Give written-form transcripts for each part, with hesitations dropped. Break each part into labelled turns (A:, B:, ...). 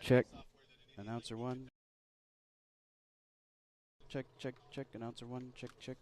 A: Check. Announcer one. Check, check, check. Announcer one. Check, check.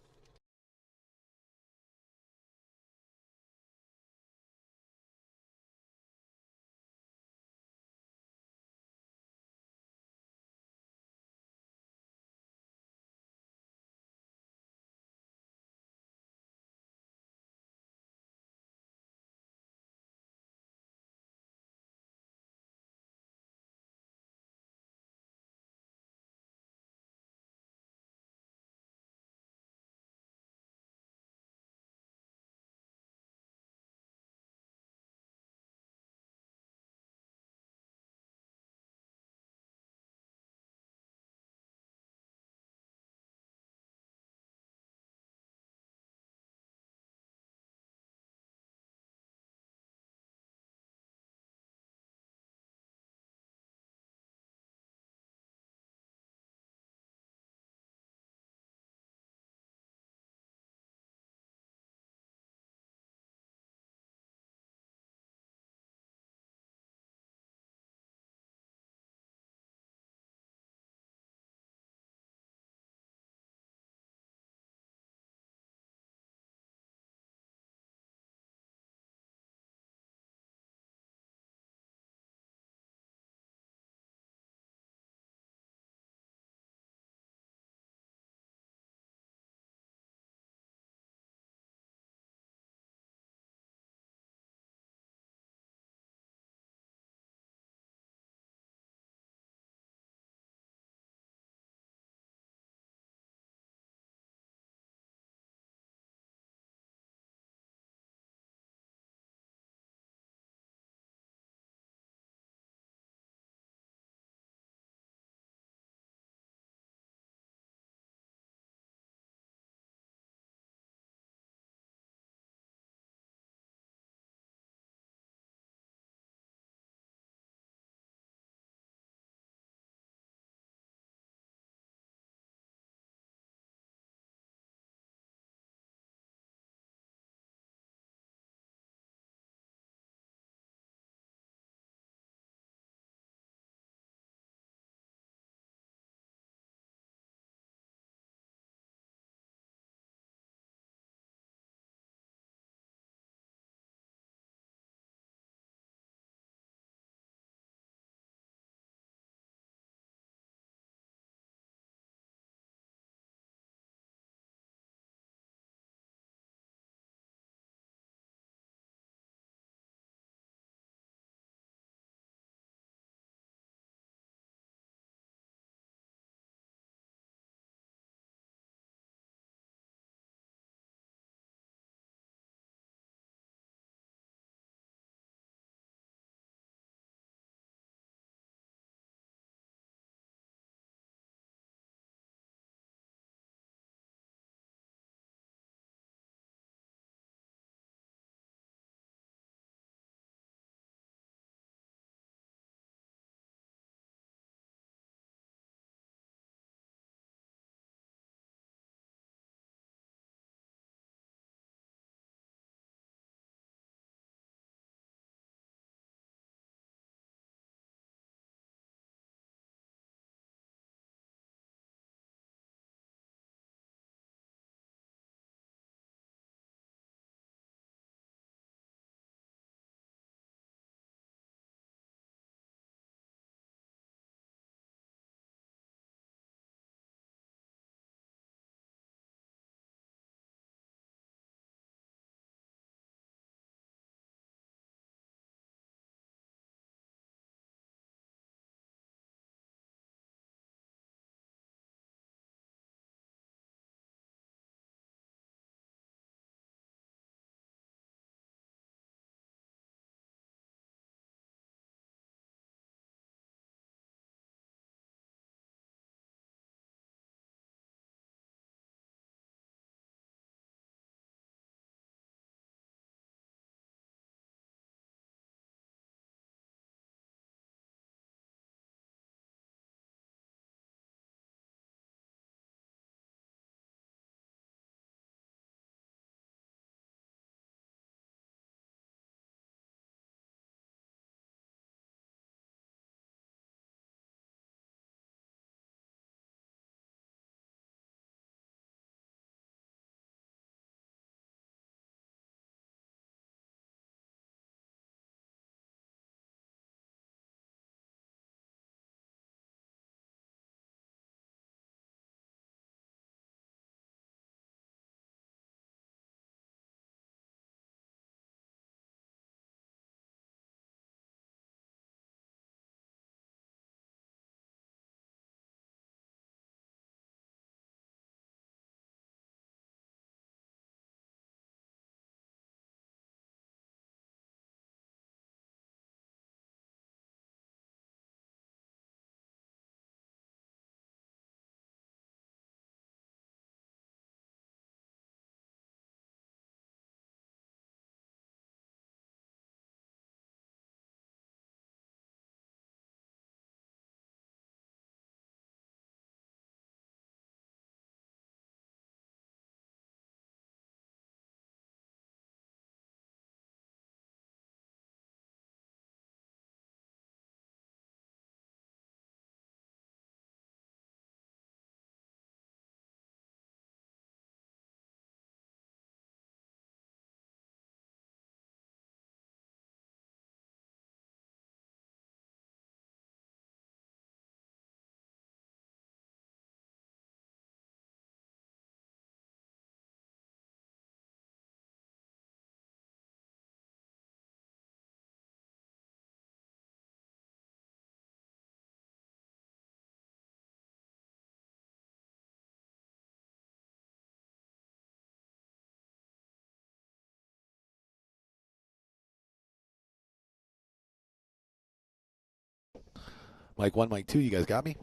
B: Mic 1, mic 2, you guys got me?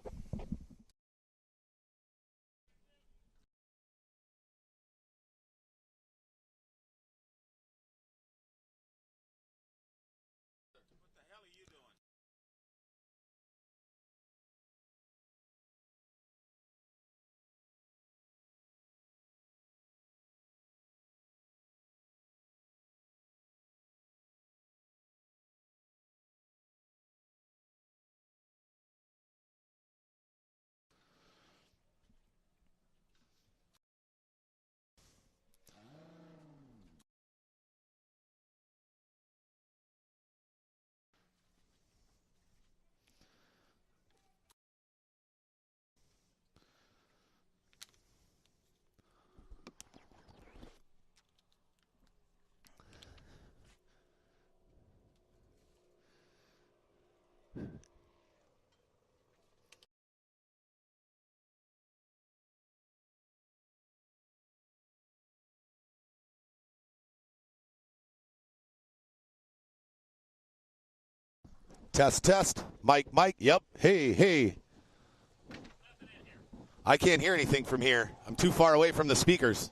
B: Test, test. Mike, Mike. Yep. Hey, hey. I can't hear anything from here. I'm too far away from the speakers.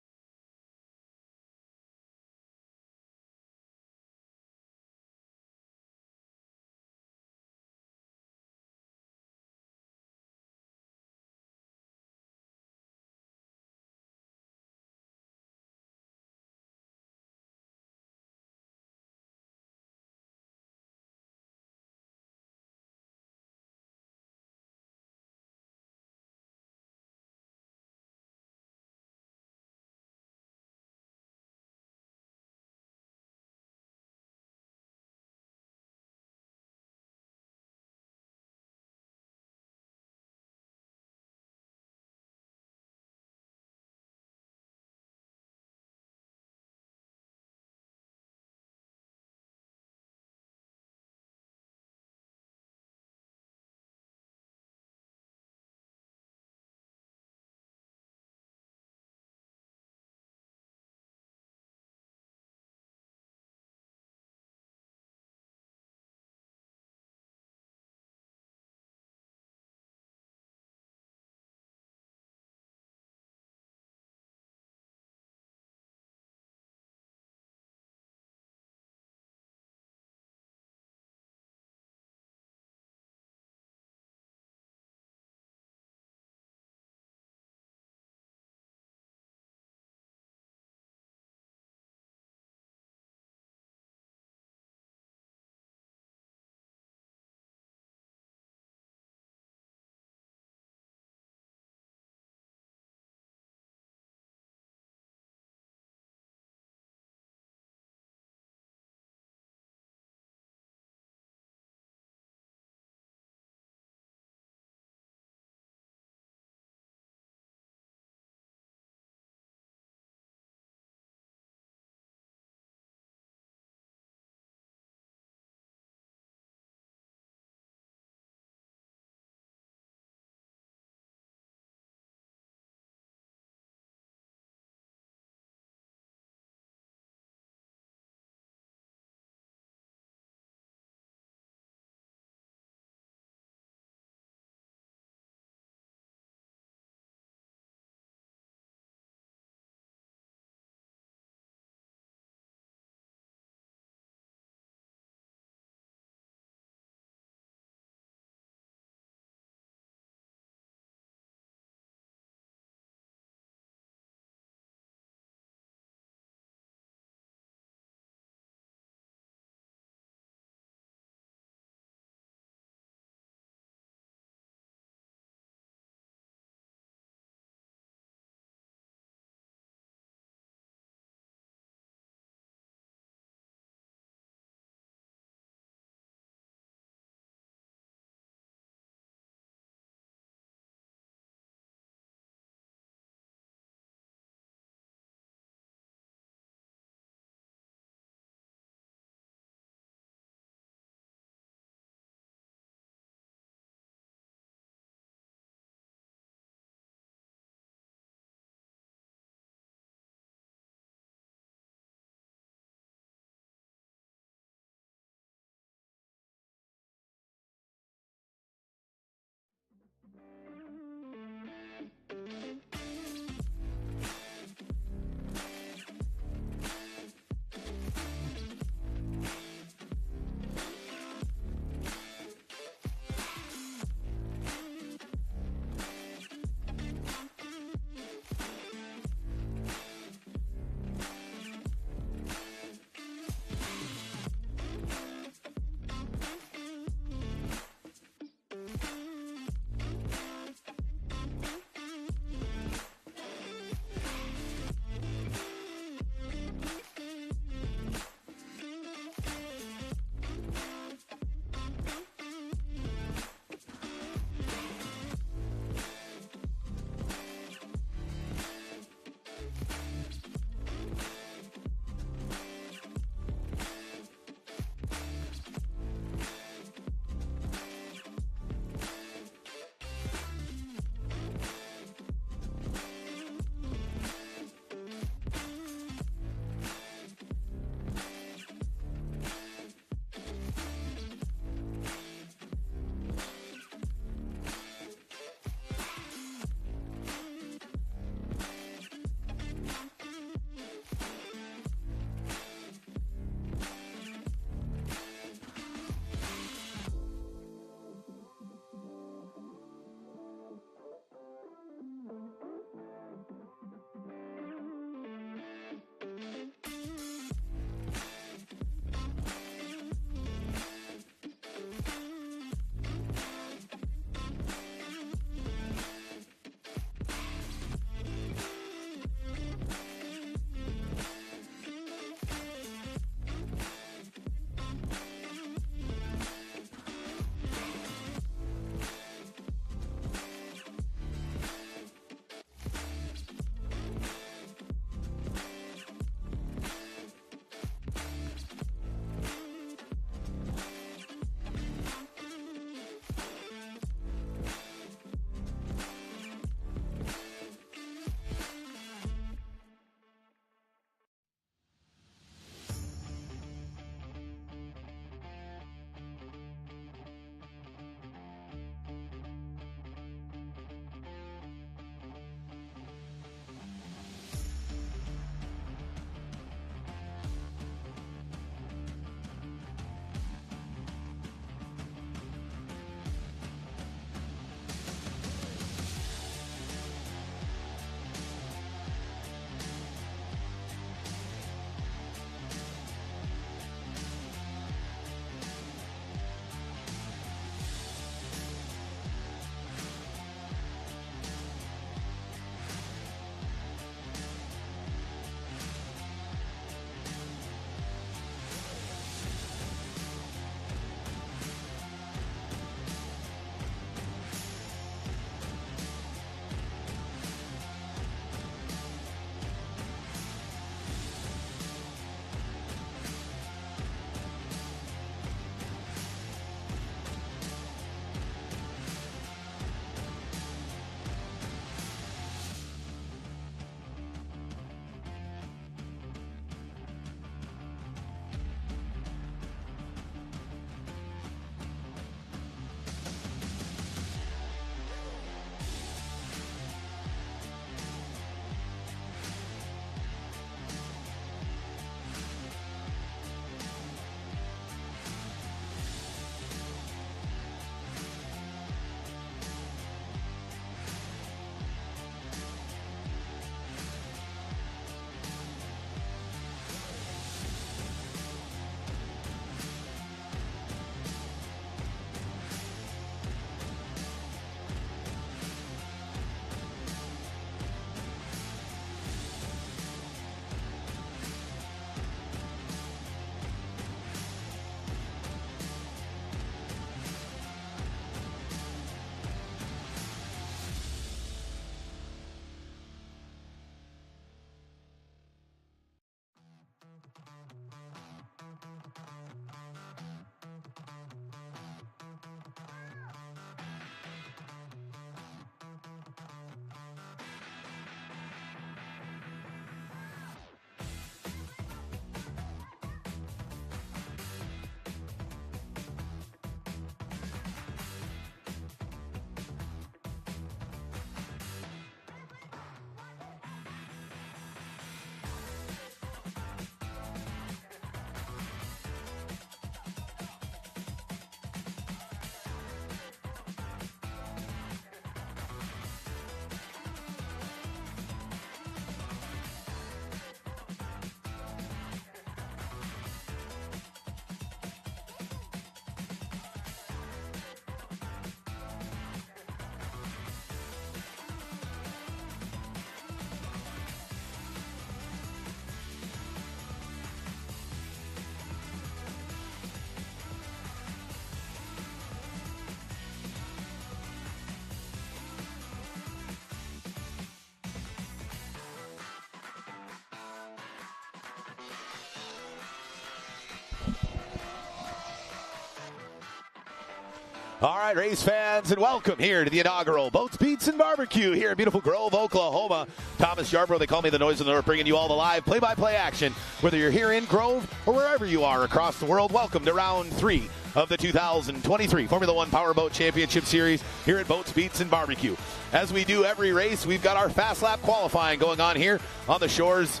B: All right, race fans, and welcome here to the inaugural Boats, Beats, and Barbecue here in beautiful Grove, Oklahoma. Thomas Yarbrough, they call me the Noise of the North, bringing you all the live play-by-play action. Whether you're here in Grove or wherever you are across the world, welcome to round 3 of the 2023 Formula One Powerboat Championship Series here at Boats, Beats, and Barbecue. As we do every race, we've got our fast lap qualifying going on here on the shores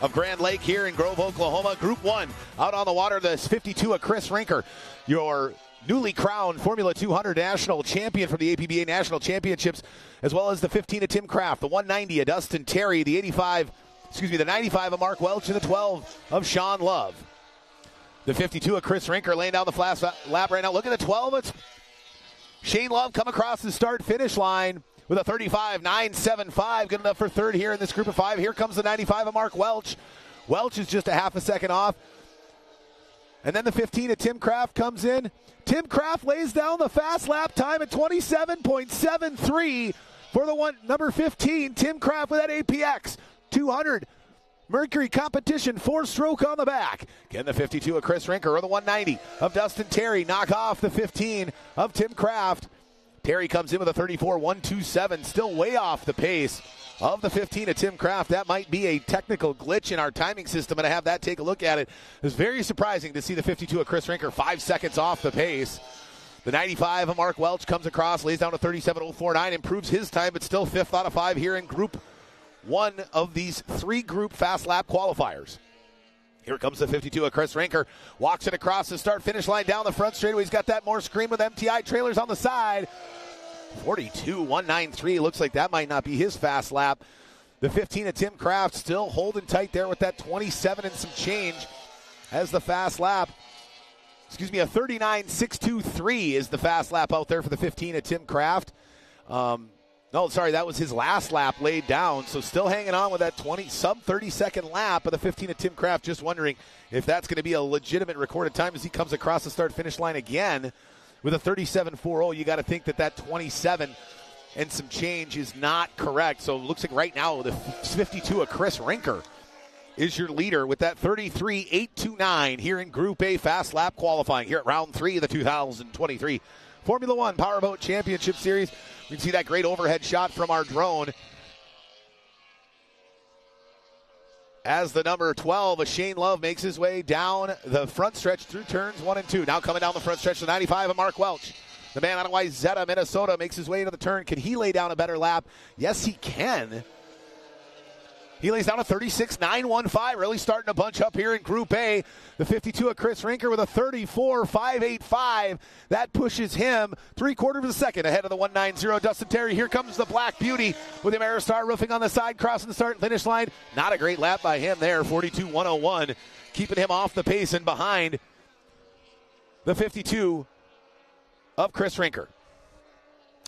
B: of Grand Lake here in Grove, Oklahoma. Group 1 out on the water, this 52 of Chris Rinker, your newly crowned Formula 200 national champion from the APBA National Championships, as well as the 15 of Tim Kraft, the 190 of Dustin Terry, the 95 of Mark Welch, and the 12 of Sean Love. The 52 of Chris Rinker laying down the fast lap right now. Look at the 12. It's Shane Love come across the start-finish line with a 35.975. Good enough for third here in this group of 5. Here comes the 95 of Mark Welch. Welch is just a half a second off. And then the 15 of Tim Kraft comes in. Tim Kraft lays down the fast lap time at 27.73 for the number 15. Tim Kraft with that APX 200 Mercury competition 4-stroke on the back. Again, the 52 of Chris Rinker or the 190 of Dustin Terry knock off the 15 of Tim Kraft. Terry comes in with a 34.127, still way off the pace of the 15 of Tim Kraft. That might be a technical glitch in our timing system, and I have that take a look at it. It was very surprising to see the 52 of Chris Rinker 5 seconds off the pace. The 95 of Mark Welch comes across, lays down a 37.049, improves his time, but still 5th out of 5 here in Group 1 of these 3-group fast lap qualifiers. Here comes the 52 of Chris Rinker. Walks it across the start-finish line down the front straightaway. He's got that more screen with MTI trailers on the side. 42.193. Looks like that might not be his fast lap. The 15 of Tim Kraft still holding tight there with that 27 and some change as the fast lap. A 39.623 is the fast lap out there for the 15 of Tim Kraft. That was his last lap laid down. So still hanging on with that sub 30-second lap of the 15 of Tim Kraft. Just wondering if that's going to be a legitimate recorded time as he comes across the start-finish line again with a 37.40. You got to think that 27 and some change is not correct. So it looks like right now the 52 of Chris Rinker is your leader with that 33.829 here in Group A fast lap qualifying here at round 3 of the 2023 Formula One Powerboat Championship Series. We can see that great overhead shot from our drone as the number 12 of Shane Love makes his way down the front stretch through turns 1 and 2. Now coming down the front stretch, the 95 of Mark Welch. The man out of Wayzata, Minnesota, makes his way into the turn. Can he lay down a better lap? Yes, he can. He lays down a 36.915, really starting to bunch up here in Group A. The 52 of Chris Rinker with a 34.585. That pushes him 3/4 of a second ahead of the 190 Dustin Terry. Here comes the Black Beauty with the Ameristar roofing on the side, crossing the start and finish line. Not a great lap by him there, 42.101, keeping him off the pace and behind the 52 of Chris Rinker.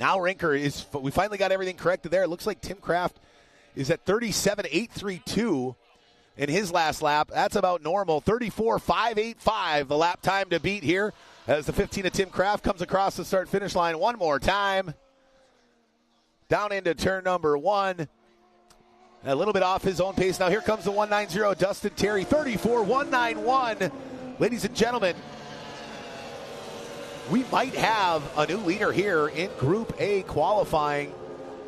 B: Now Rinker we finally got everything corrected there. It looks like Tim Kraft is at 37.832 in his last lap. That's about normal. 34.585, the lap time to beat here as the 15 of Tim Kraft comes across the start-finish line one more time. Down into turn number 1. A little bit off his own pace. Now here comes the 190 Dustin Terry, 34.191. Ladies and gentlemen, we might have a new leader here in Group A qualifying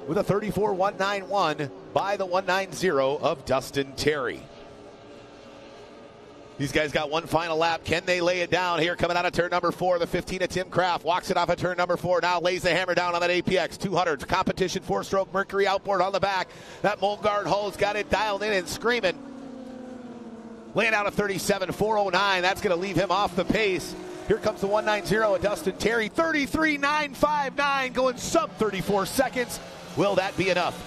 B: with a 34.191 by the 190 of Dustin Terry. These guys got one final lap. Can they lay it down here? Coming out of turn number 4, the 15 of Tim Kraft. Walks it off at turn number 4. Now lays the hammer down on that APX 200. Competition 4-stroke Mercury outboard on the back. That Molgard hull's got it dialed in and screaming. Laying out a 37.409. That's going to leave him off the pace. Here comes the 190 of Dustin Terry. 33.959 going sub 34 seconds. Will that be enough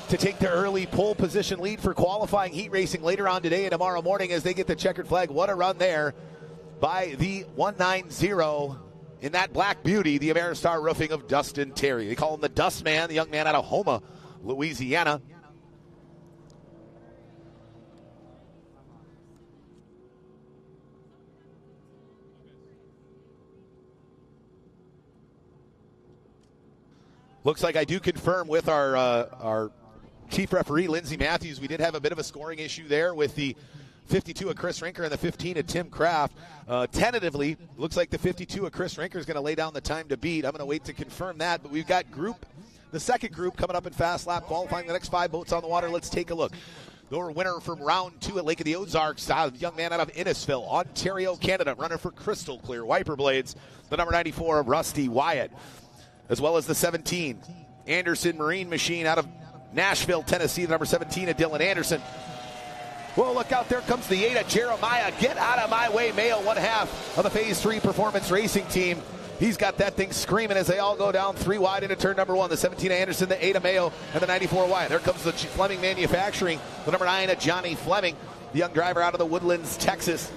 B: to take the early pole position lead for qualifying heat racing later on today and tomorrow morning as they get the checkered flag? What a run there by the 190 in that Black Beauty, the Ameristar roofing of Dustin Terry. They call him the Dust Man, the young man out of Houma, Louisiana. Looks like I do confirm with our chief referee, Lindsey Matthews, we did have a bit of a scoring issue there with the 52 of Chris Rinker and the 15 of Tim Kraft. Tentatively, looks like the 52 of Chris Rinker is going to lay down the time to beat. I'm going to wait to confirm that, but we've got the second group coming up in fast lap qualifying, the next 5 boats on the water. Let's take a look. The winner from round 2 at Lake of the Ozarks, a young man out of Innisfil, Ontario, Canada, runner for Crystal Clear Wiper Blades, the number 94 of Rusty Wyatt, as well as the 17 Anderson Marine Machine out of Nashville, Tennessee, the number 17 of Dylan Anderson. Well, look out, there comes the 8 of Jeremiah. Get out of my way, Mayo, one half of the Phase 3 Performance Racing Team. He's got that thing screaming as they all go down 3 wide into turn number 1. The 17 of Anderson, the 8 of Mayo, and the 94 Wyatt. There comes the Fleming Manufacturing, the number 9 of Johnny Fleming, the young driver out of the Woodlands, Texas.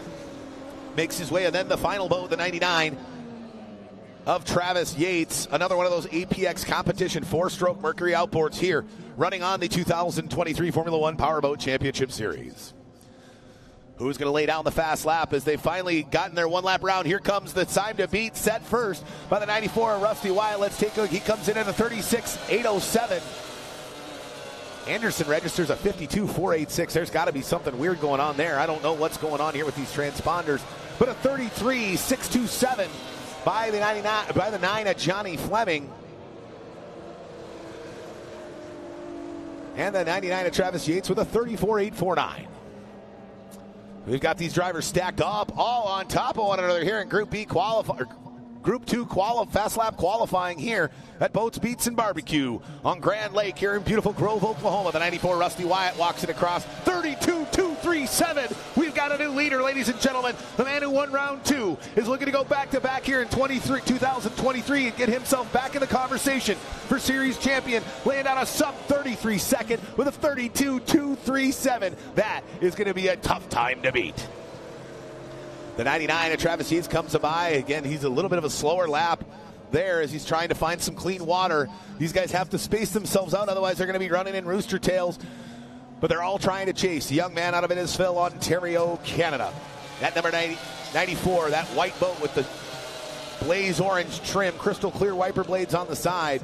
B: Makes his way, and then the final boat, the 99 of Travis Yates. Another one of those APX competition 4-stroke Mercury outboards here, running on the 2023 Formula One Powerboat Championship Series. Who's going to lay down the fast lap as they finally gotten their 1-lap round? Here comes the time to beat, set first by the 94 of Rusty Wyatt. Let's take a look. He comes in at a 36.807. Anderson registers a 52.486. There's got to be something weird going on there. I don't know what's going on here with these transponders. But a 33.627 by the 9 of Johnny Fleming. And the 99 of Travis Yates with a 34.849. We've got these drivers stacked up all on top of one another here in Group B Group 2 fast lap qualifying here at Boats, Beats, and Barbecue on Grand Lake here in beautiful Grove, Oklahoma. The 94 Rusty Wyatt walks it across 32.237. We've got a new leader, ladies and gentlemen. The man who won round 2 is looking to go back-to-back here in 2023 and get himself back in the conversation for series champion, laying down a sub-33 second with a 32.237. That is going to be a tough time to beat. The 99 of Travis Yates comes by. Again, he's a little bit of a slower lap there as he's trying to find some clean water. These guys have to space themselves out, otherwise they're going to be running in rooster tails. But they're all trying to chase. The young man out of Innisfil, Ontario, Canada. That number 94, that white boat with the blaze orange trim, crystal clear wiper blades on the side.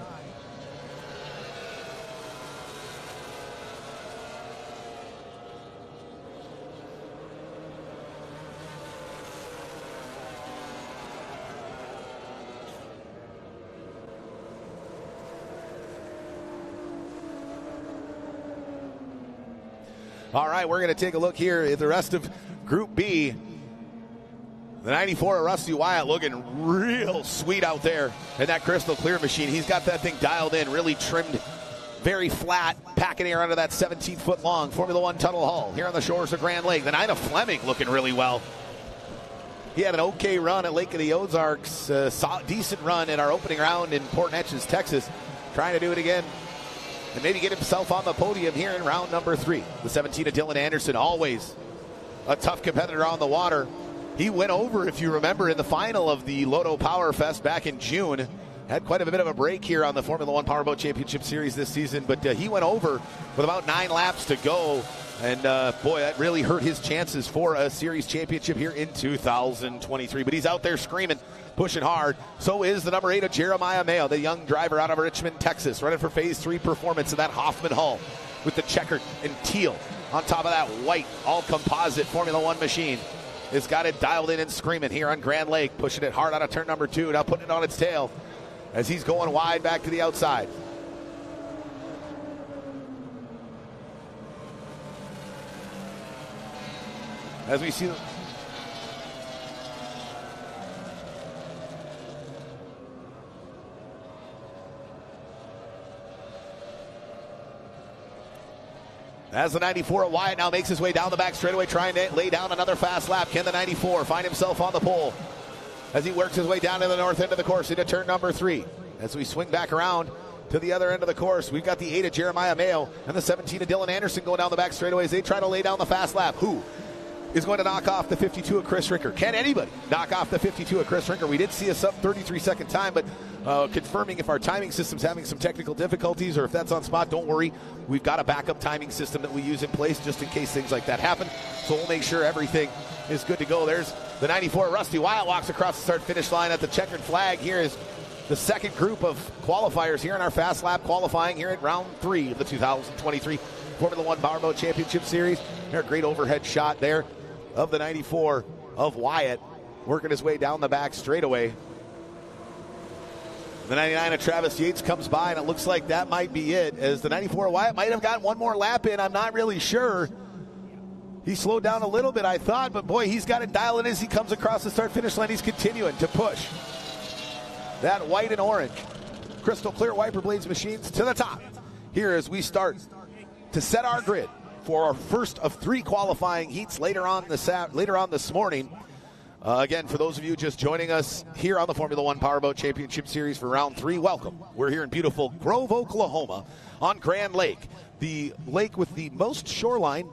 B: All right, we're going to take a look here at the rest of Group B. The 94 of Rusty Wyatt looking real sweet out there in that crystal clear machine. He's got that thing dialed in, really trimmed, very flat, packing air under that 17-foot long Formula One tunnel hull here on the shores of Grand Lake. The 9 of Fleming looking really well. He had an okay run at Lake of the Ozarks, decent run in our opening round in Port Neches, Texas. Trying to do it again and maybe get himself on the podium here in round number 3. The 17 of Dylan Anderson, always a tough competitor on the water. He went over, if you remember, in the final of the Lotto Power Fest back in June. Had quite a bit of a break here on the Formula One Powerboat Championship Series this season, but he went over with about 9 laps to go. And, boy, that really hurt his chances for a series championship here in 2023. But he's out there screaming, pushing hard. So is the number 8 of Jeremiah Mayo, the young driver out of Richmond, Texas, running for Phase 3 Performance in that Hoffman hull with the checkered and teal on top of that white, all-composite Formula One machine. It's got it dialed in and screaming here on Grand Lake, pushing it hard out of turn number 2, now putting it on its tail as he's going wide back to the outside. As we see as the 94 of Wyatt now makes his way down the back straightaway, trying to lay down another fast lap. Can the 94 find himself on the pole as he works his way down to the north end of the course into turn number 3? As we swing back around to the other end of the course, we've got the 8 of Jeremiah Mayo and the 17 of Dylan Anderson going down the back straightaway as they try to lay down the fast lap. Who is going to knock off the 52 of Chris Rinker? Can anybody knock off the 52 of Chris Rinker? We did see a sub 33 second time, but confirming if our timing system's having some technical difficulties or if that's on spot, don't worry. We've got a backup timing system that we use in place just in case things like that happen. So we'll make sure everything is good to go. There's the 94 Rusty Wyatt walks across the start-finish line at the checkered flag. Here is the second group of qualifiers here in our fast lap qualifying here at round 3 of the 2023 Formula One Powerboat Championship Series. There's a great overhead shot there of the 94 of Wyatt working his way down the back straightaway. The 99 of Travis Yates comes by, and it looks like that might be it, as the 94 of Wyatt might have gotten one more lap in. I'm not really sure. He slowed down a little bit, I thought, but boy, he's got it dialed in as he comes across the start-finish line. He's continuing to push that white and orange crystal clear wiper blades machines to the top here as we start to set our grid for our first of 3 qualifying heats later on this morning. Again, for those of you just joining us here on the Formula One Powerboat Championship Series for round 3, welcome. We're here in beautiful Grove, Oklahoma on Grand Lake, the lake with the most shoreline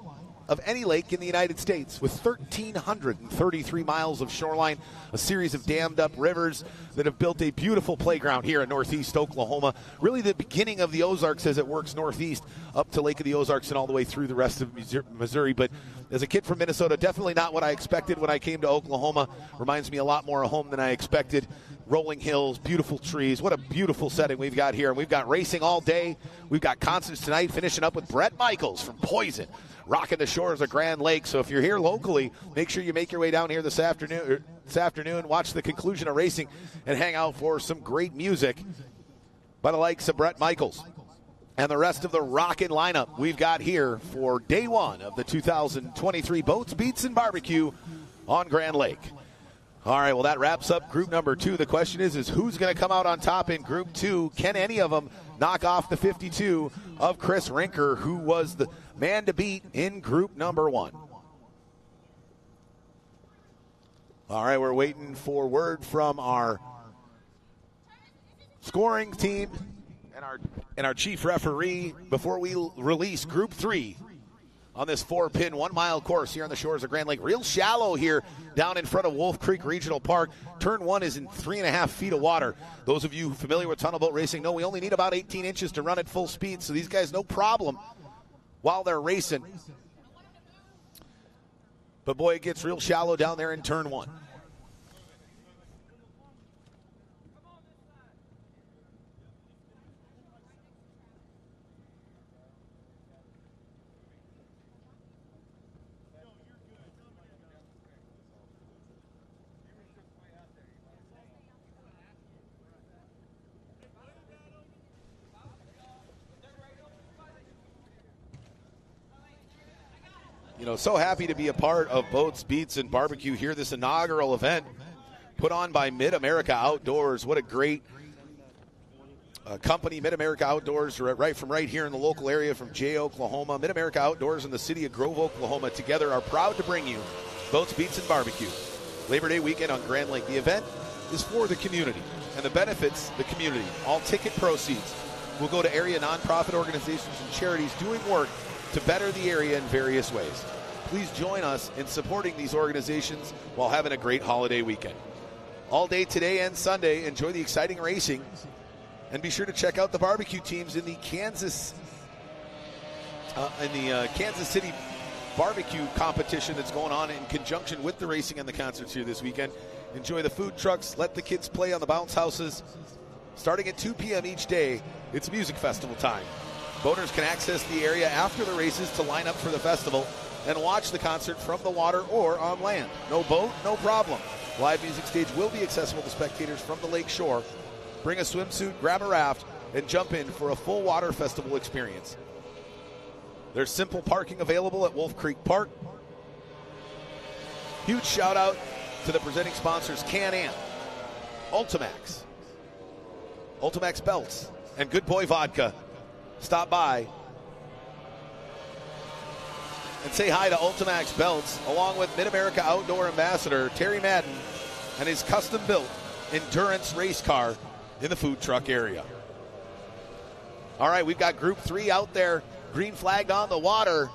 B: of any lake in the United States, with 1,333 miles of shoreline, a series of dammed up rivers that have built a beautiful playground here in northeast Oklahoma. Really the beginning of the Ozarks as it works northeast up to Lake of the Ozarks and all the way through the rest of Missouri. But as a kid from Minnesota, definitely not what I expected when I came to Oklahoma. Reminds me a lot more of home than I expected. Rolling hills, beautiful trees. What a beautiful setting we've got here. And we've this racing all day. We've got concerts tonight, finishing up with Brett Michaels from Poison, rocking the shores of Grand Lake. So if you're here locally, make sure you make your way down here this afternoon, watch the conclusion of racing, and hang out for some great music by the likes of Brett Michaels and the rest of the rockin' lineup we've got here for day 1 of the 2023 Boats, Beats, and Barbecue on Grand Lake. All right, well, that wraps up group number 2. The question is who's going to come out on top in group 2? Can any of them knock off the 52 of Chris Rinker, who was the man to beat in group number 1? All right, we're waiting for word from our scoring team and our chief referee before we release group 3 on this 4-pin 1-mile course here on the shores of Grand Lake. Real shallow here down in front of Wolf Creek Regional Park. Turn 1 is in 3.5 feet of water. Those of you familiar with tunnel boat racing know we only need about 18 inches to run at full speed, so these guys no problem while they're racing. But boy, it gets real shallow down there in turn 1. You know, so happy to be a part of Boats, Beats, and Barbecue here, this inaugural event put on by Mid-America Outdoors. What a great company, Mid-America Outdoors, right here in the local area from Jay, Oklahoma. Mid-America Outdoors and the city of Grove, Oklahoma together are proud to bring you Boats, Beats, and Barbecue. Labor Day weekend on Grand Lake. The event is for the community and the benefits the community. All ticket proceeds will go to area nonprofit organizations and charities doing work to better the area in various ways. Please join us in supporting these organizations while having a great holiday weekend. All day today and Sunday, enjoy the exciting racing, and be sure to check out the barbecue teams in the Kansas City barbecue competition that's going on in conjunction with the racing and the concerts here this weekend. Enjoy the food trucks, let the kids play on the bounce houses. Starting at 2 p.m. each day, it's music festival time. Boaters can access the area after the races to line up for the festival and watch the concert from the water or on land. No boat, no problem. Live music stage will be accessible to spectators from the lake shore. Bring a swimsuit, grab a raft, and jump in for a full water festival experience. There's simple parking available at Wolf Creek Park. Huge shout out to the presenting sponsors, Can-Am, Ultimax Belts, and Good Boy Vodka. Stop by and say hi to Ultimax Belts, along with Mid-America Outdoor Ambassador Terry Madden and his custom-built endurance race car in the food truck area. All right, we've got Group 3 out there, green flagged on the water.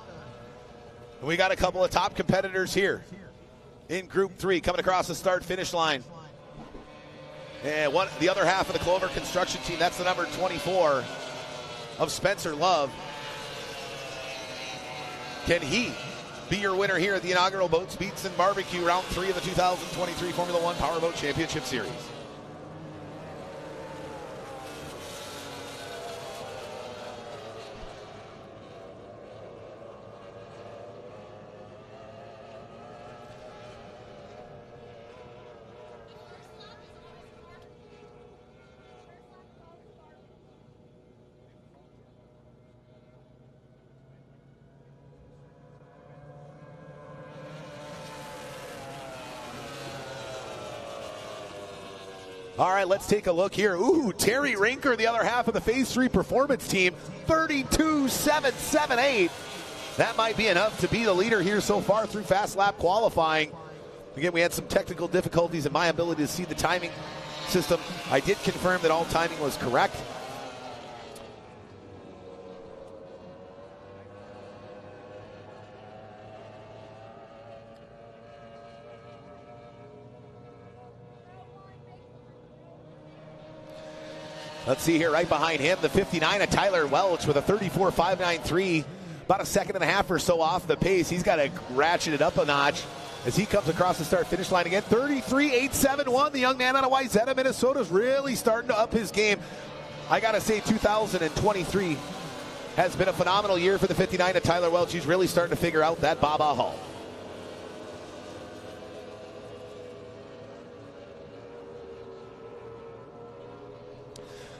B: And we got a couple of top competitors here in Group 3 coming across the start-finish line. And the other half of the Clover Construction team, that's the number 24 of Spencer Love. Can he be your winner here at the inaugural Boats, Beats, and Barbecue Round 3 of the 2023 Formula One Powerboat Championship Series? All right, let's take a look here. Ooh, Terry Rinker, the other half of the Phase 3 performance team, 32.778. That might be enough to be the leader here so far through fast lap qualifying. Again, we had some technical difficulties in my ability to see the timing system. I did confirm that all timing was correct. Let's see here, right behind him, the 59 of Tyler Welch with a 34.593, about a second and a half or so off the pace. He's got to ratchet it up a notch as he comes across the start-finish line again. 33.871, the young man out of Wayzata, Minnesota is really starting to up his game. I got to say, 2023 has been a phenomenal year for the 59 of Tyler Welch. He's really starting to figure out that Baba Hall.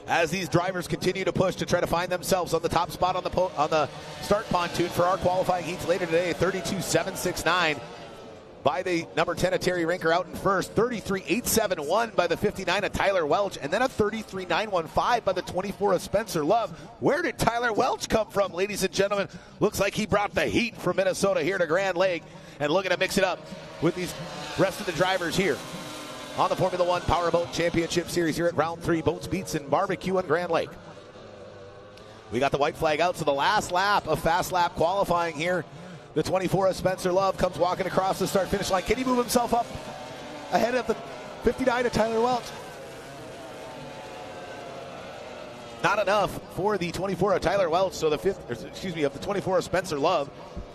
B: As these drivers continue to push to try to find themselves on the top spot on the start pontoon for our qualifying heats later today, 32.769 by the number 10 of Terry Rinker out in first, 33.871 by the 59 of Tyler Welch, and then a 33.915 by the 24 of Spencer Love. Where did Tyler Welch come from, ladies and gentlemen? Looks like he brought the heat from Minnesota here to Grand Lake, and looking to mix it up with these rest of the drivers here on the Formula One Powerboat Championship Series here at Round 3, Boats, Beats, and Barbecue on Grand Lake. We got the white flag out, so the last lap of fast lap qualifying here. The 24 of Spencer Love comes walking across the start-finish line. Can he move himself up ahead of the 59 of Tyler Welch? Not enough for the 24 of Tyler Welch, so of the 24 of Spencer Love.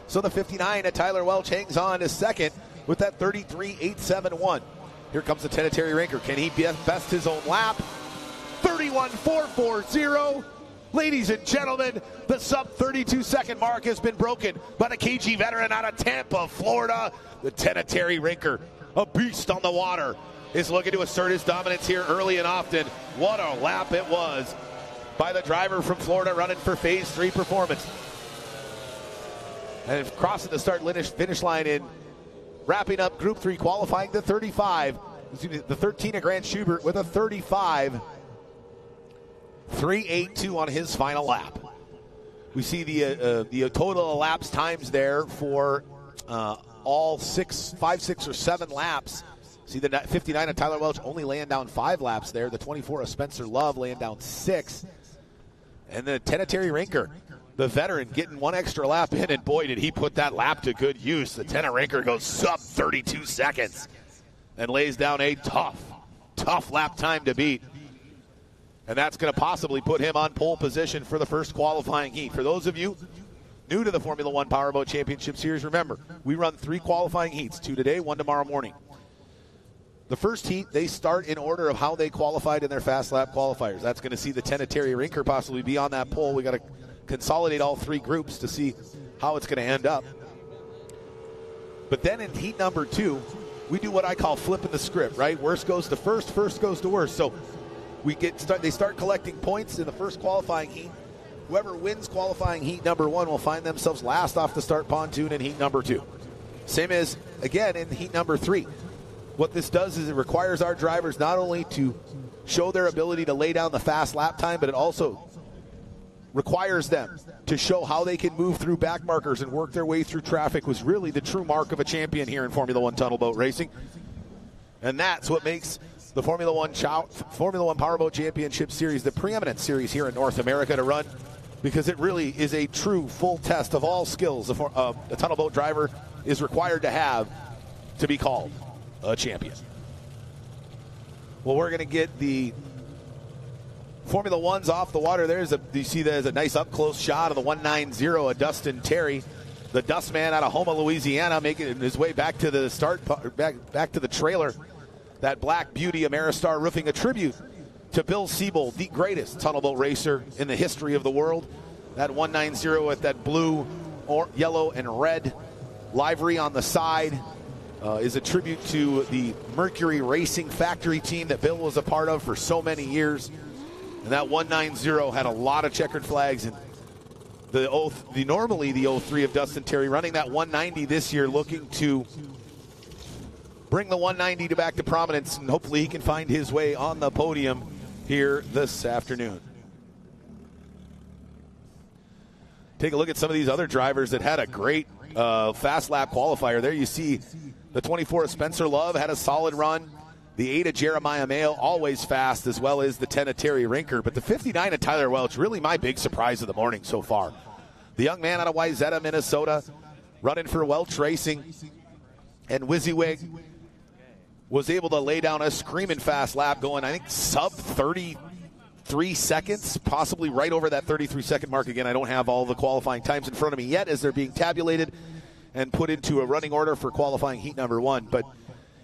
B: So the 59 of Tyler Welch hangs on to second with that 33.871. Here comes the 10 of Terry Rinker. Can he best his own lap? 31.440. Ladies and gentlemen, the sub-32 second mark has been broken by the KG veteran out of Tampa, Florida. The 10 of Terry Rinker, a beast on the water, is looking to assert his dominance here early and often. What a lap it was by the driver from Florida running for Phase 3 performance. And crossing the start-finish line in wrapping up Group 3 qualifying, the 13 of Grant Schubert with a 35.382 on his final lap. We see the total elapsed times there for all 5, 6, or 7 laps. See the 59 of Tyler Welch only laying down 5 laps there. The 24 of Spencer Love laying down 6. And the 10 of Terry Rinker, the veteran, getting 1 extra lap in, and boy, did he put that lap to good use. The 10 of Rinker goes sub 32 seconds and lays down a tough lap time to beat. And that's going to possibly put him on pole position for the first qualifying heat. For those of you new to the Formula One Powerboat Championship Series, remember, we run 3 qualifying heats, 2 today, 1 tomorrow morning. The first heat, they start in order of how they qualified in their fast lap qualifiers. That's going to see the 10 of Terry Rinker possibly be on that pole. We got to consolidate all 3 groups to see how it's going to end up. But then in heat number 2, we do what I call flipping the script, right? Worst goes to first goes to worst. So they start collecting points in the first qualifying heat. Whoever wins qualifying heat number 1 will find themselves last off the start pontoon in heat number 2. Same as, again, in heat number 3. What this does is it requires our drivers not only to show their ability to lay down the fast lap time, but it also requires them to show how they can move through back markers and work their way through traffic, was really the true mark of a champion here in Formula One tunnel boat racing. And that's what makes the Formula One Powerboat Championship Series the preeminent series here in North America to run, because it really is a true full test of all skills a tunnel boat driver is required to have to be called a champion. Well, we're going to get the Formula Ones off the water. You see there's a nice up-close shot of the 190 of Dustin Terry, the Dustman out of Houma, Louisiana, making his way back to the back to the trailer. That Black Beauty Ameristar Roofing, a tribute to Bill Siebel, the greatest tunnel boat racer in the history of the world. That 190 with that blue, yellow, and red livery on the side is a tribute to the Mercury Racing factory team that Bill was a part of for so many years. And that 190 had a lot of checkered flags. And normally the 03 of Dustin Terry running that 190 this year, looking to bring the 190 back to prominence, and hopefully he can find his way on the podium here this afternoon. Take a look at some of these other drivers that had a great fast lap qualifier. There you see the 24 of Spencer Love had a solid run. The 8 of Jeremiah Mayo, always fast, as well as the 10 of Terry Rinker. But the 59 of Tyler Welch, really my big surprise of the morning so far. The young man out of Wayzata, Minnesota, running for Welch Racing. And WYSIWYG was able to lay down a screaming fast lap going, I think, sub 33 seconds, possibly right over that 33-second mark. Again, I don't have all the qualifying times in front of me yet as they're being tabulated and put into a running order for qualifying heat number 1. But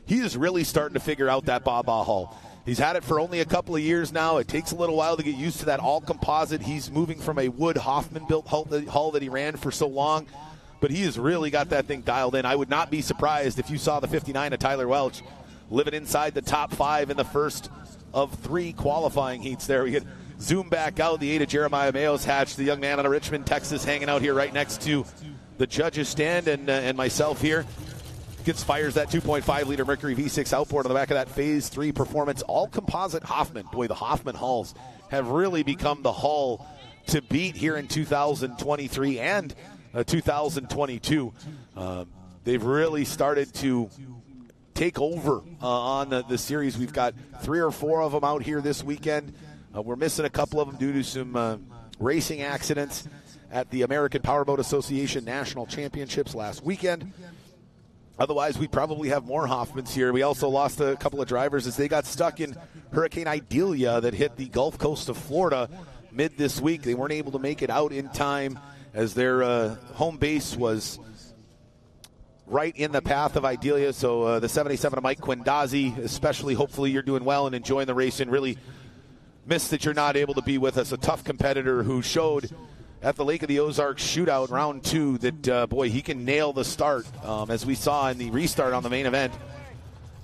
B: he is really starting to figure out that Baba hull. He's had it for only a couple of years now. It takes a little while to get used to that all-composite. He's moving from a wood Hoffman-built hull that he ran for so long. But he has really got that thing dialed in. I would not be surprised if you saw the 59 of Tyler Welch living inside the top 5 in the first of 3 qualifying heats there. We could zoom back out. The 8 of Jeremiah Mayo's hatched. The young man out of Richmond, Texas, hanging out here right next to the judges' stand and myself here. Fires that 2.5-liter Mercury V6 outboard on the back of that Phase 3 Performance all-composite Hoffman. Boy, the Hoffman hulls have really become the hull to beat here in 2023 and 2022. They've really started to take over on the series. We've got 3 or 4 of them out here this weekend. We're missing a couple of them due to some racing accidents at the American Powerboat Association National Championships last weekend. Otherwise, we probably have more Hoffmans here. We also lost a couple of drivers as they got stuck in Hurricane Idalia that hit the Gulf Coast of Florida mid this week. They weren't able to make it out in time as their home base was right in the path of Idalia. So the 77 of Mike Quindazzi, especially, hopefully you're doing well and enjoying the race, and really miss that you're not able to be with us. A tough competitor who showed at the Lake of the Ozarks shootout round 2 that, boy, he can nail the start. As we saw in the restart on the main event,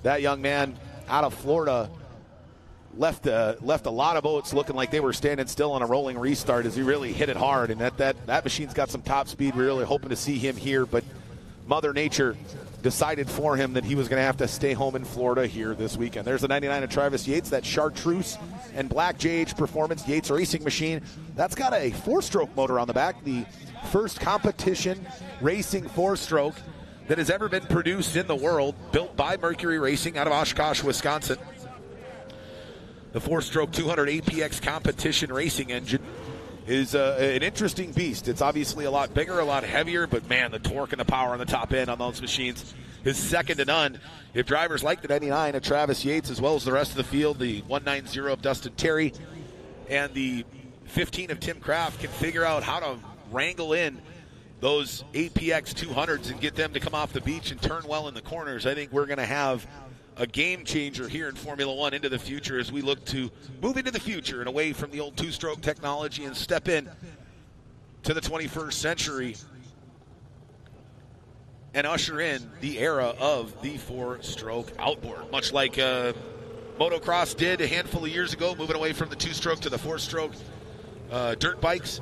B: that young man out of Florida left a lot of boats looking like they were standing still on a rolling restart as he really hit it hard. And that machine's got some top speed. We're really hoping to see him here, but Mother Nature decided for him that he was going to have to stay home in Florida here this weekend. There's the 99 of Travis Yates, that Chartreuse and Black JH Performance Yates racing machine. That's got a 4-stroke motor on the back, the first competition racing 4-stroke that has ever been produced in the world, built by Mercury Racing out of Oshkosh, Wisconsin. The 4-stroke 200 APX competition racing engine is an interesting beast. It's obviously a lot bigger, a lot heavier, but man, the torque and the power on the top end on those machines is second to none. If drivers like the 99 of Travis Yates, as well as the rest of the field, the 190 of Dustin Terry, and the 15 of Tim Kraft, can figure out how to wrangle in those APX 200s and get them to come off the beach and turn well in the corners, I think we're going to have a game changer here in Formula One into the future as we look to move into the future and away from the old 2-stroke technology and step in to the 21st century and usher in the era of the 4-stroke outboard, much like motocross did a handful of years ago, moving away from the 2-stroke to the 4-stroke dirt bikes.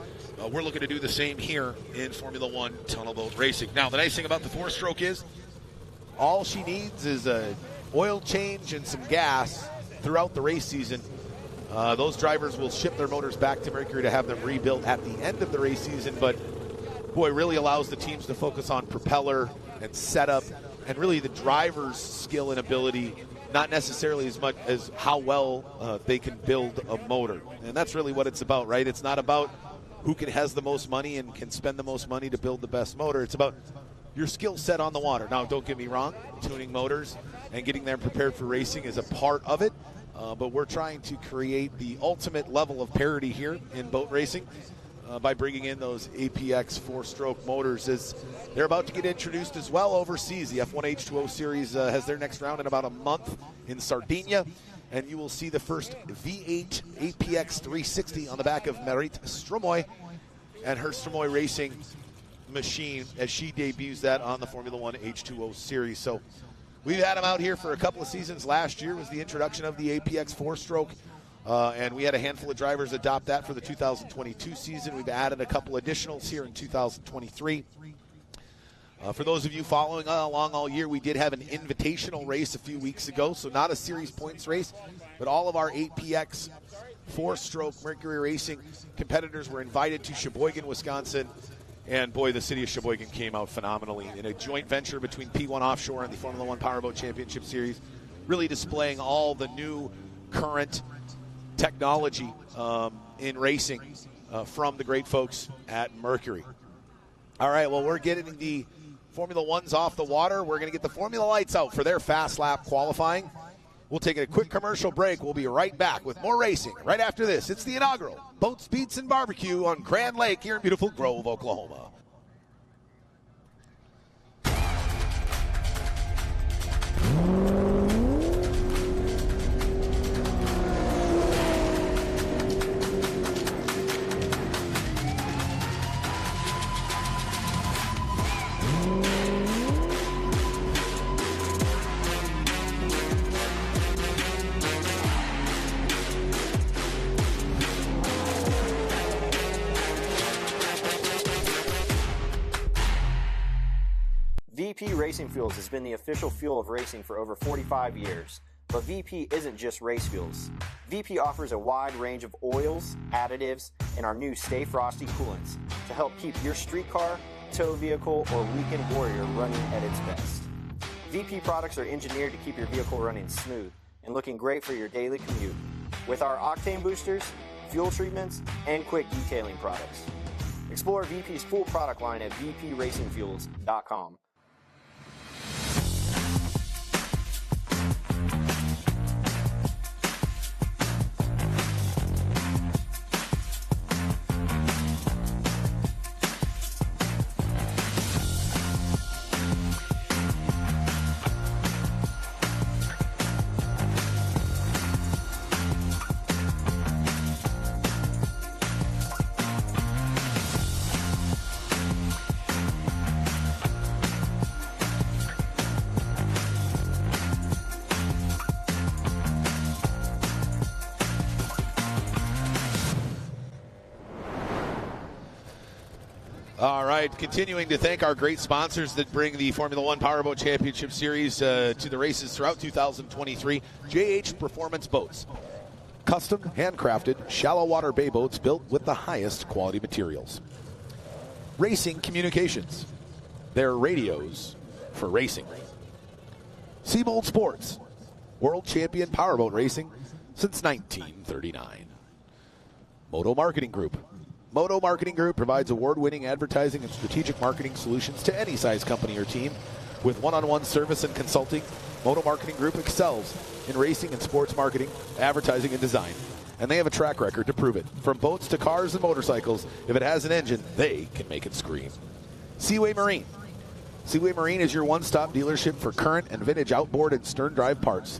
B: We're looking to do the same here in Formula One tunnel boat racing. Now, the nice thing about the 4-stroke is all she needs is a oil change and some gas throughout the race season. Those drivers will ship their motors back to Mercury to have them rebuilt at the end of the race season, but boy, really allows the teams to focus on propeller and setup and really the driver's skill and ability, not necessarily as much as how well they can build a motor. And that's really what it's about, right? It's not about who has the most money and can spend the most money to build the best motor. It's about your skill set on the water. Now, don't get me wrong, tuning motors and getting them prepared for racing is a part of it, but we're trying to create the ultimate level of parity here in boat racing by bringing in those APX 4-stroke motors, as they're about to get introduced as well overseas. The F1 H2O Series has their next round in about a month in Sardinia, and you will see the first V8 APX 360 on the back of Marit Stromoy and her Stromoy Racing machine as she debuts that on the Formula One H2O Series. So we've had them out here for a couple of seasons. Last year was the introduction of the APX 4-stroke, and we had a handful of drivers adopt that for the 2022 season. We've added a couple additionals here in 2023. For those of you following along all year, we did have an invitational race a few weeks ago, so not a series points race, but all of our 8PX four-stroke Mercury Racing competitors were invited to Sheboygan, Wisconsin, and boy, the city of Sheboygan came out phenomenally in a joint venture between P1 Offshore and the Formula One Powerboat Championship Series, really displaying all the new current technology in racing from the great folks at Mercury. All right, well, we're getting the Formula Ones off the water. We're going to get the Formula Lights out for their fast lap qualifying. We'll take a quick commercial break. We'll be right back with more racing right after this. It's the inaugural Boats, Beats, and Barbecue on Grand Lake here in beautiful Grove, Oklahoma.
C: VP Racing Fuels has been the official fuel of racing for over 45 years. But VP isn't just race fuels. VP offers a wide range of oils, additives, and our new Stay Frosty coolants to help keep your street car, tow vehicle, or weekend warrior running at its best. VP products are engineered to keep your vehicle running smooth and looking great for your daily commute. With our octane boosters, fuel treatments, and quick detailing products. Explore VP's full product line at vpracingfuels.com.
B: All right, continuing to thank our great sponsors that bring the Formula One Powerboat Championship Series to the races throughout 2023. JH Performance Boats. Custom, handcrafted, shallow water bay boats built with the highest quality materials. Racing Communications. Their radios for racing. Seabold Sports. World champion powerboat racing since 1939. Moto Marketing Group. Moto Marketing Group provides award-winning advertising and strategic marketing solutions to any size company or team. With one-on-one service and consulting, Moto Marketing Group excels in racing and sports marketing, advertising, and design. And they have a track record to prove it. From boats to cars and motorcycles, if it has an engine, they can make it scream. Seaway Marine. Seaway Marine is your one-stop dealership for current and vintage outboard and stern drive parts.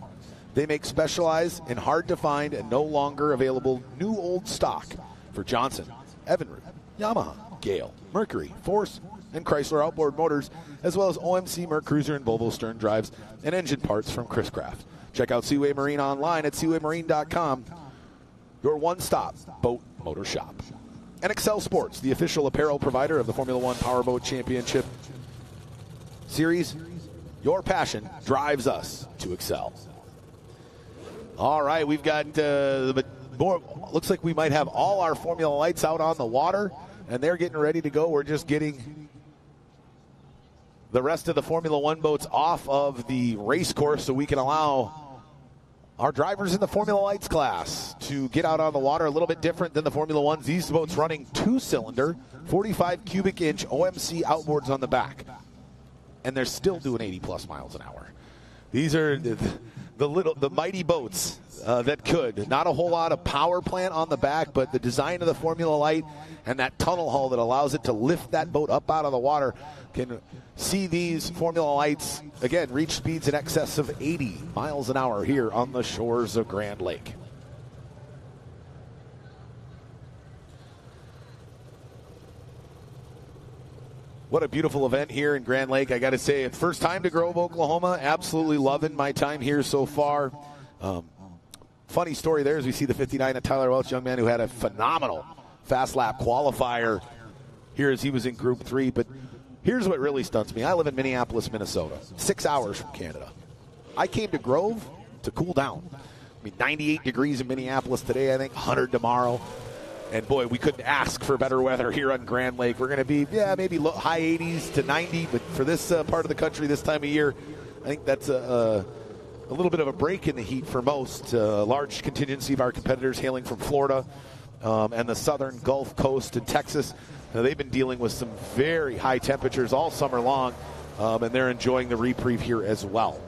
B: They make specialized and hard-to-find and no longer available new old stock for Johnson, Evinrude, Yamaha, Gale, Mercury, Force, and Chrysler outboard motors, as well as OMC, Mercruiser, and Volvo stern drives and engine parts from Chris Craft. Check out Seaway Marine online at seawaymarine.com, your one-stop boat motor shop. And Excel Sports, the official apparel provider of the Formula One Powerboat Championship Series. Your passion drives us to excel. All right, we've got more. Looks like we might have all our Formula Lights out on the water, and they're getting ready to go. We're just getting the rest of the Formula One boats off of the race course so we can allow our drivers in the Formula Lights class to get out on the water. A little bit different than the Formula Ones. These boats running two-cylinder, 45 cubic inch OMC outboards on the back, and they're still doing 80-plus miles an hour. These are the mighty boats that could. Not a whole lot of power plant on the back, but the design of the Formula Light and that tunnel hull that allows it to lift that boat up out of the water can see these Formula Lights, again, reach speeds in excess of 80 miles an hour here on the shores of Grand Lake. What a beautiful event here in Grand Lake. I got to say, first time to Grove, Oklahoma. Absolutely loving my time here so far. Funny story there as we see the 59 at Tyler Welch, young man who had a phenomenal fast lap qualifier here as he was in Group 3. But Here's what really stunts me. I live in Minneapolis, Minnesota, 6 hours from Canada. I came to Grove to cool down. 98 degrees in Minneapolis today, I think, 100 tomorrow. And, boy, we couldn't ask for better weather here on Grand Lake. We're going to be, maybe high 80s to 90, but for this part of the country this time of year, I think that's a little bit of a break in the heat for most. A large contingency of our competitors hailing from Florida and the southern Gulf Coast and Texas. Now, they've been dealing with some very high temperatures all summer long, and they're enjoying the reprieve here as well.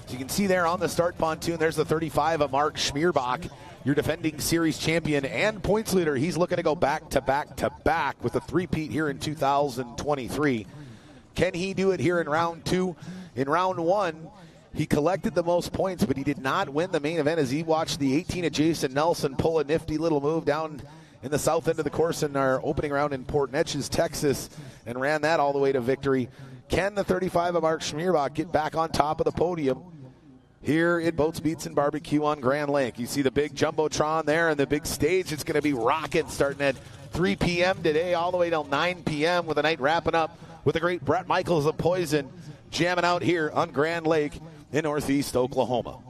B: So you can see there on the start pontoon, there's the 35 of Mark Schmierbach, your defending series champion and points leader. He's looking to go back to back to back with a three-peat here in 2023. Can he do it here in round two? In round one, he collected the most points, but he did not win the main event as he watched the 18 of Jason Nelson pull a nifty little move down in the south end of the course in our opening round in Port Neches, Texas, and ran that all the way to victory. Can the 35 of Mark Schmierbach get back on top of the podium here at Boats, Beats, and Barbecue on Grand Lake? You see the big Jumbotron there and the big stage. It's going to be rocking starting at 3 p.m. today all the way till 9 p.m. with the night wrapping up with the great Brett Michaels of Poison jamming out here on Grand Lake in Northeast Oklahoma.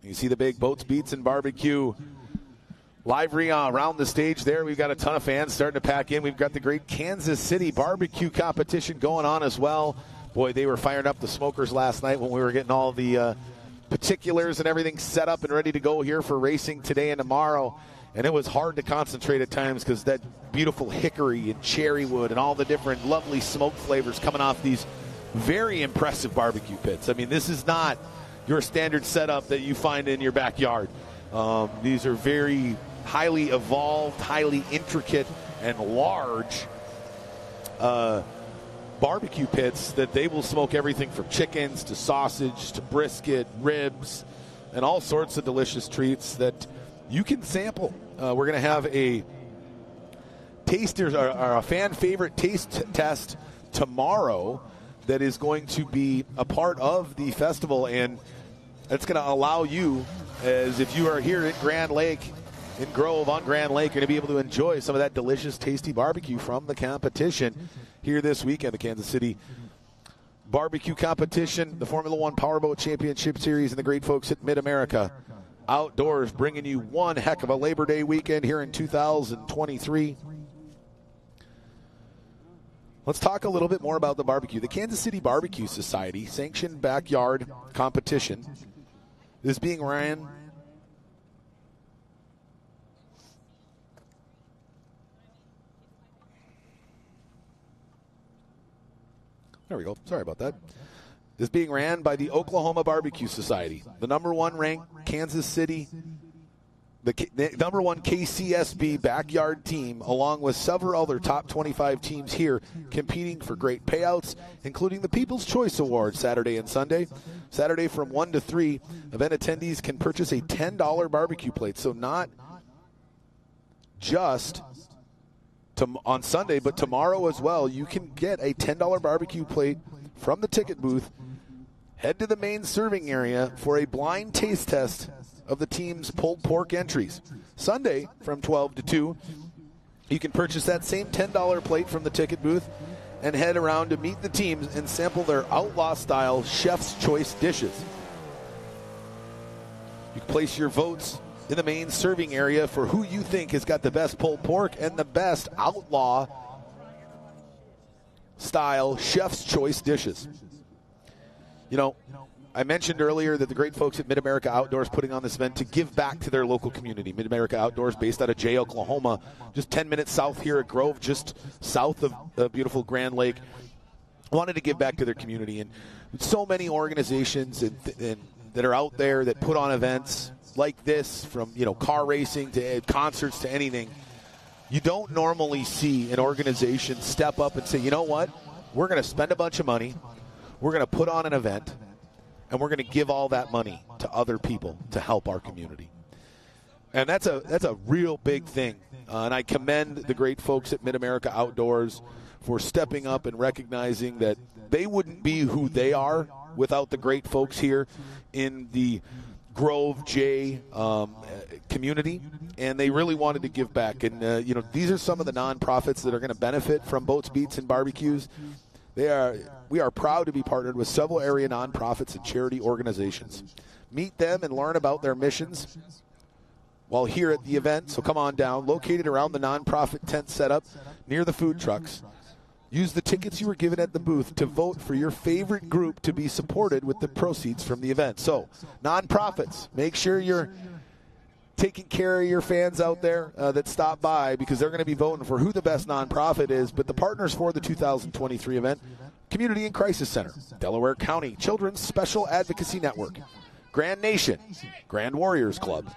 B: You see the big Boats, Beats, and Barbecue livery around the stage there. We've got a ton of fans starting to pack in. We've got the great Kansas City barbecue competition going on as well. Boy, they were firing up the smokers last night when we were getting all the particulars and everything set up and ready to go here for racing today and tomorrow. And it was hard to concentrate at times because that beautiful hickory and cherry wood and all the different lovely smoke flavors coming off these very impressive barbecue pits. I mean, this is not your standard setup that you find in your backyard. These are very highly evolved, highly intricate, and large barbecue pits that they will smoke everything from chickens to sausage to brisket, ribs, and all sorts of delicious treats that you can sample. We're going to have a tasters or a fan favorite taste test tomorrow that is going to be a part of the festival, and it's going to allow you, as if you are here at Grand Lake, in Grove on Grand Lake, you're going to be able to enjoy some of that delicious, tasty barbecue from the competition here this weekend. The Kansas City barbecue competition, the Formula One Powerboat Championship Series, and the great folks at Mid-America Outdoors bringing you one heck of a Labor Day weekend here in 2023. Let's talk a little bit more about the barbecue. The Kansas City Barbecue Society sanctioned backyard competition is being ran There we go. Sorry about that. Is being ran by the Oklahoma Barbecue Society, the number one ranked Kansas City, the number one KCSB backyard team, along with several other top 25 teams here competing for great payouts, including the People's Choice Award Saturday and Sunday. Saturday from 1 to 3, event attendees can purchase a $10 barbecue plate. So not just on Sunday, but tomorrow as well, you can get a $10 barbecue plate from the ticket booth. Head to the main serving area for a blind taste test of the team's pulled pork entries. Sunday from 12 to 2, you can purchase that same $10 plate from the ticket booth and head around to meet the teams and sample their outlaw-style Chef's Choice dishes. You can place your votes in the main serving area for who you think has got the best pulled pork and the best outlaw-style Chef's Choice dishes. You know, I mentioned earlier that the great folks at Mid-America Outdoors putting on this event to give back to their local community. Mid-America Outdoors, based out of Jay, Oklahoma, just 10 minutes south here at Grove, just south of beautiful Grand Lake, wanted to give back to their community. And so many organizations that are out there that put on events like this, from car racing to concerts to anything. You don't normally see an organization step up and say, you know what, we're going to spend a bunch of money, we're going to put on an event, and we're going to give all that money to other people to help our community. And that's a real big thing. And I commend the great folks at Mid-America Outdoors for stepping up and recognizing that they wouldn't be who they are without the great folks here in the Grove J community, and they really wanted to give back. And these are some of the nonprofits that are going to benefit from Boats, Beats, and Barbecues. We are proud to be partnered with several area nonprofits and charity organizations. Meet them and learn about their missions while here at the event. So come on down. Located around the nonprofit tent setup near the food trucks. Use the tickets you were given at the booth to vote for your favorite group to be supported with the proceeds from the event. So, nonprofits, make sure you're taking care of your fans out there that stop by, because they're going to be voting for who the best nonprofit is. But the partners for the 2023 event: Community and Crisis Center, Delaware County Children's Special Advocacy Network, Grand Nation, Grand Warriors Club,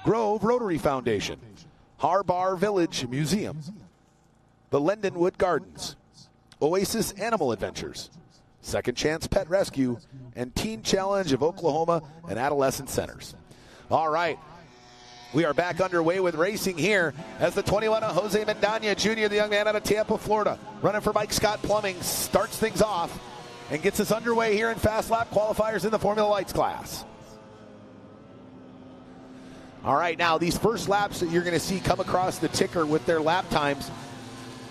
B: Grove Rotary Foundation, Harbar Village Museum, the Lindenwood Gardens, Oasis Animal Adventures, Second Chance Pet Rescue, and Teen Challenge of Oklahoma and Adolescent Centers. All right, we are back underway with racing here as the 21 of Jose Mendana Jr., the young man out of Tampa, Florida, running for Mike Scott Plumbing, starts things off and gets us underway here in fast lap qualifiers in the Formula Lights class. All right, now these first laps that you're going to see come across the ticker with their lap times,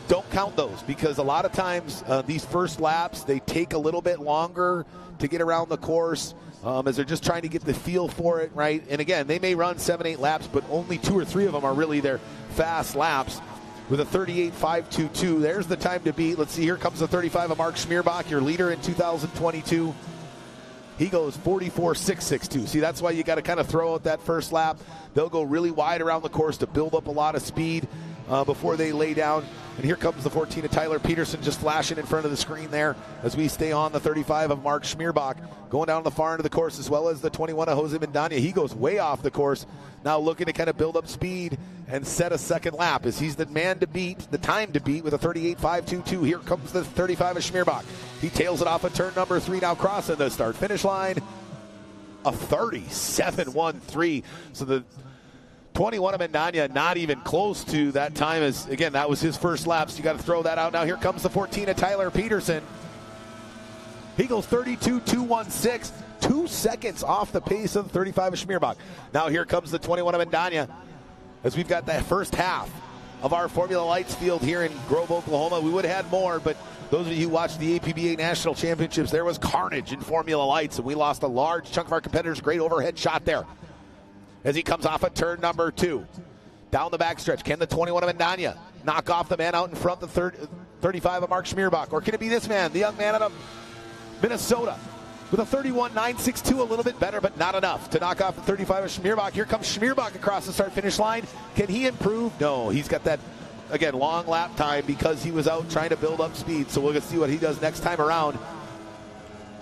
B: don't count those, because a lot of times these first laps, they take a little bit longer to get around the course as they're just trying to get the feel for it, right? And again, they may run 7-8 laps, but only 2 or 3 of them are really their fast laps with a 38.522. There's the time to beat. Let's see, here comes the 35 of Mark Schmierbach, your leader in 2022. He goes 44.662. See, that's why you got to kind of throw out that first lap. They'll go really wide around the course to build up a lot of speed before they lay down. And here comes the 14 of Tyler Peterson just flashing in front of the screen there as we stay on the 35 of Mark Schmierbach, going down the far end of the course, as well as the 21 of Jose Mendana. He goes way off the course, now looking to kind of build up speed and set a second lap as he's the man to beat, the time to beat with a 38.522. Here comes the 35 of Schmierbach. He tails it off at turn number 3, now crossing the start-finish line. A 37.13. So the 21 of Mendana not even close to that time, as again that was his first lap, so you got to throw that out. Now here comes the 14 of Tyler Peterson. He goes 32.216, 2 seconds off the pace of the 35 of Schmierbach. Now here comes the 21 of Mendana as we've got that first half of our Formula Lights field here in Grove, Oklahoma. We would have had more, but those of you who watched the APBA National Championships, there was carnage in Formula Lights, and we lost a large chunk of our competitors. Great overhead shot there as he comes off at turn number 2. Down the backstretch, can the 21 of Mendana knock off the man out in front, the 35 of Mark Schmierbach? Or can it be this man, the young man out of Minnesota, with a 31.962, a little bit better, but not enough to knock off the 35 of Schmierbach? Here comes Schmierbach across the start-finish line. Can he improve? No, he's got that, again, long lap time because he was out trying to build up speed. So we'll see what he does next time around.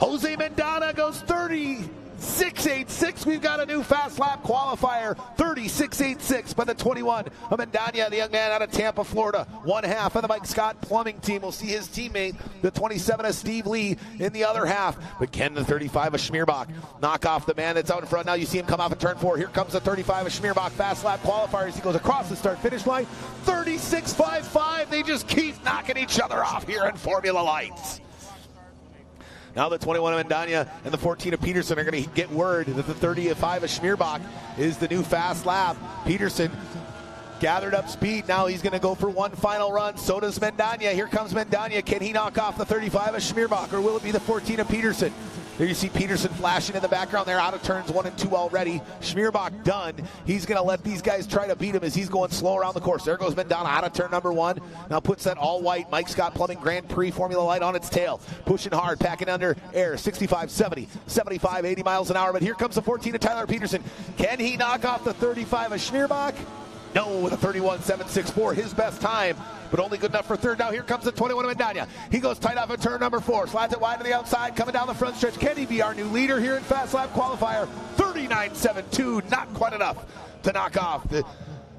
B: Jose Mendana goes 36.86. We've got a new fast lap qualifier, 36.86 by the 21 of Mendana, the young man out of Tampa, Florida. One half of the Mike Scott Plumbing team. We'll see his teammate, the 27 of Steve Lee, in the other half. But can the 35 of Schmierbach knock off the man that's out in front? Now you see him come off at turn 4. Here comes the 35 of Schmierbach, fast lap qualifiers. He goes across the start-finish line, 36.55. They just keep knocking each other off here in Formula Lights. Now the 21 of Mendana and the 14 of Peterson are going to get word that the 35 of Schmierbach is the new fast lap. Peterson gathered up speed. Now he's going to go for one final run. So does Mendana. Here comes Mendana. Can he knock off the 35 of Schmierbach, or will it be the 14 of Peterson? There you see Peterson flashing in the background there, out of turns 1 and 2 already. Schmierbach done. He's going to let these guys try to beat him as he's going slow around the course. There goes Mendana out of turn number 1. Now puts that all-white Mike Scott Plumbing Grand Prix Formula Light on its tail. Pushing hard, packing under air, 65, 70, 75, 80 miles an hour. But here comes the 14 of Tyler Peterson. Can he knock off the 35 of Schmierbach? No, with a 31.764, his best time, but only good enough for third. Now here comes the 21 of Mendana. He goes tight off at turn number 4, slides it wide to the outside, coming down the front stretch. Can he be our new leader here in Fast Lap Qualifier? 39.72, not quite enough to knock off the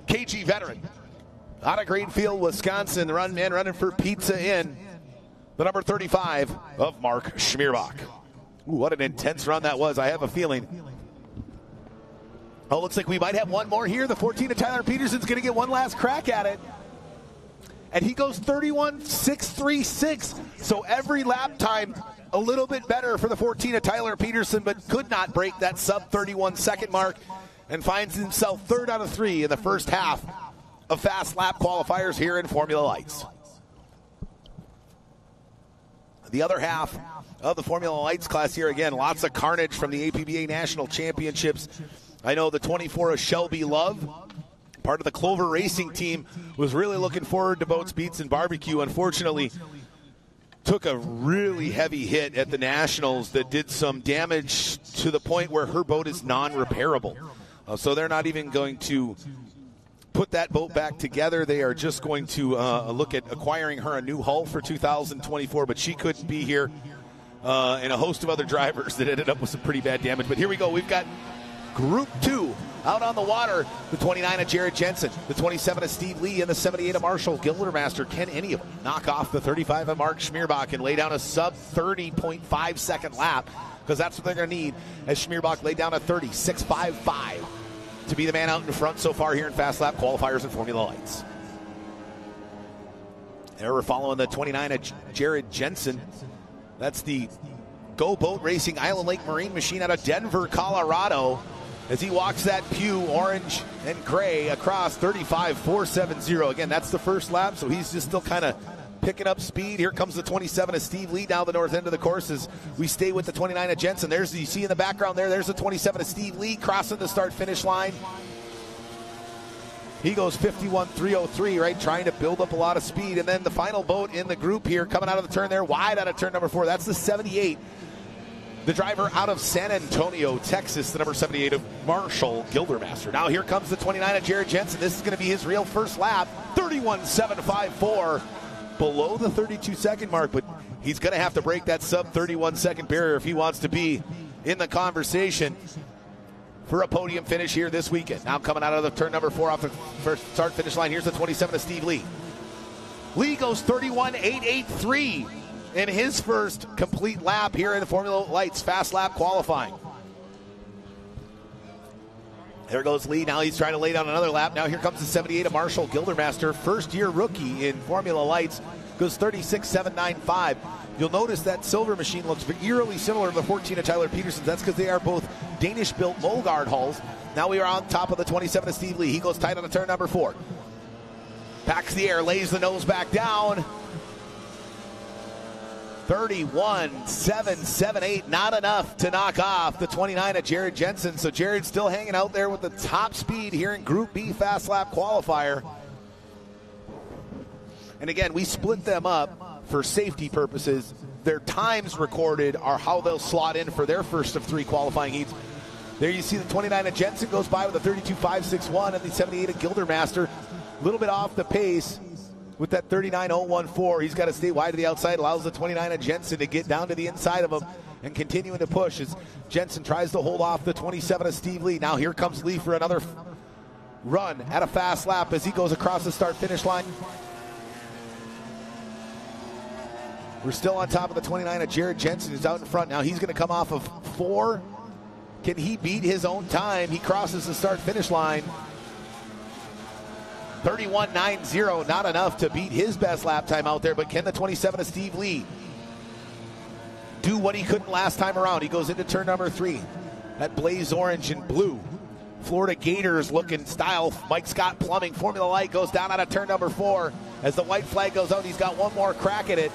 B: KG veteran out of Greenfield, Wisconsin, the running for Pizza Inn, the number 35 of Mark Schmierbach. Ooh, what an intense run that was. I have a feeling. Oh, looks like we might have one more here. The 14 of Tyler Peterson's going to get one last crack at it. And he goes 31.636. So every lap time a little bit better for the 14 of Tyler Peterson, but could not break that sub-31-second mark and finds himself third out of three in the first half of fast lap qualifiers here in Formula Lights. The other half of the Formula Lights class here, again, lots of carnage from the APBA National Championships. I know the 24 of Shelby Love, part of the Clover Racing team, was really looking forward to Boats, Beats, and Barbecue. Unfortunately, took a really heavy hit at the Nationals that did some damage to the point where her boat is non-repairable. So they're not even going to put that boat back together. They are just going to look at acquiring her a new hull for 2024, but she couldn't be here, and a host of other drivers that ended up with some pretty bad damage. But here we go. We've got Group 2 out on the water. The 29 of Jared Jensen, the 27 of Steve Lee, and the 78 of Marshall Gildermaster. Can any of them knock off the 35 of Mark Schmierbach and lay down a sub 30.5 second lap? Because that's what they're going to need, as Schmierbach laid down a 30.655 to be the man out in front so far here in fast lap qualifiers and Formula Lights. There we're following the 29 of Jared Jensen. That's the Go Boat Racing Island Lake Marine machine out of Denver, Colorado, as he walks that pew, orange and gray, across 35.470. Again, that's the first lap, so he's just still kind of picking up speed. Here comes the 27 of Steve Lee down the north end of the course as we stay with the 29 of Jensen. You see in the background there's the 27 of Steve Lee crossing the start-finish line. He goes 51.303, right, trying to build up a lot of speed. And then the final boat in the group here coming out of the turn there, wide out of turn number 4. That's the 78. The driver out of San Antonio, Texas, the number 78 of Marshall Gildermaster. Now here comes the 29 of Jared Jensen. This is going to be his real first lap, 31.754. Below the 32-second mark, but he's going to have to break that sub-31-second barrier if he wants to be in the conversation for a podium finish here this weekend. Now coming out of the turn number 4 off the first start-finish line, here's the 27 of Steve Lee. Lee goes 31.883 in his first complete lap here in the Formula Lights fast lap qualifying. There goes Lee. Now he's trying to lay down another lap. Now here comes the 78 of Marshall Gildermaster, first-year rookie in Formula Lights, goes 36.795. You'll notice that silver machine looks eerily similar to the 14 of Tyler Peterson. That's because they are both Danish-built Molgard hulls. Now we are on top of the 27 of Steve Lee. He goes tight on the turn number 4. Packs the air, lays the nose back down. 31.778, not enough to knock off the 29 of Jared Jensen. So Jared's still hanging out there with the top speed here in Group B Fast Lap Qualifier. And again, we split them up for safety purposes. Their times recorded are how they'll slot in for their first of 3 qualifying heats. There you see the 29 of Jensen goes by with a 32.561, and the 78 of Gildermaster, a little bit off the pace with that 39.014. He's got to stay wide to the outside, allows the 29 of Jensen to get down to the inside of him and continuing to push as Jensen tries to hold off the 27 of Steve Lee. Now here comes Lee for another run at a fast lap as he goes across the start-finish line. We're still on top of the 29 of Jared Jensen, who's out in front. Now he's going to come off of 4. Can he beat his own time? He crosses the start-finish line. 31.90, not enough to beat his best lap time out there, but can the 27 of Steve Lee do what he couldn't last time around? He goes into turn number 3. That blaze orange and blue Florida Gators looking style. Mike Scott Plumbing Formula Light goes down out of turn number 4. As the white flag goes out, he's got one more crack at it.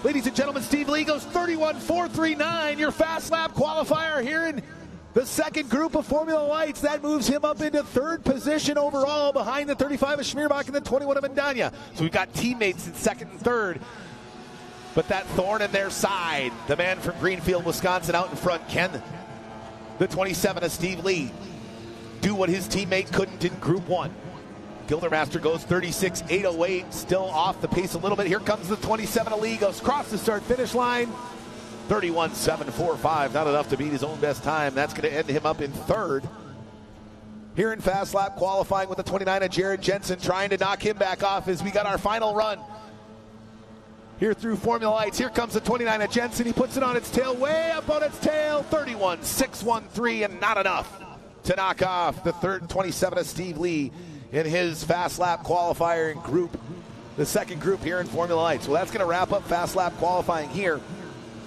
B: Ladies and gentlemen, Steve Lee goes 31.439, your fast lap qualifier here in the second group of Formula Lights. That moves him up into 3rd position overall behind the 35 of Schmierbach and the 21 of Mendana. So we've got teammates in 2nd and 3rd. But that thorn in their side, the man from Greenfield, Wisconsin out in front, can the 27 of Steve Lee do what his teammate couldn't in Group 1? Gildermaster goes 36.808, still off the pace a little bit. Here comes the 27 of Lee, goes across the start-finish line. 31.745, not enough to beat his own best time. That's going to end him up in 3rd. Here in fast lap qualifying with the 29 of Jared Jensen, trying to knock him back off as we got our final run here through Formula Lights. Here comes the 29 of Jensen. He puts it on its tail, way up on its tail. 31.613, and not enough to knock off the 27 of Steve Lee in his fast lap qualifier in the second group here in Formula Lights. Well, that's going to wrap up fast lap qualifying here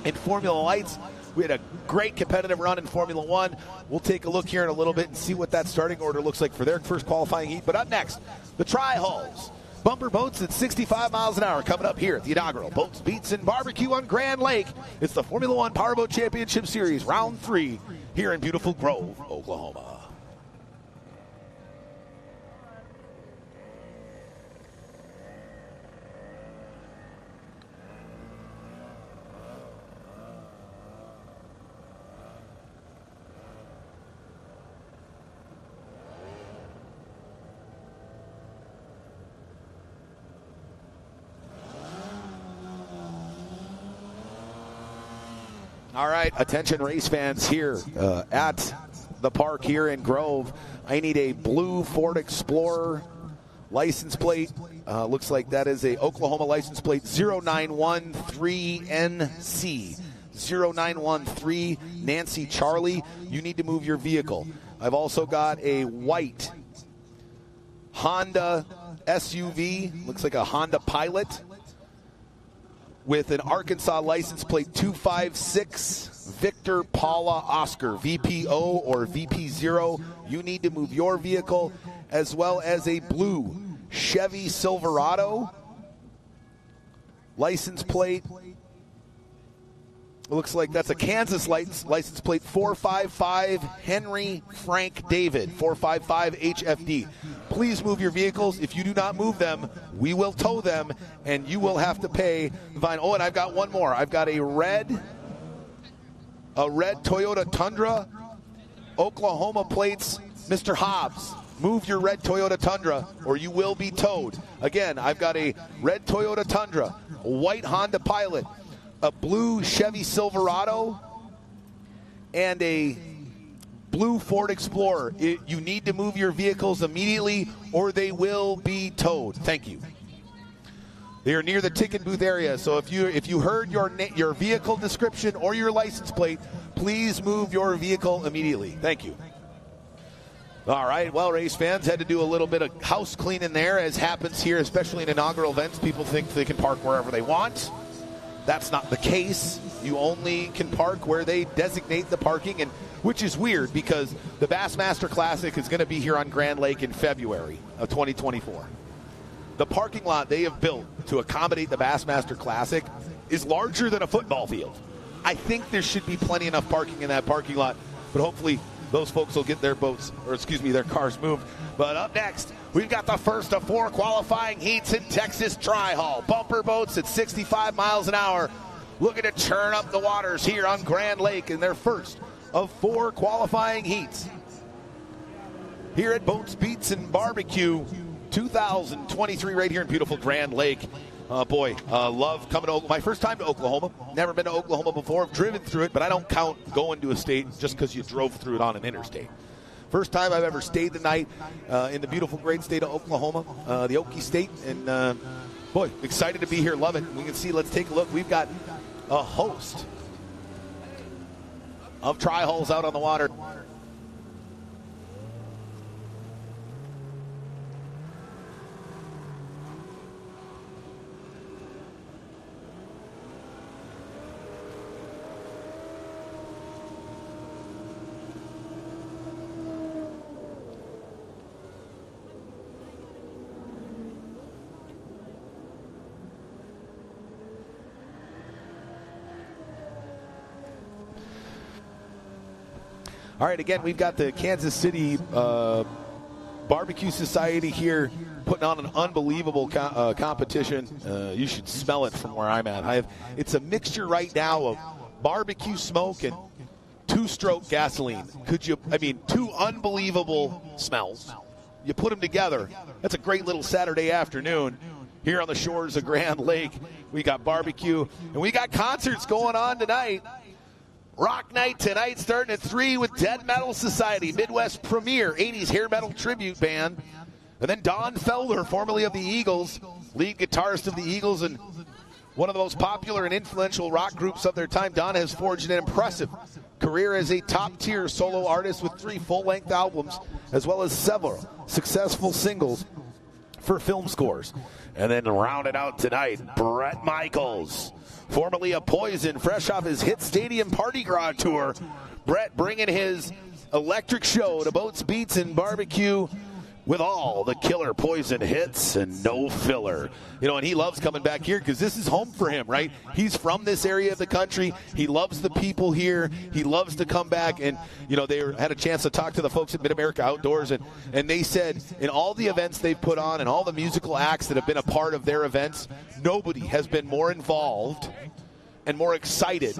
B: in Formula Lights. We had a great competitive run in Formula One. We'll take a look here in a little bit and see what that starting order looks like for their first qualifying heat. But up next, the Tri-Hulls. Bumper boats at 65 miles an hour coming up here at the inaugural Boats, Beats, and Barbecue on Grand Lake. It's the Formula One Powerboat Championship Series, Round 3, here in beautiful Grove, Oklahoma. All right, attention race fans here at the park here in Grove. I need a blue Ford Explorer license plate. Looks like that is a Oklahoma license plate 0913NC. 0913 Nancy Charlie. You need to move your vehicle. I've also got a white Honda SUV. Looks like a Honda Pilot, with an Arkansas license plate 256 Victor Paula Oscar, VPO or VP0. You need to move your vehicle, as well as a blue Chevy Silverado license plate. It looks like that's a Kansas license plate 455 Henry Frank David, 455 HFD. Please move your vehicles. If you do not move them, we will tow them, and you will have to pay the fine. Oh, and I've got one more. I've got a red Toyota Tundra, Oklahoma plates. Mr. Hobbs, move your red Toyota Tundra, or you will be towed. Again, I've got a red Toyota Tundra, a white Honda Pilot, a blue Chevy Silverado, and a blue Ford Explorer. You need to move your vehicles immediately, or they will be towed. Thank you. They are near the ticket booth area, so if you heard your vehicle description or your license plate, please move your vehicle immediately. Thank you. All right, well, race fans had to do a little bit of house cleaning there, as happens here, especially in inaugural events. People think they can park wherever they want. That's not the case. You only can park where they designate the parking, and which is weird because the Bassmaster Classic is going to be here on Grand Lake in February of 2024. The parking lot they have built to accommodate the Bassmaster Classic is larger than a football field. I think there should be plenty enough parking in that parking lot, but hopefully those folks will get their their cars moved. But up next, we've got the first of 4 qualifying heats in Texas Tri-Hull. Bumper boats at 65 miles an hour, looking to churn up the waters here on Grand Lake in their first of 4 qualifying heats here at Boats, Beats, and Barbecue 2023 right here in beautiful Grand Lake. Love coming to my first time to Oklahoma. Never been to Oklahoma before. I've driven through it, but I don't count going to a state just because you drove through it on an interstate. First time I've ever stayed the night in the beautiful, great state of Oklahoma, the Okie State. And, excited to be here. Love it. We can see, let's take a look. We've got a host of Tri-Hulls out on the water. All right, again, we've got the Kansas City Barbecue Society here putting on an unbelievable competition. You should smell it from where I'm at. It's a mixture right now of barbecue smoke and 2-stroke gasoline. Two unbelievable smells. You put them together, that's a great little Saturday afternoon here on the shores of Grand Lake. We got barbecue, and we got concerts going on tonight. Rock night tonight starting at 3 with Dead Metal Society, Midwest premier 80s hair metal tribute band. And then Don Felder, formerly of the Eagles, lead guitarist of the Eagles and one of the most popular and influential rock groups of their time. Don has forged an impressive career as a top-tier solo artist with 3 full-length albums, as well as several successful singles for film scores. And then rounded out tonight, Bret Michaels, formerly of Poison, fresh off his Hit Stadium Party Garage tour. Brett bringing his electric show to Boats, Beats, and Barbecue with all the killer Poison hits and no filler. You know, and he loves coming back here because this is home for him, right? He's from this area of the country. He loves the people here. He loves to come back. And, you know, they had a chance to talk to the folks at Mid-America Outdoors, and they said in all the events they've put on and all the musical acts that have been a part of their events, nobody has been more involved and more excited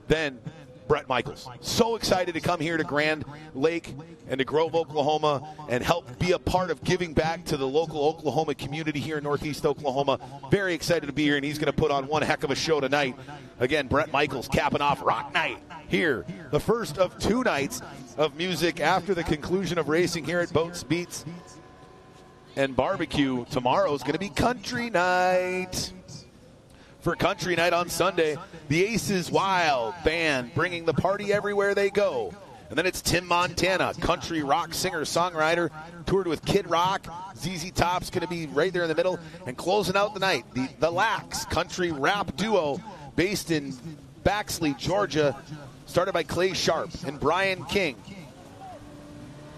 B: than Brett Michaels. So excited to come here to Grand Lake and to Grove, Oklahoma, and help be a part of giving back to the local Oklahoma community here in Northeast Oklahoma. Very excited to be here, and he's going to put on one heck of a show tonight. Again, Brett Michaels capping off Rock Night here, the first of 2 nights of music after the conclusion of racing here at Boats, Beats, and Barbecue. Tomorrow is going to be Country Night. For Country Night on Sunday, the Aces Wild Band bringing the party everywhere they go. And then it's Tim Montana, country rock singer-songwriter, toured with Kid Rock. ZZ Top's going to be right there in the middle. And closing out the night, the Lax, country rap duo based in Baxley, Georgia, started by Clay Sharp and Brian King.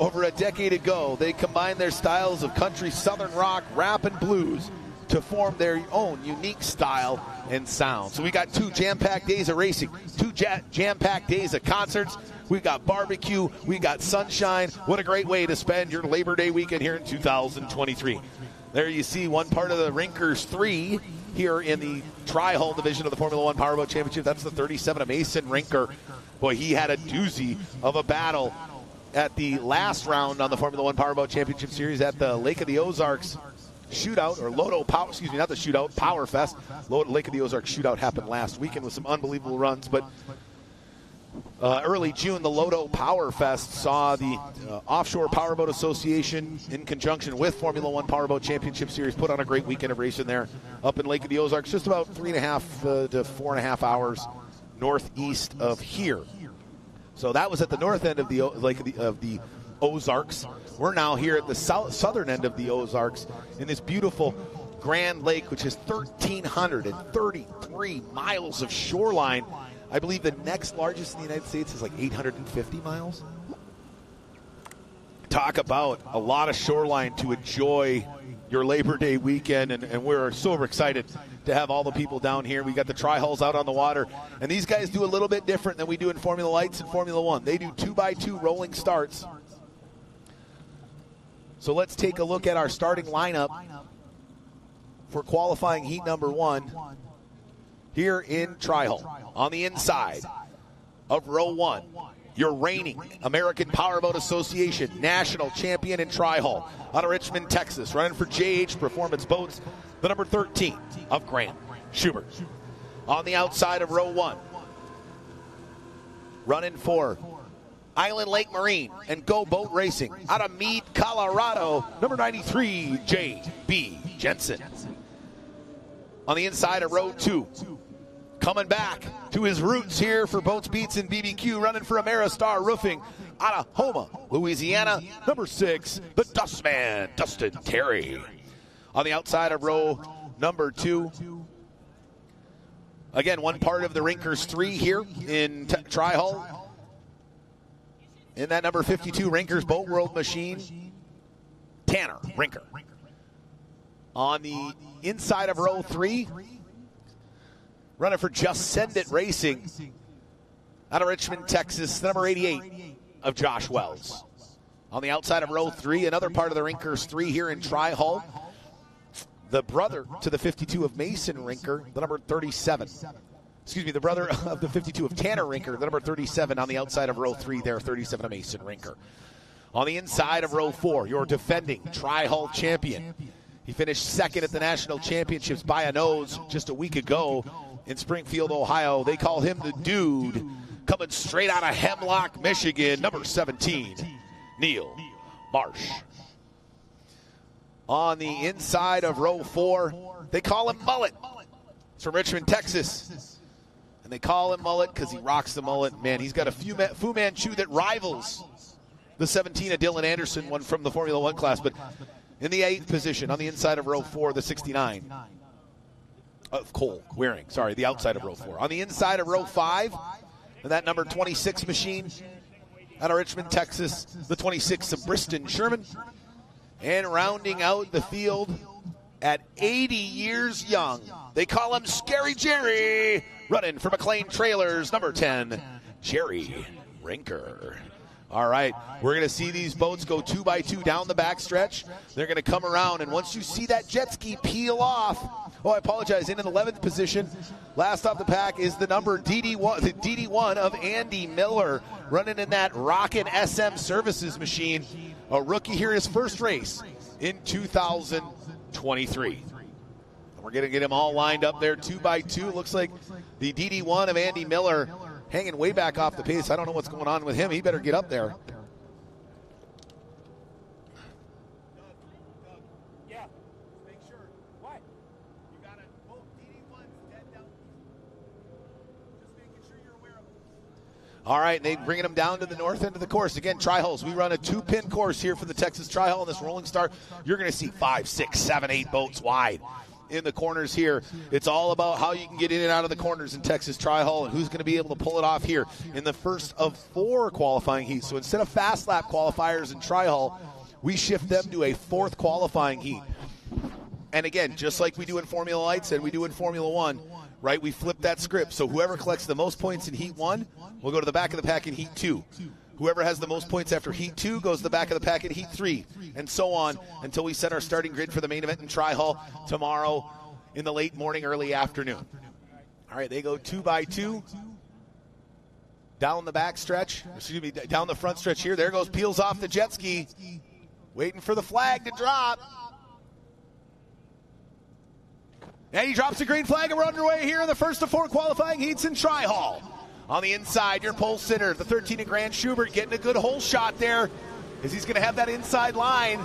B: Over a decade ago, they combined their styles of country, southern rock, rap, and blues to form their own unique style and sound. So we got 2 jam-packed days of racing, 2 jam-packed days of concerts. We got barbecue, we got sunshine. What a great way to spend your Labor Day weekend here in 2023. There you see one part of the Rinkers 3 here in the Tri-Hull division of the Formula One Powerboat Championship. That's the 37 of Mason Rinker. Boy, he had a doozy of a battle at the last round on the Formula One Powerboat Championship Series at the Lake of the Ozarks shootout, or Lodo Power, excuse me, not the shootout, Power Fest. Lake of the Ozarks shootout happened last weekend with some unbelievable runs, but early June, the Lodo Power Fest saw the Offshore Powerboat Association in conjunction with Formula One Powerboat Championship Series put on a great weekend of racing there up in Lake of the Ozarks, just about 3.5 to 4.5 hours northeast of here. So that was at the north end of the Lake of the Ozarks. We're now here at the southern end of the Ozarks in this beautiful Grand Lake, which is 1,333 miles of shoreline. I believe the next largest in the United States is like 850 miles. Talk about a lot of shoreline to enjoy your Labor Day weekend, and we're so excited to have all the people down here. We got the Tri-Hulls out on the water, and these guys do a little bit different than we do in Formula Lights and Formula One. They do 2x2 rolling starts. So let's take a look at our starting lineup for qualifying heat number 1 here in Tri-Hull. On the inside of row 1, your reigning American Powerboat Association national champion in Tri-Hull out of Richmond, Texas, running for JH Performance Boats, the number 13 of Grant Schubert. On the outside of row 1, running for Island Lake Marine and Go Boat Racing out of Meade, Colorado, number 93, J.B. Jensen. On the inside of row 2, coming back to his roots here for Boats, Beats, and BBQ, running for Ameristar Roofing out of Houma, Louisiana, number 6, the Dustman, Dustin Terry. On the outside of row number 2, again, one part of the Rinkers 3 here in Tri-Hull. In that number 52 Rinkers Boat World machine, Tanner Rinker. On the inside of row 3, running for Just Send It Racing out of Richmond, Texas, the number 88 of Josh Wells. On the outside of row 3, another part of the Rinkers 3 here in Tri-Hull, the brother to the 52 of Mason Rinker, the number 37. Excuse me, the brother of the 52 of Tanner Rinker, the number 37 on the outside of row 3 there, 37 of Mason Rinker. On the inside of row 4, your defending Tri-Hull champion. He finished second at the National Championships by a nose just a week ago in Springfield, Ohio. They call him the Dude. Coming straight out of Hemlock, Michigan, number 17, Neil Marsh. On the inside of row 4, they call him Mullet. He's from Richmond, Texas. And they call him Mullet because he rocks the mullet. Man, he's got a Fu Manchu that rivals the 17 of Dylan Anderson, one from the Formula One class. But in the 8th position, on the inside of row 4, the 69 of Cole Waring. Sorry, the outside of row 4. On the inside of row 5, and that number 26 machine out of Richmond, Texas, the 26 of Briston Sherman. And rounding out the field at 80 years young, they call him Scary Jerry, running for McLean Trailers, number 10, Jerry Rinker. All right, we're going to see these boats go 2 by 2 down the backstretch. They're going to come around, and once you see that jet ski peel off, oh, I apologize, in 11th position, last off the pack is the number DD1, the DD1 of Andy Miller, running in that Rockin' SM Services machine. A rookie here, his first race in 2023. We're going to get him all lined up there 2 by 2. Looks like the DD1 of Andy Miller hanging way back off the pace. I don't know what's going on with him. He better get up there.
D: Yeah. Make sure. What? You got to both DD1s dead down. Just making sure you're aware of them.
B: All right, they bringing them down to the north end of the course. Again, tri-hulls. We run a 2-pin course here for the Texas Tri-Hull on this Rolling Star. You're going to see 5, 6, 7, 8 boats wide in the corners here. It's all about how you can get in and out of the corners in Texas Tri-Hull and who's going to be able to pull it off here in the first of 4 qualifying heats. So instead of fast lap qualifiers in Tri-Hull, we shift them to a 4th qualifying heat. And again, just like we do in Formula Lights and we do in Formula One, right, we flip that script. So whoever collects the most points in Heat 1 will go to the back of the pack in Heat 2. Whoever has the most points after Heat 2 goes to the back of the pack in Heat 3, and so on until we set our starting grid for the main event in Tri-Hull tomorrow in the late morning, early afternoon. All right, they go 2 by 2 down the back stretch, down the front stretch here. There goes, peels off the jet ski, waiting for the flag to drop. And he drops the green flag, and we're underway here in the first of 4 qualifying heats in Tri-Hull. On the inside, your pole sitter, the 13 of Grant Schubert, getting a good hole shot there as he's going to have that inside line,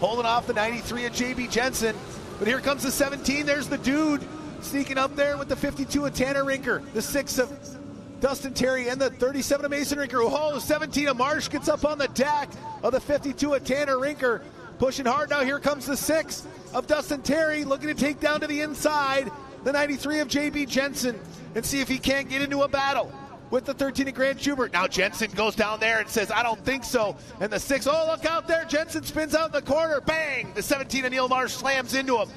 B: holding off the 93 of JB Jensen. But here comes the 17. There's the dude sneaking up there with the 52 of Tanner Rinker, the 6 of Dustin Terry, and the 37 of Mason Rinker. Oh, 17 of Marsh gets up on the deck of the 52 of Tanner Rinker, pushing hard. Now here comes the 6 of Dustin Terry, looking to take down to the inside the 93 of JB Jensen and see if he can't get into a battle with the 13 of Grant Schubert. Now Jensen goes down there and says, I don't think so. And the 6, oh, look out there. Jensen spins out in the corner. Bang! The 17 of Neil Marsh slams into him.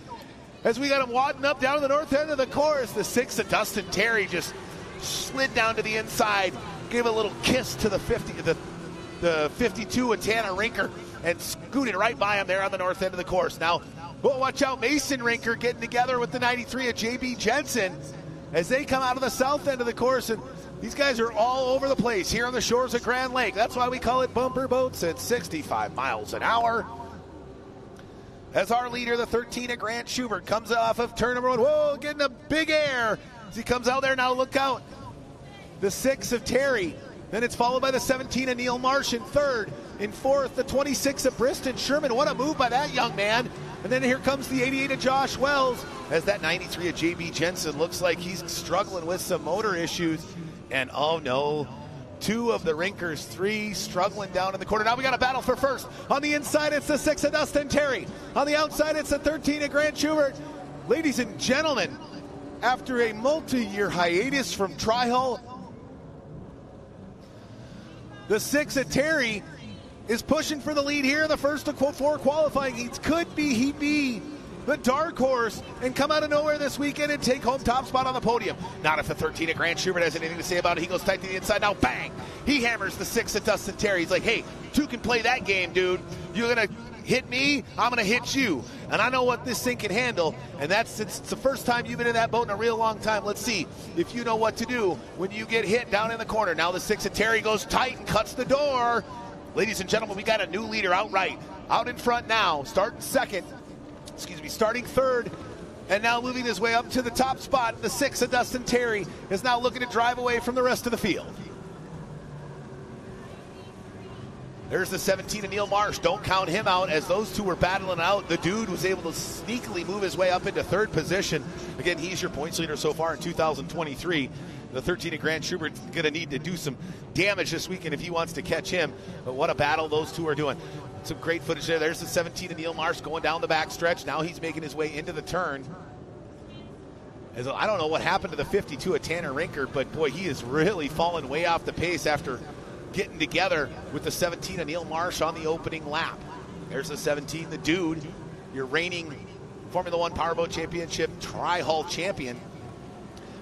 B: As we got him wadding up down to the north end of the course, the 6 of Dustin Terry just slid down to the inside, gave a little kiss to the 52 of Tanner Rinker, and scooted right by him there on the north end of the course. Now, oh, watch out, Mason Rinker getting together with the 93 of JB Jensen as they come out of the south end of the course. And these guys are all over the place here on the shores of Grand Lake. That's why we call it bumper boats at 65 miles an hour. As our leader, the 13 of Grant Schubert, comes off of turn number 1. Whoa, getting a big air as he comes out there. Now look out. The 6 of Terry. Then it's followed by the 17 of Neil Marsh in third. In fourth, the 26 of Briston Sherman. What a move by that young man. And then here comes the 88 of Josh Wells as that 93 of JB Jensen looks like he's struggling with some motor issues. And oh no, 2 of the Rinkers, 3 struggling down in the corner. Now we got a battle for first. On the inside, it's the 6 of Dustin Terry. On the outside, it's the 13 of Grant Schubert. Ladies and gentlemen, after a multi-year hiatus from Tri-Hull, the 6 of Terry is pushing for the lead here in the first of 4 qualifying heats. Could he be the dark horse and come out of nowhere this weekend and take home top spot on the podium? Not if the 13 of Grant Schubert has anything to say about it. He goes tight to the inside. Now, bang! He hammers the 6 of Dustin Terry. He's like, hey, 2 can play that game, dude. You're going to hit me, I'm going to hit you. And I know what this thing can handle, and that's it's the first time you've been in that boat in a real long time. Let's see if you know what to do when you get hit down in the corner. Now the 6 of Terry goes tight and cuts the door. Ladies and gentlemen, we got a new leader outright. Out in front now, starting third, and now moving his way up to the top spot. The 6 of Dustin Terry is now looking to drive away from the rest of the field. There's the 17 of Neil Marsh. Don't count him out as those 2 were battling out. The dude was able to sneakily move his way up into third position. Again, he's your points leader so far in 2023. The 13 of Grant Schubert's going to need to do some damage this weekend if he wants to catch him. But what a battle those 2 are doing. Some great footage there. There's the 17 of Neil Marsh going down the back stretch. Now he's making his way into the turn. I don't know what happened to the 52 of Tanner Rinker, but boy, he has really fallen way off the pace after getting together with the 17 of Neil Marsh on the opening lap. There's the 17, the dude, your reigning Formula One Powerboat Championship Tri-Hull champion.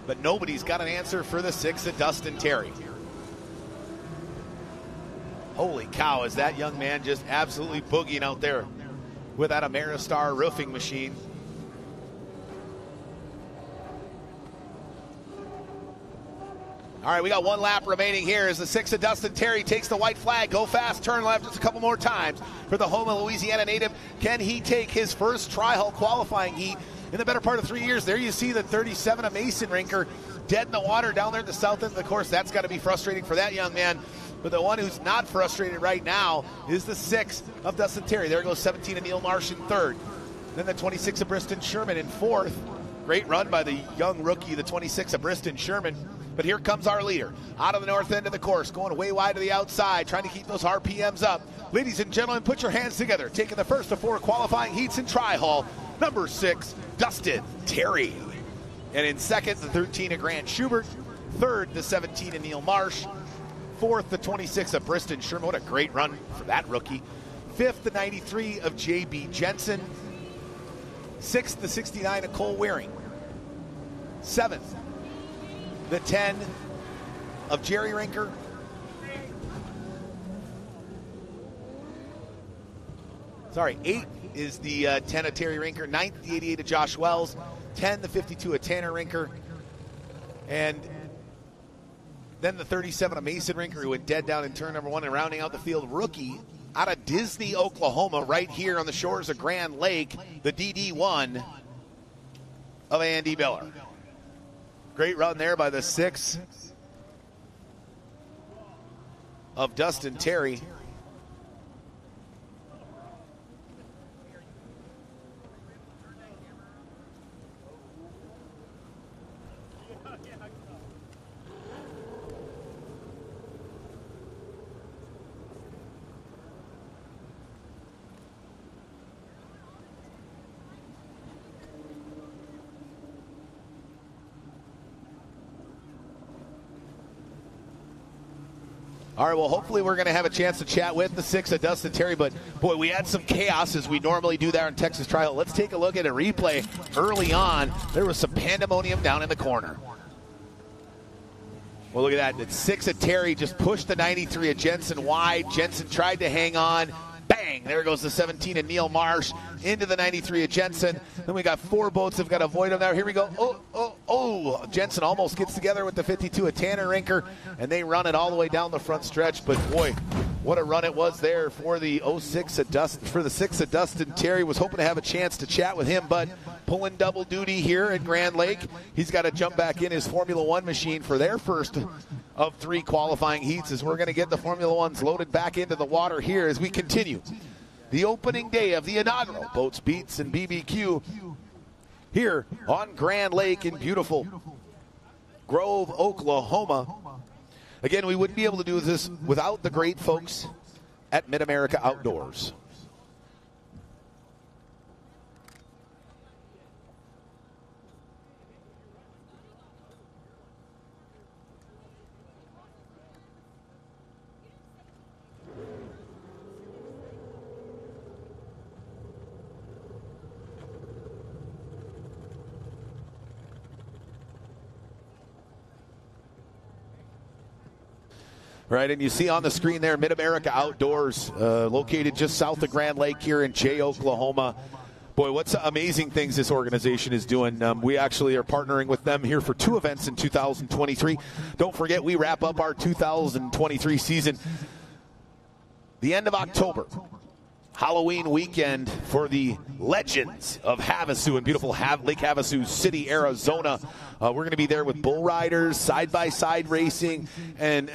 B: But nobody's got an answer for the 6 of Dustin Terry. Holy cow, is that young man just absolutely boogieing out there with that Ameristar roofing machine. All right, we got one lap remaining here as the 6 of Dustin Terry takes the white flag. Go fast, turn left just a couple more times for the Houma, Louisiana native. Can he take his first Tri-Hull qualifying heat in the better part of 3 years? There you see the 37 of Mason Rinker dead in the water down there at the south end of the course. That's got to be frustrating for that young man. But the one who's not frustrated right now is the 6 of Dustin Terry. There goes 17 of Neil Marsh in third. Then the 26 of Briston Sherman in fourth. Great run by the young rookie, the 26 of Briston Sherman. But here comes our leader, out of the north end of the course, going way wide to the outside, trying to keep those RPMs up. Ladies and gentlemen, put your hands together. Taking the first of 4 qualifying heats in Tri-Hull, number 6, Dustin Terry. And in second, the 13 of Grant Schubert. Third, the 17 of Neil Marsh. Fourth, the 26 of Briston Sherman. What a great run for that rookie. Fifth, the 93 of J.B. Jensen. Sixth, the 69 of Cole Waring. Seventh, the 10 of Jerry Rinker. Sorry, 8 is the 10 of Terry Rinker. 9th, the 88 of Josh Wells. 10, the 52 of Tanner Rinker. And then the 37 of Mason Rinker, who went dead down in turn number 1, and rounding out the field, rookie out of Disney, Oklahoma, right here on the shores of Grand Lake, the DD1 of Andy Miller. Great run there by the 6 of Dustin Terry. All right, well, hopefully we're going to have a chance to chat with the 6 of Dustin Terry, but, boy, we had some chaos as we normally do there in Texas Tri-Hull. Let's take a look at a replay early on. There was some pandemonium down in the corner. Well, look at that. The 6 of Terry just pushed the 93 of Jensen wide. Jensen tried to hang on. Bang! There goes the 17 of Neil Marsh into the 93 of Jensen. Then we got 4 boats that have got to avoid him now. Here we go. Oh! Jensen almost gets together with the 52 of Tanner Rinker, and they run it all the way down the front stretch. But boy, what a run it was there for the 6 of Dustin Terry. Was hoping to have a chance to chat with him, but pulling double duty here at Grand Lake. He's got to jump back in his Formula One machine for their first of 3 qualifying heats, as we're going to get the Formula Ones loaded back into the water here as we continue the opening day of the inaugural Boats, Beats, and BBQ here on Grand Lake in beautiful Grove, Oklahoma. Again, we wouldn't be able to do this without the great folks at Mid-America Outdoors. Right, and you see on the screen there, Mid-America Outdoors, located just south of Grand Lake here in Jay, Oklahoma. Boy, what's amazing things this organization is doing. We actually are partnering with them here for 2 events in 2023. Don't forget, we wrap up our 2023 season the end of October. Halloween weekend for the Legends of Havasu in beautiful Lake Havasu City, Arizona. We're going to be there with bull riders, side-by-side racing, and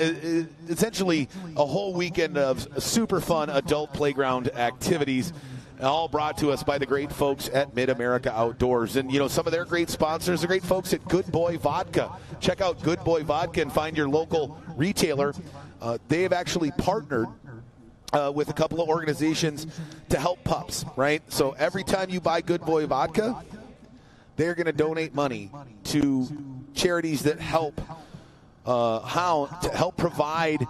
B: essentially a whole weekend of super fun adult playground activities, all brought to us by the great folks at Mid-America Outdoors. And, you know, some of their great sponsors, the great folks at Good Boy Vodka. Check out Good Boy Vodka and find your local retailer. They have actually partnered with a couple of organizations to help pups, right? So every time you buy Good Boy Vodka, they're going to donate money to charities that help provide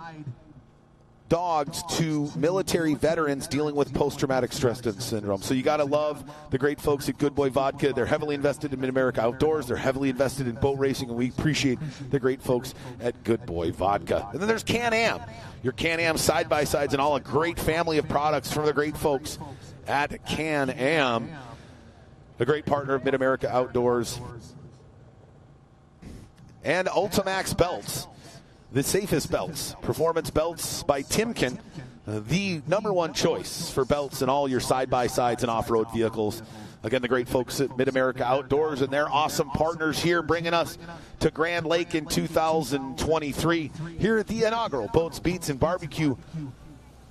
B: dogs to military veterans dealing with post-traumatic stress syndrome. So you got to love the great folks at Good Boy Vodka. They're heavily invested in Mid-America Outdoors. They're heavily invested in boat racing, and we appreciate the great folks at Good Boy Vodka. And then there's Can-Am. Your Can-Am side-by-sides and all a great family of products from the great folks at Can-Am, a great partner of Mid-America Outdoors. And Ultimax Belts. The safest belts, performance belts by Timken, the #1 choice for belts in all your side-by-sides and off-road vehicles. Again, the great folks at Mid-America Outdoors and their awesome partners here bringing us to Grand Lake in 2023 here at the inaugural Boats, Beats, and Barbecue.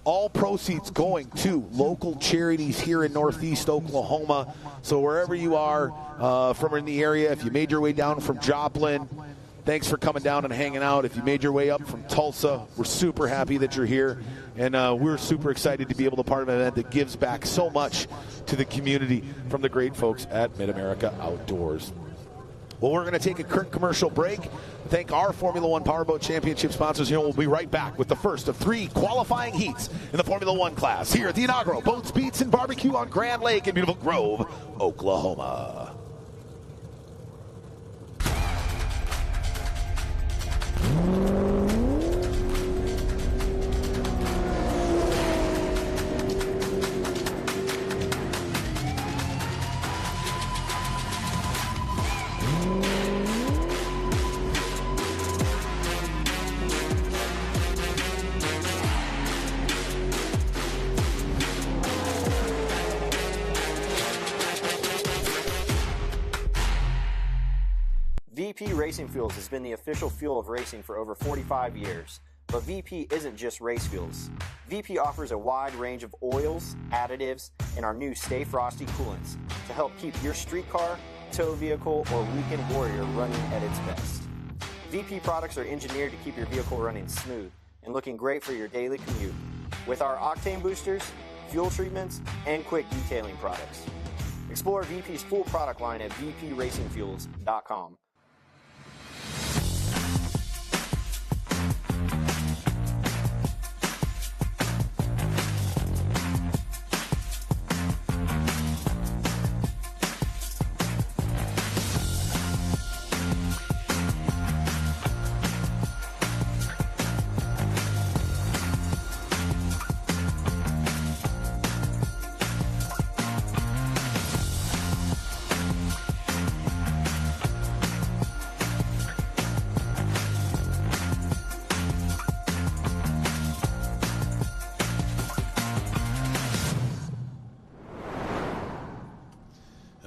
B: All proceeds going to local charities here in Northeast Oklahoma. So wherever you are from in the area, if you made your way down from Joplin, thanks for coming down and hanging out. If you made your way up from Tulsa, we're super happy that you're here. And we're super excited to be able to be part of an event that gives back so much to the community from the great folks at Mid-America Outdoors. Well, we're going to take a quick commercial break. Thank our Formula One Powerboat Championship sponsors here. We'll be right back with the first of 3 qualifying heats in the Formula One class here at the inaugural Boats, Beats, and Barbecue on Grand Lake in beautiful Grove, Oklahoma.
C: VP Racing Fuels has been the official fuel of racing for over 45 years. But VP isn't just race fuels. VP offers a wide range of oils, additives, and our new Stay Frosty coolants to help keep your street car, tow vehicle, or weekend warrior running at its best. VP products are engineered to keep your vehicle running smooth and looking great for your daily commute. With our octane boosters, fuel treatments, and quick detailing products. Explore VP's full product line at vpracingfuels.com.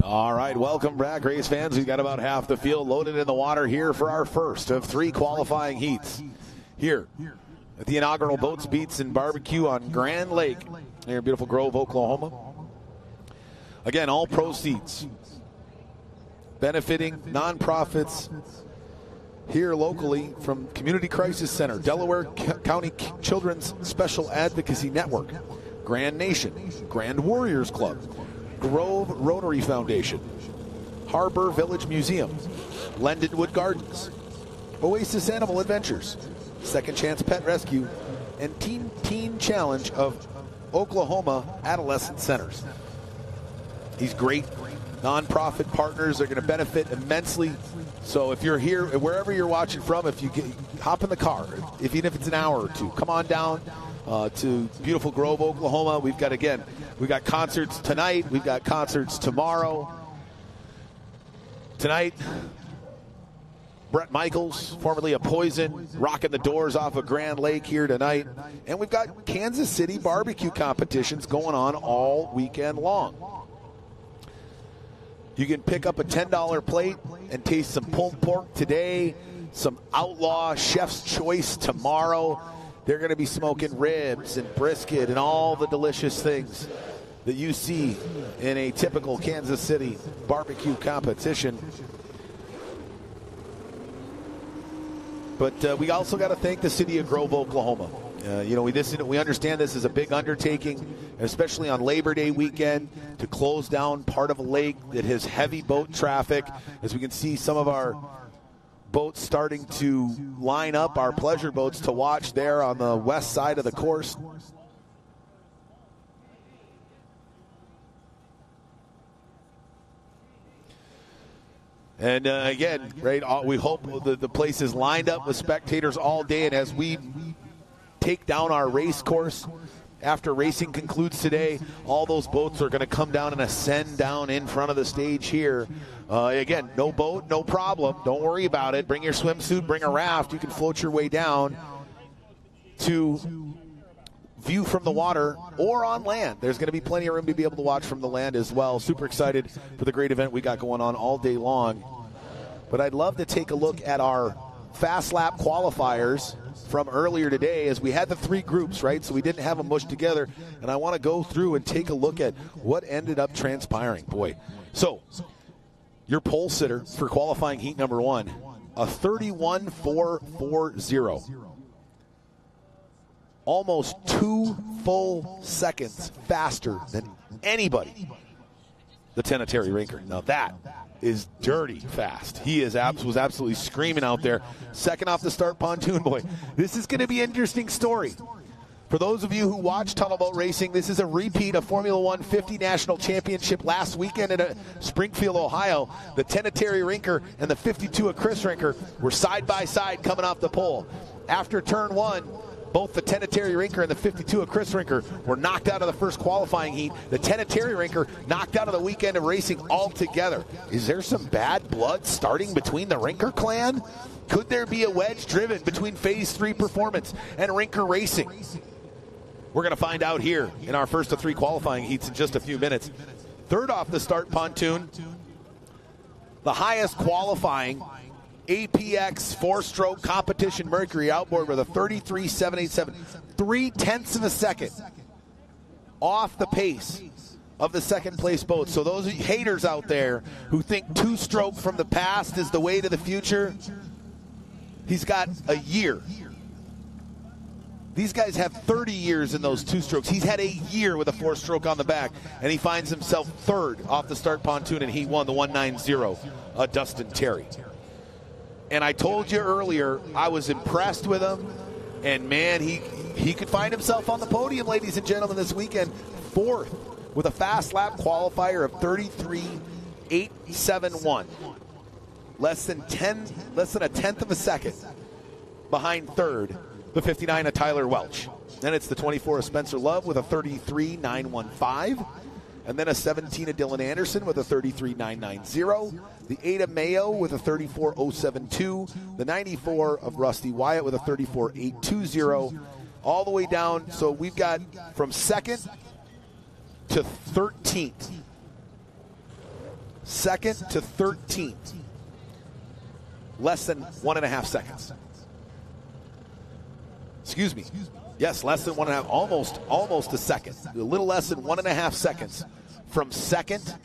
B: All right, welcome back, race fans. We've got about half the field loaded in the water here for our first of 3 qualifying heats here at the inaugural Boats, Beats, and Barbecue on Grand Lake here in beautiful Grove, Oklahoma. Again, all proceeds benefiting nonprofits here locally from Community Crisis Center, Delaware County Children's Special Advocacy Network, Grand Nation, Grand Warriors Club, Grove Rotary Foundation, Harbor Village Museum, Lendenwood Gardens, Oasis Animal Adventures, Second Chance Pet Rescue, and Teen Challenge of Oklahoma Adolescent Centers. These great nonprofit partners are going to benefit immensely. So if you're here, wherever you're watching from, if you hop in the car, even if it's an hour or two, come on down to beautiful Grove, Oklahoma. We've got concerts tonight. We've got concerts tomorrow. Tonight, Brett Michaels, formerly of Poison, rocking the doors off of Grand Lake here tonight. And we've got Kansas City barbecue competitions going on all weekend long. You can pick up a $10 plate and taste some pulled pork today, some Outlaw Chef's Choice tomorrow. They're going to be smoking ribs and brisket and all the delicious things that you see in a typical Kansas City barbecue competition. But we also got to thank the city of Grove, Oklahoma. We understand this is a big undertaking, especially on Labor Day weekend, to close down part of a lake that has heavy boat traffic. As we can see, some of our boats starting to line up, our pleasure boats, to watch there on the west side of the course. And again, right, we hope the place is lined up with spectators all day. And as we take down our race course after racing concludes today, all those boats are going to come down and ascend down in front of the stage here. Again, no boat, no problem. Don't worry about it. Bring your swimsuit, bring a raft. You can float your way down to view from the water or on land. There's going to be plenty of room to be able to watch from the land as well. Super excited for the great event we got going on all day long. But I'd love to take a look at our fast lap qualifiers from earlier today, as we had the three groups, right? So we didn't have them mushed together. And I want to go through and take a look at what ended up transpiring. Boy. So your pole sitter for qualifying heat number 1, a 31.440. Almost 2 full seconds faster than anybody, the Tenateri Rinker. Now that is dirty fast. He was absolutely screaming out there. Second off the start pontoon, boy. This is going to be an interesting story. For those of you who watch tunnel boat racing, this is a repeat of Formula One 50 National Championship last weekend in Springfield, Ohio. The Tenateri Rinker and the 52 of Chris Rinker were side by side coming off the pole. After turn 1, both the Tenateri Rinker and the 52 of Chris Rinker were knocked out of the first qualifying heat. The Tenateri Rinker knocked out of the weekend of racing altogether. Is there some bad blood starting between the Rinker clan? Could there be a wedge driven between Phase 3 Performance and Rinker Racing? We're going to find out here in our first of 3 qualifying heats in just a few minutes. Third off the start pontoon, the highest qualifying APX 4-stroke competition Mercury outboard with a 33.787, 0.3 of a second off the pace of the second place boat. So those haters out there who think 2-stroke from the past is the way to the future, he's got a year. These guys have 30 years in those 2-strokes. He's had a year with a 4-stroke on the back, and he finds himself third off the start pontoon, and he won the 190, Dustin Terry. And I told you earlier, I was impressed with him. And, man, he could find himself on the podium, ladies and gentlemen, this weekend. 4th with a fast lap qualifier of 33.871. Less than a tenth of a second behind 3rd, the 59 of Tyler Welch. Then it's the 24 of Spencer Love with a 33.915. And then a 17 of Dylan Anderson with a 33.990. The 8 of Mayo with a 34.072. The 94 of Rusty Wyatt with a 34.820. All the way down. So we've got from 2nd to 13th. 2nd to 13th. Less than 1.5 seconds. Excuse me. Yes, less than 1.5, almost a second. A little less than 1.5 seconds from 2nd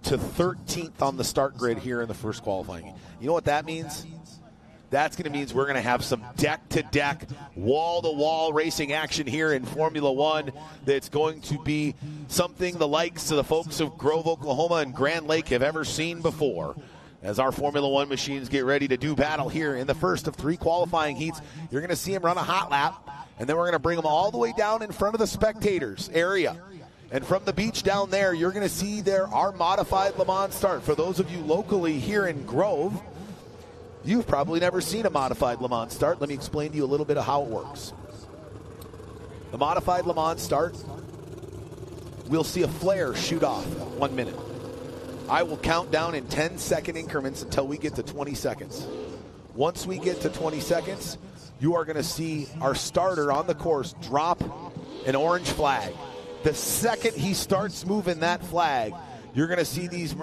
B: to 13th on the start grid here in the first qualifying. You know what that means? That's going to mean we're going to have some deck-to-deck, wall-to-wall racing action here in Formula One. That's going to be something the likes of the folks of Grove, Oklahoma and Grand Lake have ever seen before. As our Formula One machines get ready to do battle here in the first of 3 qualifying heats, you're going to see them run a hot lap. And then we're going to bring them all the way down in front of the spectators area. And from the beach down there, you're going to see our modified Le Mans start. For those of you locally here in Grove, you've probably never seen a modified Le Mans start. Let me explain to you a little bit of how it works. The modified Le Mans start, we'll see a flare shoot off 1 minute. I will count down in 10-second increments until we get to 20 seconds. Once we get to 20 seconds, you are going to see our starter on the course drop an orange flag. The second he starts moving that flag, you're going to see these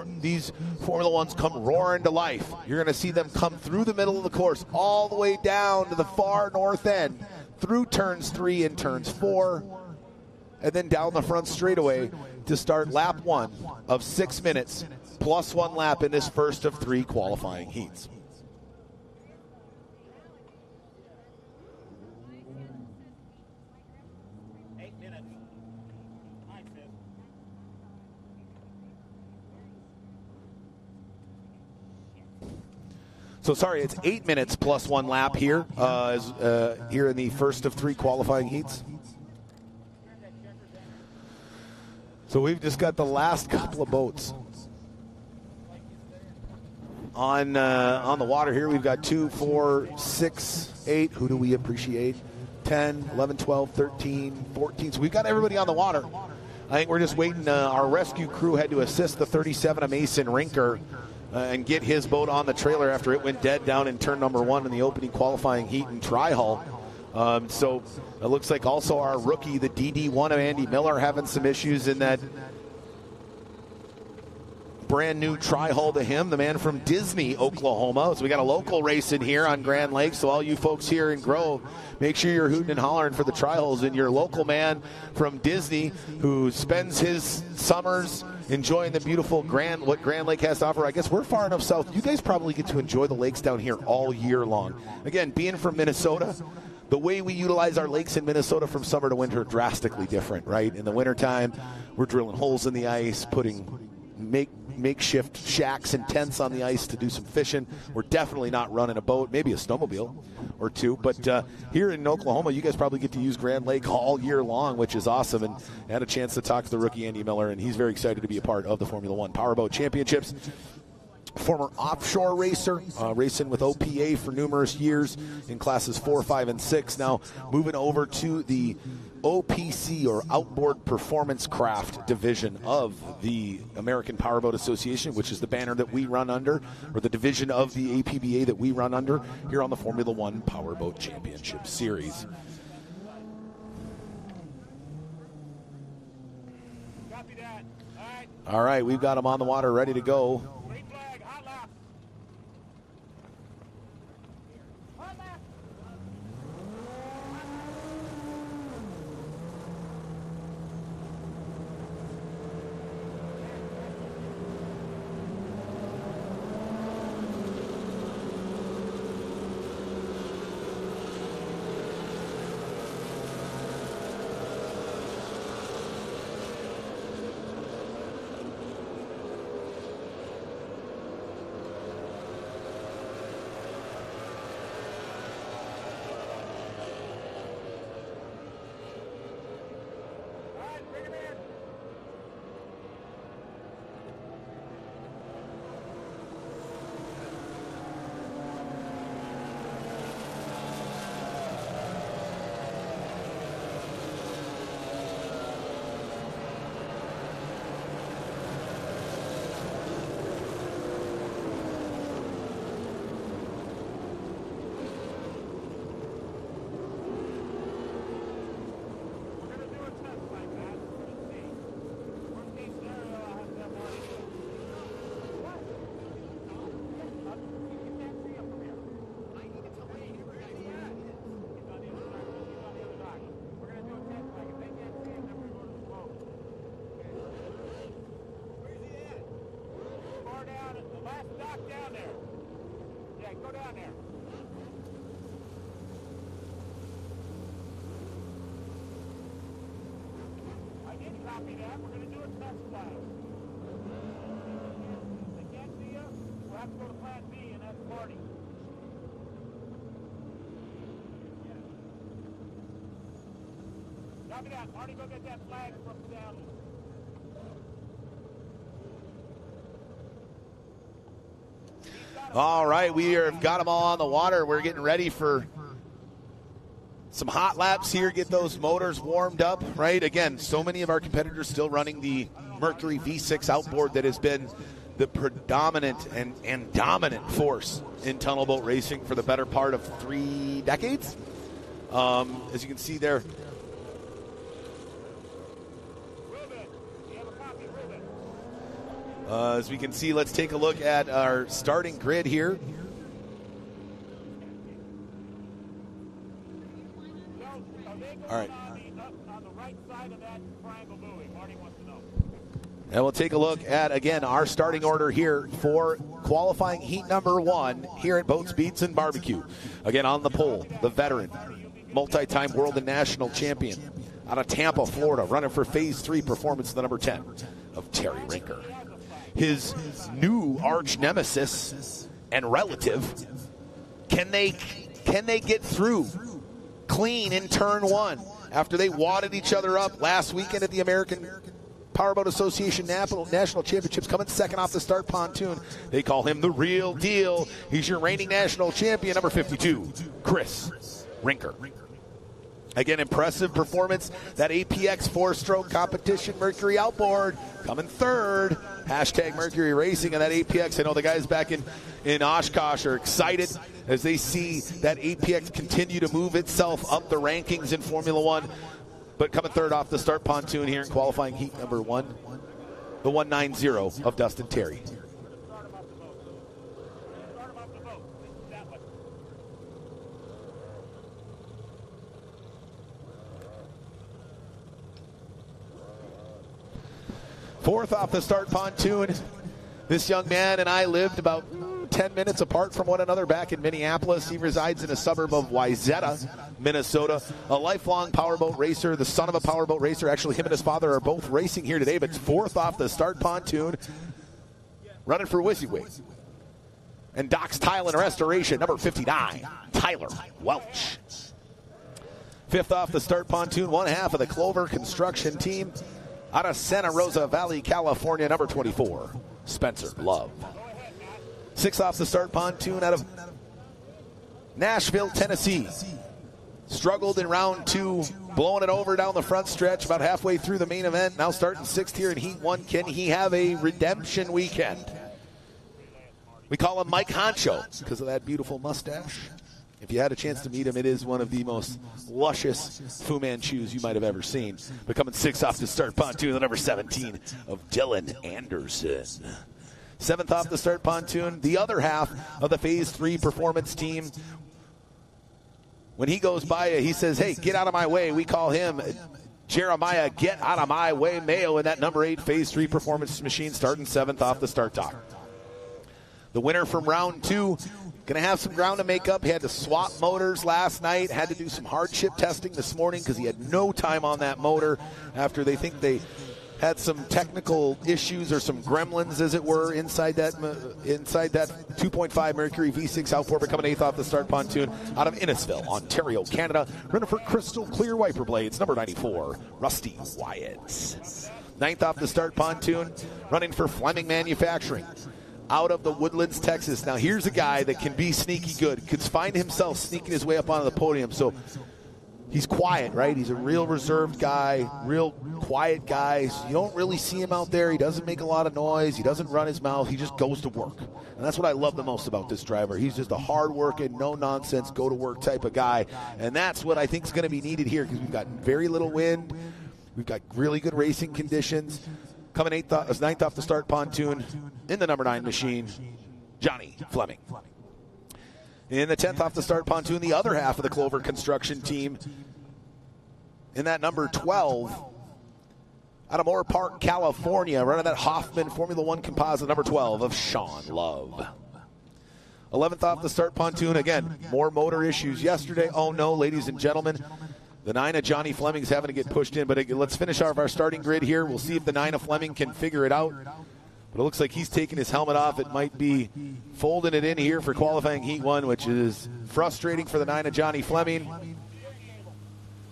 B: Formula Ones come roaring to life. You're going to see them come through the middle of the course, all the way down to the far north end, through turns 3 and turns 4, and then down the front straightaway to start lap 1 of 6 minutes, plus 1 lap in this first of 3 qualifying heats. So sorry, it's 8 minutes plus 1 lap here, here in the first of 3 qualifying heats. So we've just got the last couple of boats on the water here. We've got 2, 4, 6, 8. Who do we appreciate? 10, 11, 12, 13, 14. So we've got everybody on the water. I think we're just waiting. Our rescue crew had to assist the 37 Mason Rinker and get his boat on the trailer after it went dead down in turn number 1 in the opening qualifying heat in Tri-Hull. So it looks like also our rookie, the DD1 of Andy Miller, having some issues in that brand new Tri-Hull to him, the man from Disney, Oklahoma. So we got a local race in here on Grand Lake. So all you folks here in Grove, make sure you're hooting and hollering for the Tri-Hulls and your local man from Disney who spends his summers enjoying the beautiful what Grand Lake has to offer. I guess we're far enough south. You guys probably get to enjoy the lakes down here all year long. Again, being from Minnesota, the way we utilize our lakes in Minnesota from summer to winter are drastically different, right? In the wintertime, we're drilling holes in the ice, putting makeshift shacks and tents on the ice to do some fishing. We're definitely not running a boat, maybe a snowmobile or 2. But here in Oklahoma, you guys probably get to use Grand Lake all year long, which is awesome. And I had a chance to talk to the rookie Andy Miller, and he's very excited to be a part of the Formula One Powerboat Championships. Former offshore racer, racing with OPA for numerous years in classes 4, 5, and 6. Now moving over to the OPC, or Outboard Performance Craft division of the American Powerboat Association, which is the banner that we run under, or the division of the APBA that we run under here on the Formula One Powerboat Championship Series.
D: Copy that.
B: All right, we've got them on the water ready to go.
D: Green flag, hot lap. Hot lap. Down there. Yeah, go down there. I did copy that. We're going to do a test flight. They can't see you. We'll have to go to Plan B, and that's Marty. Copy that. Marty, go get that flag from down.
B: All right, we have got them all on the water. We're getting ready for some hot laps here, get those motors warmed up, right? Again, so many of our competitors still running the Mercury V6 outboard that has been the predominant and dominant force in tunnel boat racing for the better part of 3 decades. As you can see there, as we can see, let's take a look at our starting grid here. All right.
D: On the right side of that triangle buoy, Marty wants to know.
B: And we'll take a look at, again, our starting order here for qualifying heat number 1 here at Boats, Beats, and Barbecue. Again, on the pole, the veteran, multi-time world and national champion out of Tampa, Florida, running for Phase 3 performance, the number 10 of Terry Rinker. His new arch nemesis and relative. Can they get through clean in turn one after they wadded each other up last weekend at the American Powerboat Association National Championships, coming second off the start pontoon? They call him the real deal. He's your reigning national champion, number 52, Chris Rinker. Again, impressive performance. That APX four-stroke competition Mercury outboard coming third. Hashtag Mercury Racing and that APX. I know the guys back in Oshkosh are excited as they see that APX continue to move itself up the rankings in Formula One. But coming third off the start pontoon here in qualifying heat number one, the 190 of Dustin Terry. Fourth off the start pontoon, this young man and I lived about 10 minutes apart from one another back in Minneapolis. He resides in a suburb of Wayzata, Minnesota. A lifelong powerboat racer, the son of a powerboat racer. Actually, him and his father are both racing here today, but fourth off the start pontoon, running for WYSIWYG. And Doc's Tile and Restoration, number 59, Tyler Welch. Fifth off the start pontoon, one half of the Clover Construction team out of Santa Rosa Valley, California, number 24, Spencer Love. Sixth off the start pontoon out of Nashville, Tennessee. Struggled in round two, blowing it over down the front stretch about halfway through the main event. Now starting sixth here in heat one. Can he have a redemption weekend? We call him Mike Honcho because of that beautiful mustache. If you had a chance to meet him, it is one of the most luscious Fu Manchus you might have ever seen. But coming sixth off the start pontoon, the number 17 of Dylan Anderson. Seventh off the start pontoon, the other half of the Phase 3 performance team. When he goes by you, he says, hey, get out of my way. We call him Jeremiah Get Out of My Way Mayo in that number 8 Phase 3 performance machine, starting seventh off the start dock. The winner from round two, going to have some ground to make up. He had to swap motors last night, had to do some hardship testing this morning because he had no time on that motor after they think they had some technical issues or some gremlins, as it were, inside that 2.5 Mercury V6 outboard. Becoming eighth off the start pontoon out of Innisfil, Ontario, Canada. Running for crystal clear wiper blades, number 94, Rusty Wyatt. Ninth off the start pontoon, running for Fleming Manufacturing out of the Woodlands, Texas. Now here's a guy that can be sneaky good, could find himself sneaking his way up onto the podium. So he's quiet, right? He's a real reserved guy, real quiet guy. So you don't really see him out there. He doesn't make a lot of noise. He doesn't run his mouth. He just goes to work. And that's what I love the most about this driver. He's just a hard-working, no-nonsense, go-to-work type of guy. And that's what I think is going to be needed here because we've got very little wind. We've got really good racing conditions. Coming ninth off the start pontoon in the number 9 machine, Johnny Fleming. In the 10th off the start pontoon, the other half of the Clover Construction team. In that number 12, out of Moore Park, California, running that Hoffman Formula One composite, number 12 of Sean Love. 11th off the start pontoon, again, more motor issues yesterday. Oh no, ladies and gentlemen, the 9 of Johnny Fleming's having to get pushed in, but let's finish off our starting grid here. We'll see if the 9 of Fleming can figure it out. But it looks like he's taking his helmet off. It might be folding it in here for qualifying heat one, which is frustrating for the 9 of Johnny Fleming.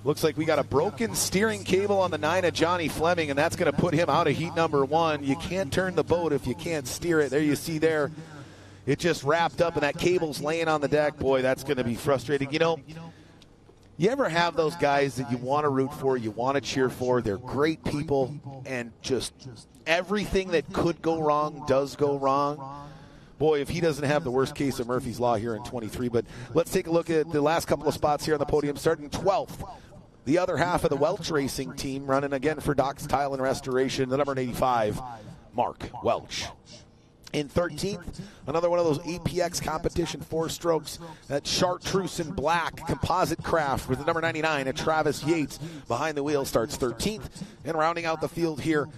B: Looks like we got a broken steering cable on the 9 of Johnny Fleming, and that's going to put him out of heat number 1. You can't turn the boat if you can't steer it. There you see there. It just wrapped up, and that cable's laying on the deck. Boy, that's going to be frustrating. You know, you ever have those guys that you want to root for, you want to cheer for? They're great people, and just everything that could go wrong does go wrong. Boy, if he doesn't have the worst case of Murphy's Law here in 23. But let's take a look at the last couple of spots here on the podium. Starting 12th, the other half of the Welch Racing team, running again for Doc's Tile and Restoration, the number 85, Mark Welch. In 13th, another one of those APX competition 4-strokes, that Chartreuse in black composite craft with the number 99 at Travis Yates behind the wheel, starts 13th. And rounding out the field here,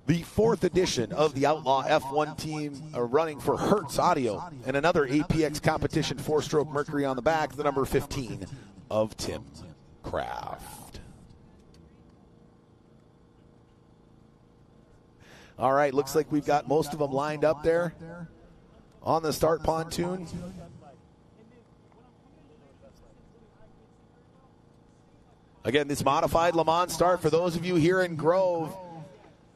B: the 4th edition of the Outlaw F1 team running for Hertz Audio, and another APX competition 4-stroke Mercury on the back, the number 15 of Tim Kraft. All right, looks like we've got most of them lined up there on the start pontoon. Again, this modified Le Mans start, for those of you here in Grove,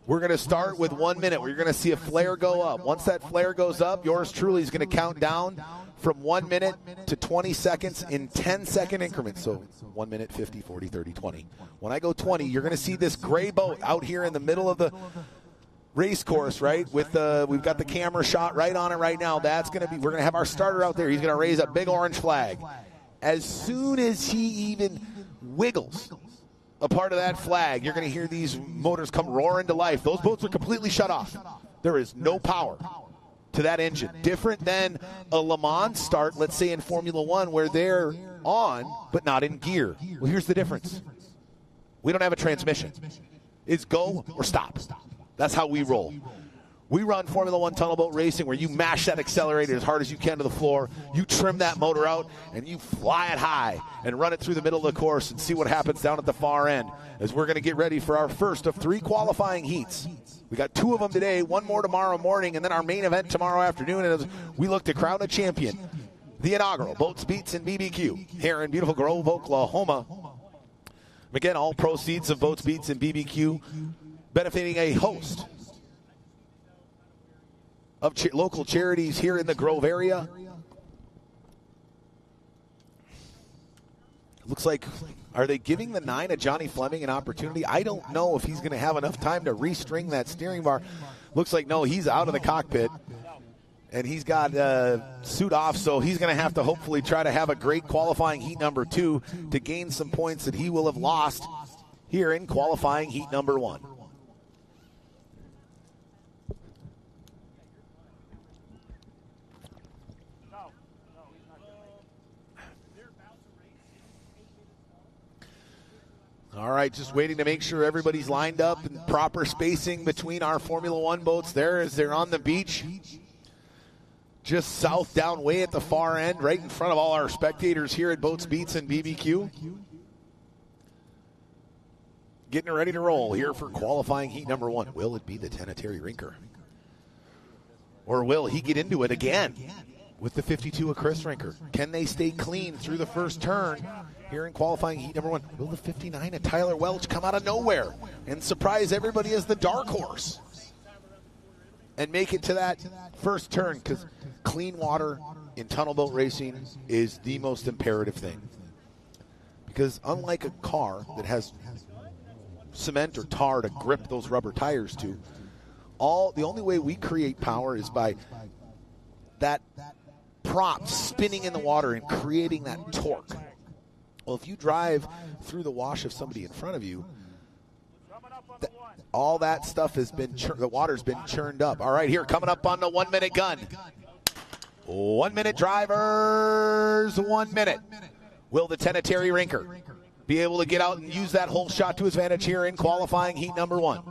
B: we're going to start with 1 minute. We're going to see a flare go up. Once that flare goes up, yours truly is going to count down from 1 minute to 20 seconds in 10-second increments. So 1 minute, 50, 40, 30, 20. When I go 20, you're going to see this gray boat out here in the middle of the race course, right? With we've got the camera shot right on it right now. That's going to be, we're going to have our starter out there. He's going to raise a big orange flag. As soon as he even wiggles a part of that flag, you're going to hear these motors come roaring to life. Those boats are completely shut off. There is no power to that engine. Different than a Le Mans start, let's say in Formula One, where they're on but not in gear. Well, here's the difference. We don't have a transmission. It's go or stop. That's how we roll. We run Formula One tunnel boat racing where you mash that accelerator as hard as you can to the floor, you trim that motor out, and you fly it high and run it through the middle of the course and see what happens down at the far end as we're going to get ready for our first of 3 qualifying heats. We got 2 of them today, 1 more tomorrow morning, and then our main event tomorrow afternoon as we look to crown a champion. The inaugural Boats, Beats, and BBQ here in beautiful Grove, Oklahoma. Again, all proceeds of Boats, Beats, and BBQ benefiting a host of local charities here in the Grove area. Looks like, are they giving the 9 of Johnny Fleming an opportunity? I don't know if he's going to have enough time to restring that steering bar. Looks like, no, he's out of the cockpit. And he's got suit off, so he's going to have to hopefully try to have a great qualifying heat number 2 to gain some points that he will have lost here in qualifying heat number 1. All right, just waiting to make sure everybody's lined up and proper spacing between our Formula One boats there as they're on the beach. Just south down way at the far end, right in front of all our spectators here at Boats, Beats, and BBQ. Getting ready to roll here for qualifying heat number 1. Will it be the Tenetary Rinker? Or will he get into it again with the 52 of Chris Rinker? Can they stay clean through the first turn here in qualifying heat number 1? Will the 59 of Tyler Welch come out of nowhere and surprise everybody as the dark horse and make it to that first turn? Because clean water in tunnel boat racing is the most imperative thing. Because unlike a car that has cement or tar to grip those rubber tires to, the only way we create power is by that prop spinning in the water and creating that torque. Well, if you drive through the wash of somebody in front of you, all that stuff has been, the water's been churned up. All right, here, coming up on the 1 minute gun. 1 minute drivers, 1 minute. Will the Tenetary Rinker be able to get out and use that whole shot to his advantage here in qualifying heat number 1?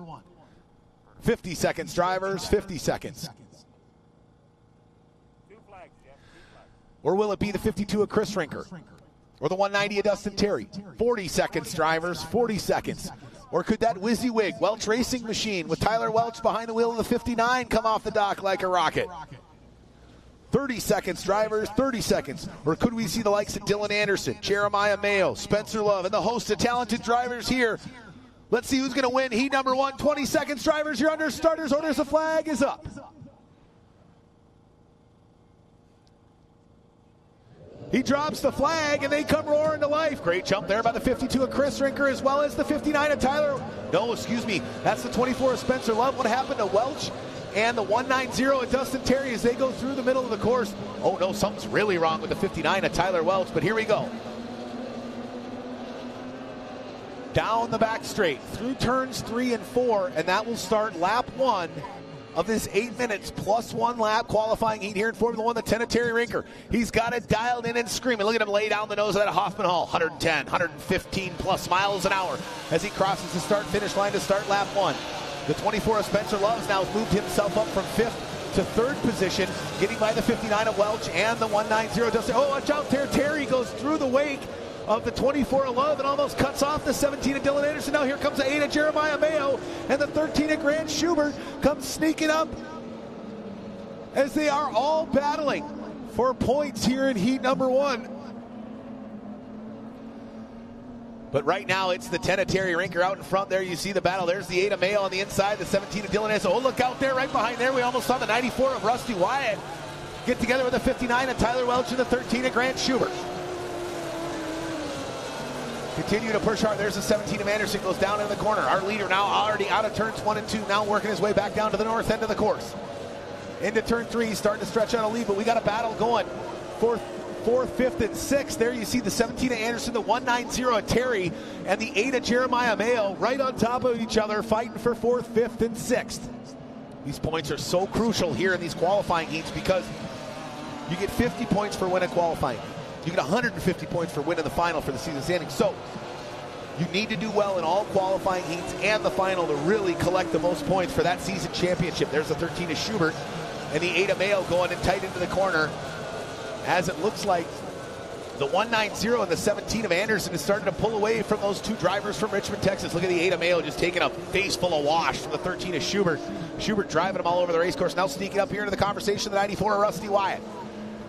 B: 50 seconds, drivers, 50 seconds. Or will it be the 52 of Chris Rinker? Or the 190 of Dustin Terry? 40 seconds, drivers, 40 seconds. Or could that WYSIWYG Welch Racing Machine with Tyler Welch behind the wheel of the 59 come off the dock like a rocket? 30 seconds, drivers, 30 seconds. Or could we see the likes of Dylan Anderson, Jeremiah Mayo, Spencer Love, and the host of talented drivers here? Let's see who's going to win heat number 1. 20 seconds, drivers, you're under starters orders. The flag is up. He drops the flag, and they come roaring to life. Great jump there by the 52 of Chris Rinker, as well as the 59 of Tyler. No, excuse me. That's the 24 of Spencer Love. What happened to Welch and the 190 of Dustin Terry as they go through the middle of the course? Oh, no, something's really wrong with the 59 of Tyler Welch, but here we go. Down the back straight, through turns 3 and 4, and that will start lap 1 of this 8 minutes plus 1 lap qualifying heat here in Formula One, the Tenetary Rinker. He's got it dialed in and screaming. Look at him lay down the nose of that Hoffman Hall. 110, 115 plus miles an hour as he crosses the start-finish line to start lap 1. The 24 of Spencer Loves now has moved himself up from 5th to 3rd position, getting by the 59 of Welch and the 190 Dustin. Oh, watch out there. Terry goes through the wake of the 24 of Love and almost cuts off the 17 of Dylan Anderson. Now here comes the 8 of Jeremiah Mayo, and the 13 of Grant Schubert comes sneaking up as they are all battling for points here in heat number 1. But right now, it's the 10 of Terry Rinker out in front there. You see the battle. There's the 8 of Mayo on the inside, the 17 of Dylan Anderson. Oh, look out there, right behind there. We almost saw the 94 of Rusty Wyatt get together with the 59 of Tyler Welch and the 13 of Grant Schubert. Continue to push hard. There's the 17 of Anderson, goes down in the corner. Our leader now already out of turns 1 and 2, now working his way back down to the north end of the course. Into turn 3, starting to stretch out a lead, but we got a battle going. Fourth, 5th, and 6th. There you see the 17 of Anderson, the 190 of Terry, and the 8 of Jeremiah Mayo right on top of each other, fighting for 4th, 5th, and 6th. These points are so crucial here in these qualifying heats because you get 50 points for winning qualifying. You get 150 points for winning the final for the season standing. So you need to do well in all qualifying heats and the final to really collect the most points for that season championship. There's the 13 of Schubert and the 8 of Mayo going in tight into the corner, as it looks like the 190 and the 17 of Anderson is starting to pull away from those two drivers from Richmond, Texas. Look at the 8 of Mayo just taking a face full of wash from the 13 of Schubert. Schubert driving them all over the race course, now sneaking up here into the conversation, the 94 of Rusty Wyatt.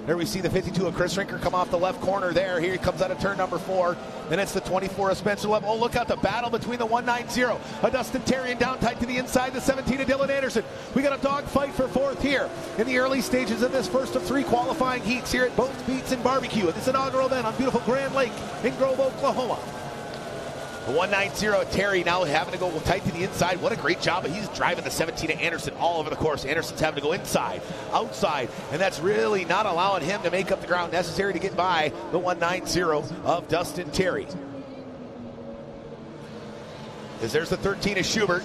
B: There we see the 52 of Chris Rinker come off the left corner there. Here he comes out of turn number 4. Then it's the 24 of Spencer Love. Oh, look out, the battle between the 190 of Dustin Terry and down tight to the inside, the 17 of Dylan Anderson. We got a dogfight for 4th here in the early stages of this first of 3 qualifying heats here at Boats, Beats, and Barbecue at this inaugural event on beautiful Grand Lake in Grove, Oklahoma. The 190 Terry now having to go tight to the inside. What a great job. He's driving the 17 of Anderson all over the course. Anderson's having to go inside, outside, and that's really not allowing him to make up the ground necessary to get by the 190 of Dustin Terry. As there's the 13 of Schubert,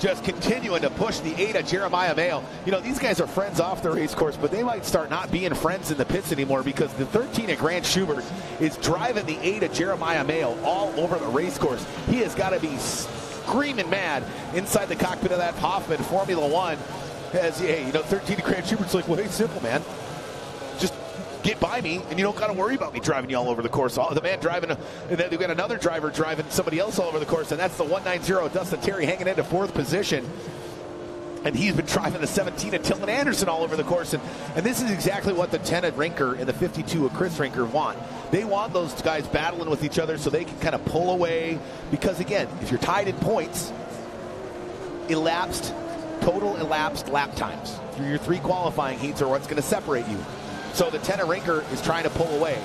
B: just continuing to push the 8 of Jeremiah Mayo. You know, these guys are friends off the race course, but they might start not being friends in the pits anymore because the 13 of Grant Schubert is driving the 8 of Jeremiah Mayo all over the race course. He has got to be screaming mad inside the cockpit of that Hoffman Formula One. As, hey, you know, 13 of Grant Schubert's like, well, hey, simple, man. Just get by me, and you don't got to worry about me driving you all over the course. The man driving, and then they've got another driver driving somebody else all over the course, and that's the 190 Dustin Terry hanging into 4th position. And he's been driving the 17 of Dylan Anderson all over the course. And this is exactly what the 10 of Rinker and the 52 of Chris Rinker want. They want those guys battling with each other so they can kind of pull away. Because, again, if you're tied in points, total elapsed lap times through your 3 qualifying heats are what's going to separate you. So the 10 of Rinker is trying to pull away,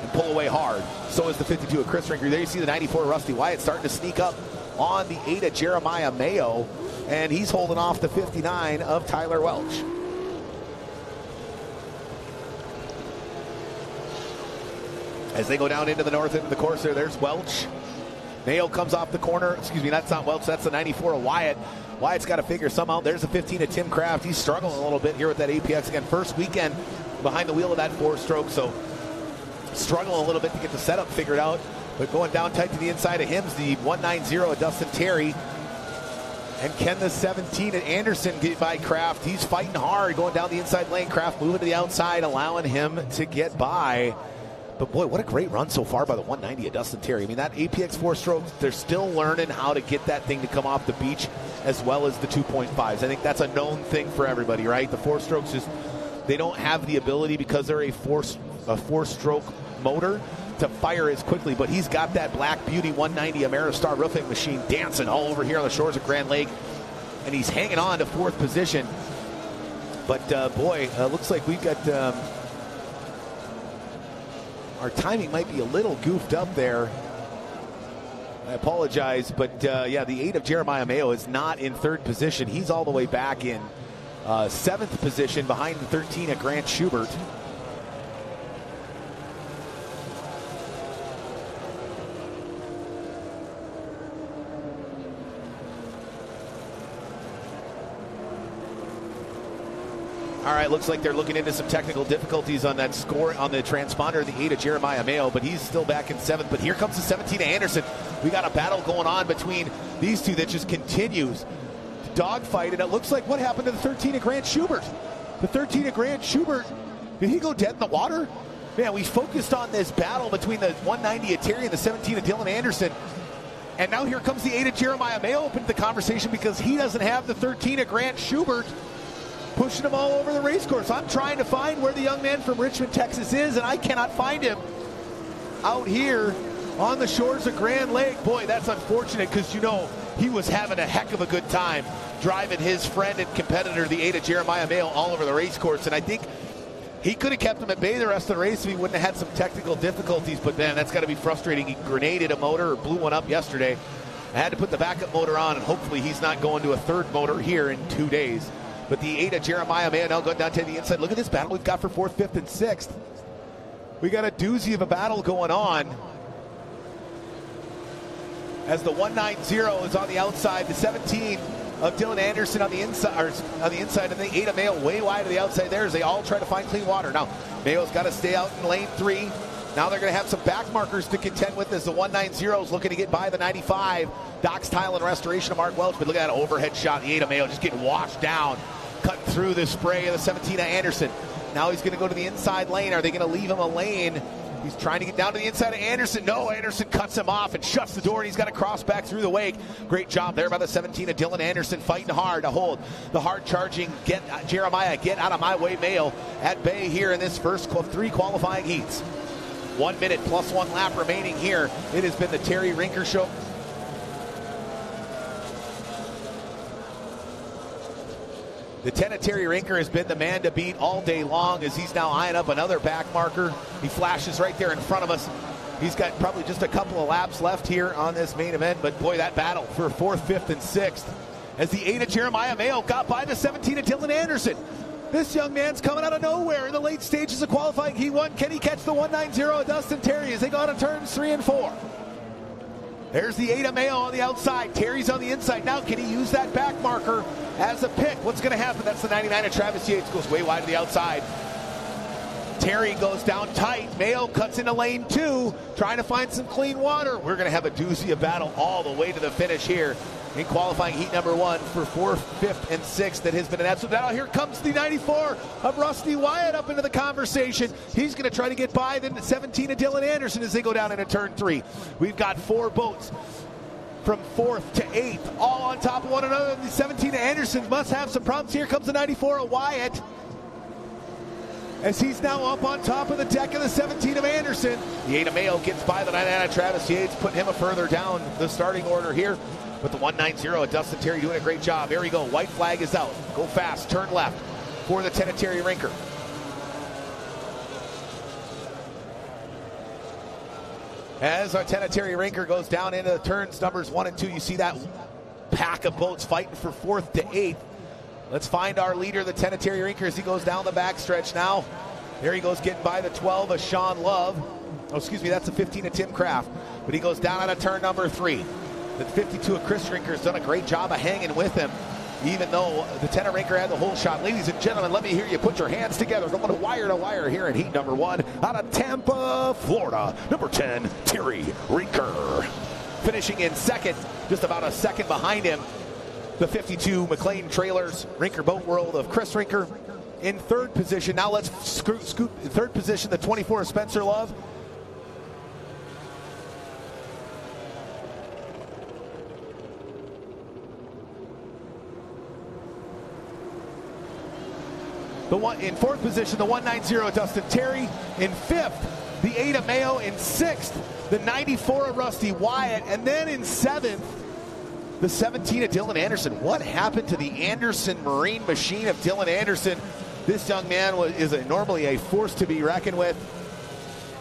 B: and pull away hard. So is the 52 of Chris Rinker. There you see the 94 of Rusty Wyatt starting to sneak up on the 8 of Jeremiah Mayo, and he's holding off the 59 of Tyler Welch. As they go down into the north end of the course there's Welch. Mayo comes off the corner. Excuse me, that's not Welch, that's the 94 of Wyatt. Wyatt's got to figure somehow. There's the 15 of Tim Kraft. He's struggling a little bit here with that APX. Again, first weekend behind the wheel of that 4-stroke, so struggling a little bit to get the setup figured out. But going down tight to the inside of him's the 190 of Dustin Terry. And can the 17 of Anderson get by Kraft? He's fighting hard going down the inside lane. Kraft moving to the outside, allowing him to get by. But boy, what a great run so far by the 190 of Dustin Terry. I mean, that APX 4-stroke, they're still learning how to get that thing to come off the beach as well as the 2.5s. I think that's a known thing for everybody, right? The 4-strokes just, they don't have the ability because they're a 4-stroke motor to fire as quickly, but he's got that Black Beauty 190 Ameristar roofing machine dancing all over here on the shores of Grand Lake, and he's hanging on to 4th position. But boy, looks like we've got our timing might be a little goofed up there. I apologize, but yeah, the 8 of Jeremiah Mayo is not in 3rd position. He's all the way back in 7th position behind the 13 of Grant Schubert. All right, looks like they're looking into some technical difficulties on that score on the transponder, the 8 of Jeremiah Mayo, but he's still back in 7th. But here comes the 17 of Anderson. We got a battle going on between these two that just continues to dogfight, and it looks like what happened to the 13 of Grant Schubert. The 13 of Grant Schubert, did he go dead in the water? Man, we focused on this battle between the 190 of Terry and the 17 of Dylan Anderson. And now here comes the 8 of Jeremiah Mayo up into the conversation because he doesn't have the 13 of Grant Schubert. pushing them all over the race course. I'm trying to find where the young man from Richmond, Texas is, and I cannot find him out here on the shores of Grand Lake. Boy, that's unfortunate because, you know, he was having a heck of a good time driving his friend and competitor, the Ada Jeremiah Mayo, all over the race course. And I think he could have kept him at bay the rest of the race if he wouldn't have had some technical difficulties. But, man, that's got to be frustrating. He grenaded a motor or blew one up yesterday. I had to put the backup motor on, and hopefully he's not going to a third motor here in 2 days. But the Ada Jeremiah Mayo now going down to the inside. Look at this battle we've got for 4th, 5th, and 6th. We got a doozy of a battle going on as the 190 is on the outside, the 17 of Dylan Anderson on the inside, and the Ada Mayo way wide to the outside there as they all try to find clean water. Now, Mayo's got to stay out in lane 3. Now they're going to have some back markers to contend with as the 190 is looking to get by the 95. Docks Tile and Restoration of Mark Welch, but look at that overhead shot. The Ada Mayo just getting washed down, cutting through the spray of the 17 of Anderson. Now he's going to go to the inside lane. Are they going to leave him a lane? He's trying to get down to the inside of Anderson. No, Anderson cuts him off and shuts the door, and he's got to cross back through the wake. Great job there by the 17 of Dylan Anderson, fighting hard to hold the hard-charging Jeremiah, get out of my way Mayo at bay here in this first 3 qualifying heats. 1 minute plus 1 lap remaining here. It has been the Terry Rinker Show. The 10 of Terry Rinker has been the man to beat all day long as he's now eyeing up another back marker. He flashes right there in front of us. He's got probably just a couple of laps left here on this main event, but boy, that battle for 4th, 5th, and 6th as the 8 of Jeremiah Mayo got by the 17 of Dylan Anderson. This young man's coming out of nowhere in the late stages of qualifying. He won. Can he catch the 190 of Dustin Terry as they go to turns 3 and 4? There's the 8 of Mayo on the outside. Terry's on the inside. Now, can he use that back marker as a pick? What's going to happen? That's the 99 of Travis Yates. Goes way wide to the outside. Terry goes down tight. Mayo cuts into lane 2, trying to find some clean water. We're going to have a doozy of battle all the way to the finish here in qualifying heat number 1 for 4th, 5th, and 6th. That has been an absolute battle. Here comes the 94 of Rusty Wyatt up into the conversation. He's going to try to get by the 17 of Dylan Anderson as they go down into turn 3. We've got 4 boats from 4th to 8th, all on top of one another. The 17 of Anderson must have some problems. Here comes the 94 of Wyatt as he's now up on top of the deck of the 17 of Anderson. The 8 of Mayo gets by the 99 of Travis Yates, putting him a further down the starting order here. But the 190 of Dustin Terry doing a great job. There we go. White flag is out. Go fast. Turn left for the 10 of Terry Rinker. As our 10 of Terry Rinker goes down into the turns numbers 1 and 2, you see that pack of boats fighting for 4th to 8th. Let's find our leader, the 10 of Terry Rinker, as he goes down the backstretch now. There he goes, getting by the 12 of Sean Love. Oh, excuse me, that's the 15 of Tim Kraft. But he goes down out of turn number 3. The 52 of Chris Rinker has done a great job of hanging with him, even though the 10 of Rinker had the whole shot. Ladies and gentlemen, let me hear you put your hands together. Going to wire here in heat number 1 out of Tampa, Florida. Number 10, Terry Rinker. Finishing in second, just about a second behind him, the 52 McLean Trailers Rinker Boat World of Chris Rinker. In third position, now let's scoot in third position, the 24 of Spencer Love. In fourth position, the 190 Dustin Terry. In fifth, the 8 of Mayo. In sixth, the 94 of Rusty Wyatt. And then in seventh, the 17 of Dylan Anderson. What happened to the Anderson Marine machine of Dylan Anderson? This young man is normally a force to be reckoned with,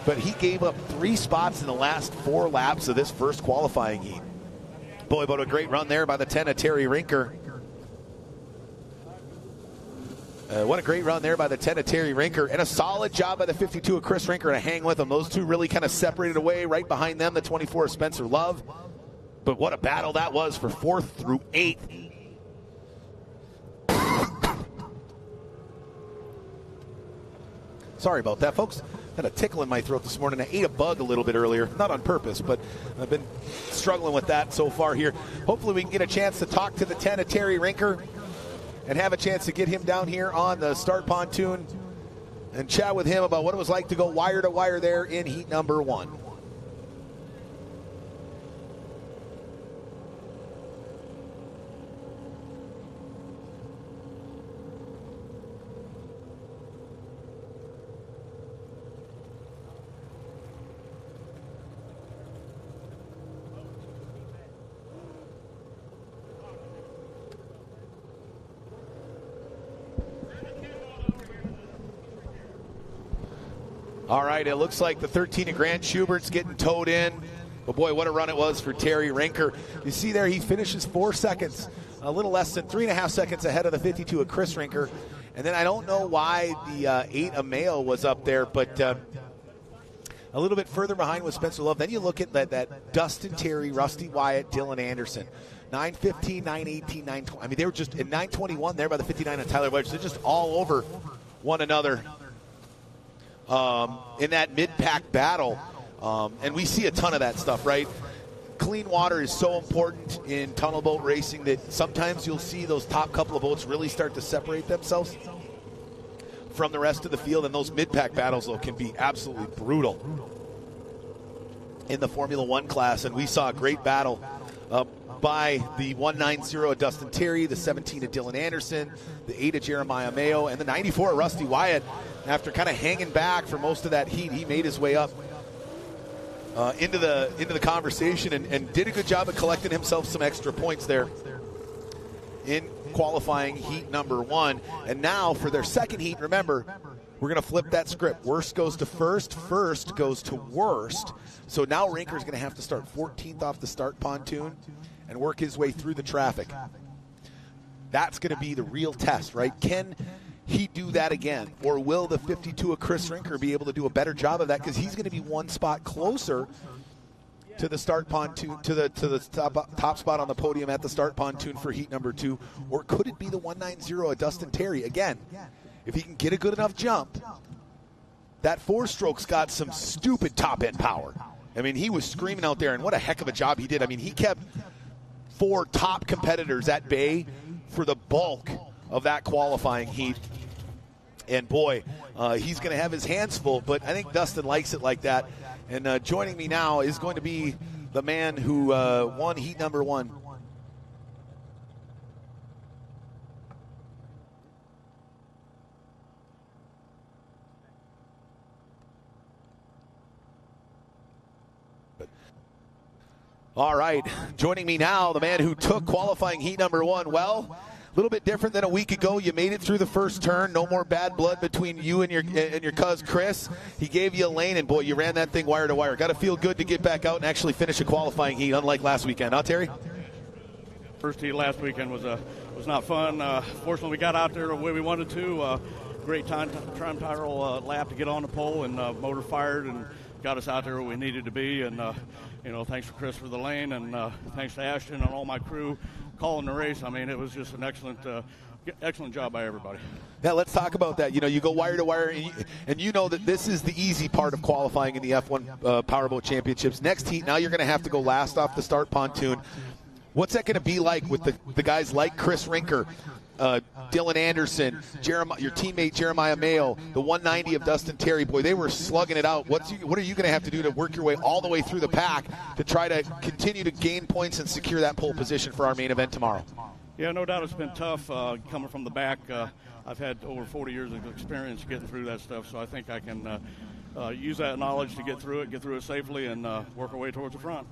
B: but he gave up 3 spots in the last 4 laps of this first qualifying heat. Boy, but a great run there by the 10 of Terry Rinker. What a great run there by the 10 of Terry Rinker, and a solid job by the 52 of Chris Rinker to hang with him. Those two really kind of separated away. Right behind them, the 24 of Spencer Love. But what a battle that was for 4th through 8th. Sorry about that, folks. Had a tickle in my throat this morning. I ate a bug a little bit earlier. Not on purpose, but I've been struggling with that so far here. Hopefully we can get a chance to talk to the 10 of Terry Rinker and have a chance to get him down here on the start pontoon and chat with him about what it was like to go wire to wire there in heat number 1. All right, it looks like the 13 of Grant Schubert's getting towed in. But boy, what a run it was for Terry Rinker. You see there, he finishes 4 seconds, a little less than 3.5 seconds ahead of the 52 of Chris Rinker. And then I don't know why the 8 of Mayo was up there, but a little bit further behind was Spencer Love. Then you look at that Dustin Terry, Rusty Wyatt, Dylan Anderson. 9:15, 9:18, 9:20. I mean, they were just in 9:21 there by the 59 of Tyler Wedge. They're just all over one another in that mid-pack battle. And we see a ton of that stuff, right? Clean water is so important in tunnel boat racing that sometimes you'll see those top couple of boats really start to separate themselves from the rest of the field. And those mid-pack battles, though, can be absolutely brutal in the Formula One class. And we saw a great battle by the 190 of Dustin Terry, the 17 of Dylan Anderson, the 8 of Jeremiah Mayo, and the 94 of Rusty Wyatt. After kind of hanging back for most of that heat, he made his way up into the conversation and did a good job of collecting himself some extra points there in qualifying heat number 1. And now for their second heat, remember, we're going to flip that script. Worst goes to first, first goes to worst. So now Rinker's going to have to start 14th off the start pontoon and work his way through the traffic. That's going to be the real test, right? Can he do that again? Or will the 52 of Chris Rinker be able to do a better job of that? Because he's going to be one spot closer to the start pontoon, to the top spot on the podium at the start pontoon for heat number 2. Or could it be the 190 of Dustin Terry? Again, if he can get a good enough jump, that 4-stroke's got some stupid top-end power. I mean, he was screaming out there, and what a heck of a job he did. I mean, he kept 4 top competitors at bay for the bulk of that qualifying heat. And boy, he's going to have his hands full, but I think Dustin likes it like that. And joining me now is going to be the man who won heat number 1. All right, joining me now, the man who took qualifying heat number 1. Well, a little bit different than a week ago. You made it through the first turn. No more bad blood between you and your cuz Chris. He gave you a lane, and boy, you ran that thing wire to wire. Got to feel good to get back out and actually finish a qualifying heat, unlike last weekend, huh, Terry?
E: First heat last weekend was not fun. Fortunately, we got out there the way we wanted to. Great time trial lap to get on the pole, and motor fired and got us out there where we needed to be. And thanks for Chris for the lane, and thanks to Ashton and all my crew calling the race. I mean, it was just an excellent job by everybody.
B: Yeah, let's talk about that. You go wire to wire, and you know that this is the easy part of qualifying in the F1 Powerboat Championships. Next heat, now you're going to have to go last off the start pontoon. What's that going to be like with the guys like Chris Rinker, Dylan Anderson, your teammate Jeremiah Mayo, the 190 of Dustin Terry? Boy, they were slugging it out. What are you going to have to do to work your way all the way through the pack to try to continue to gain points and secure that pole position for our main event tomorrow?
E: Yeah, no doubt it's been tough coming from the back. I've had over 40 years of experience getting through that stuff, so I think I can use that knowledge to get through it safely, and work our way towards the front.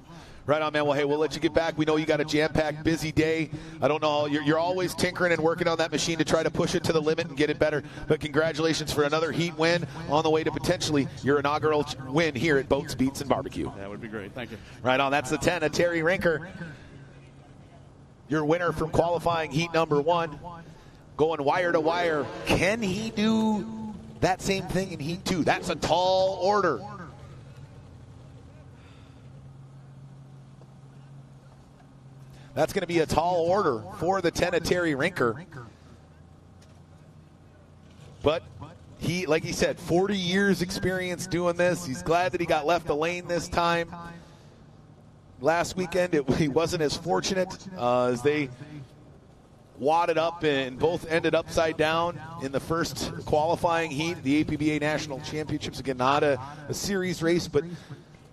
B: Right on, man. Well, hey, we'll let you get back. We know you got a jam-packed, busy day. I don't know. You're always tinkering and working on that machine to try to push it to the limit and get it better. But congratulations for another heat win on the way to potentially your inaugural win here at Boats, Beats, and Barbecue.
E: That would be great. Thank you.
B: Right on. That's the 10 of Terry Rinker, your winner from qualifying heat number 1. Going wire to wire. Can he do that same thing in heat 2? That's a tall order. That's going to be a tall order for the 10 of Terry Rinker. But he, like he said, 40 years experience doing this. He's glad that he got left the lane this time. Last weekend, he wasn't as fortunate as they wadded up and both ended upside down in the first qualifying heat. The APBA National Championships, again, not a series race, but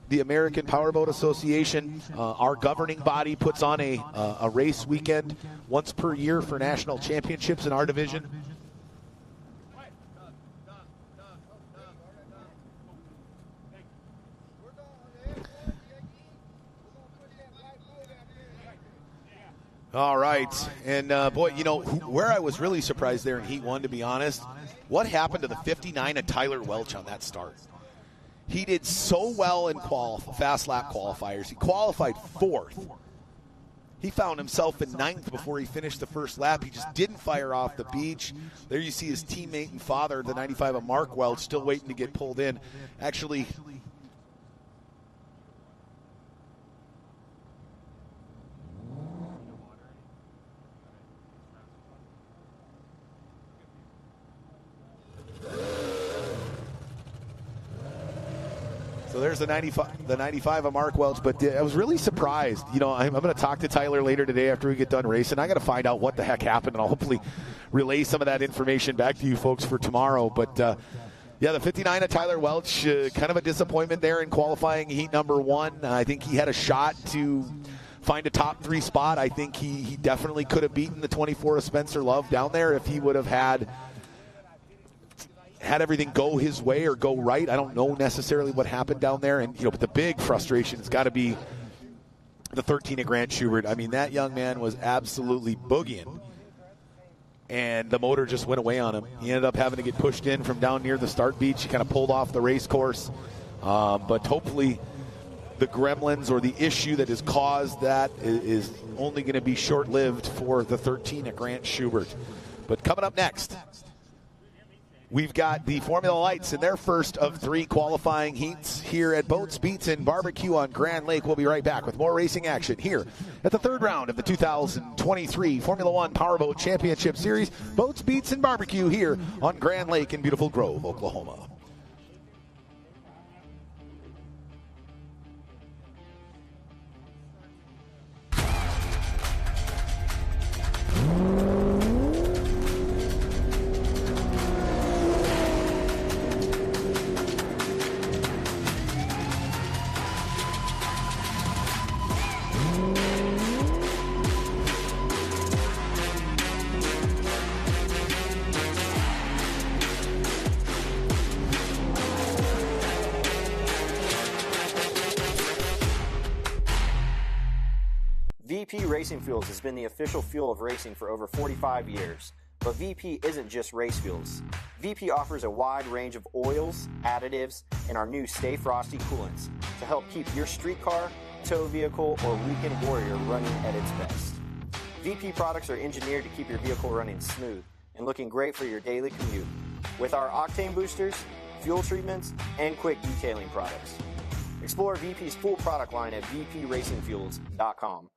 B: the American Powerboat Association, our governing body, puts on a race weekend once per year for national championships in our division. All right, and boy, where I was really surprised there in Heat 1, to be honest, what happened to the 59 of Tyler Welch on that start? He did so well in fast lap qualifiers. He qualified 4th. He found himself in 9th before he finished the first lap. He just didn't fire off the beach. There you see his teammate and father, the 95 of Mark Welch, still waiting to get pulled in. Actually, so there's the 95 of Mark Welch, but I was really surprised. You know, I'm going to talk to Tyler later today after we get done racing. I got to find out what the heck happened, and I'll hopefully relay some of that information back to you folks for tomorrow. But, yeah, the 59 of Tyler Welch, kind of a disappointment there in qualifying heat number 1. I think he had a shot to find a top 3 spot. I think he definitely could have beaten the 24 of Spencer Love down there if he would have had everything go his way or go right. I don't know necessarily what happened down there. And, you know, but the big frustration has got to be the 13 of Grant Schubert. I mean, that young man was absolutely boogieing. And the motor just went away on him. He ended up having to get pushed in from down near the start beach. He kind of pulled off the race course. But hopefully the gremlins or the issue that has caused that is only going to be short-lived for the 13 of Grant Schubert. But coming up next, we've got the Formula Lights in their first of 3 qualifying heats here at Boats, Beats, and Barbecue on Grand Lake. We'll be right back with more racing action here at the 3rd round of the 2023 Formula One Powerboat Championship Series. Boats, Beats, and Barbecue here on Grand Lake in beautiful Grove, Oklahoma.
C: VP Racing Fuels has been the official fuel of racing for over 45 years. But VP isn't just race fuels. VP offers a wide range of oils, additives, and our new Stay Frosty coolants to help keep your street car, tow vehicle, or weekend warrior running at its best. VP products are engineered to keep your vehicle running smooth and looking great for your daily commute. With our octane boosters, fuel treatments, and quick detailing products. Explore VP's full product line at vpracingfuels.com.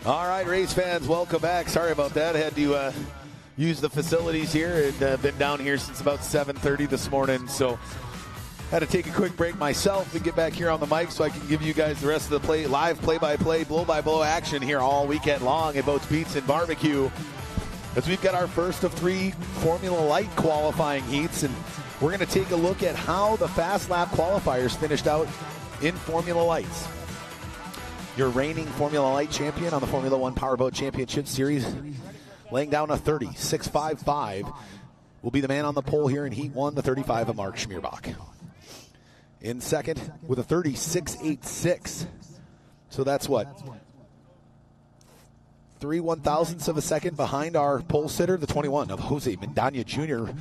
B: All right, race fans, welcome back. Sorry about that. I had to use the facilities here and been down here since about 7:30 this morning. So had to take a quick break myself and get back here on the mic so I can give you guys the rest of the live play-by-play, blow-by-blow action here all weekend long at Boats, Beats, and Barbecue. As we've got our first of 3 Formula Light qualifying heats, and we're going to take a look at how the fast lap qualifiers finished out in Formula Lights. Your reigning Formula Light champion on the Formula One Powerboat Championship Series, laying down a 30.655, will be the man on the pole here in Heat 1, the 35 of Mark Schmierbach. In second with a 36.86. So that's what? 3/1000ths of a second behind our pole sitter, the 21 of Jose Mendaña Jr.,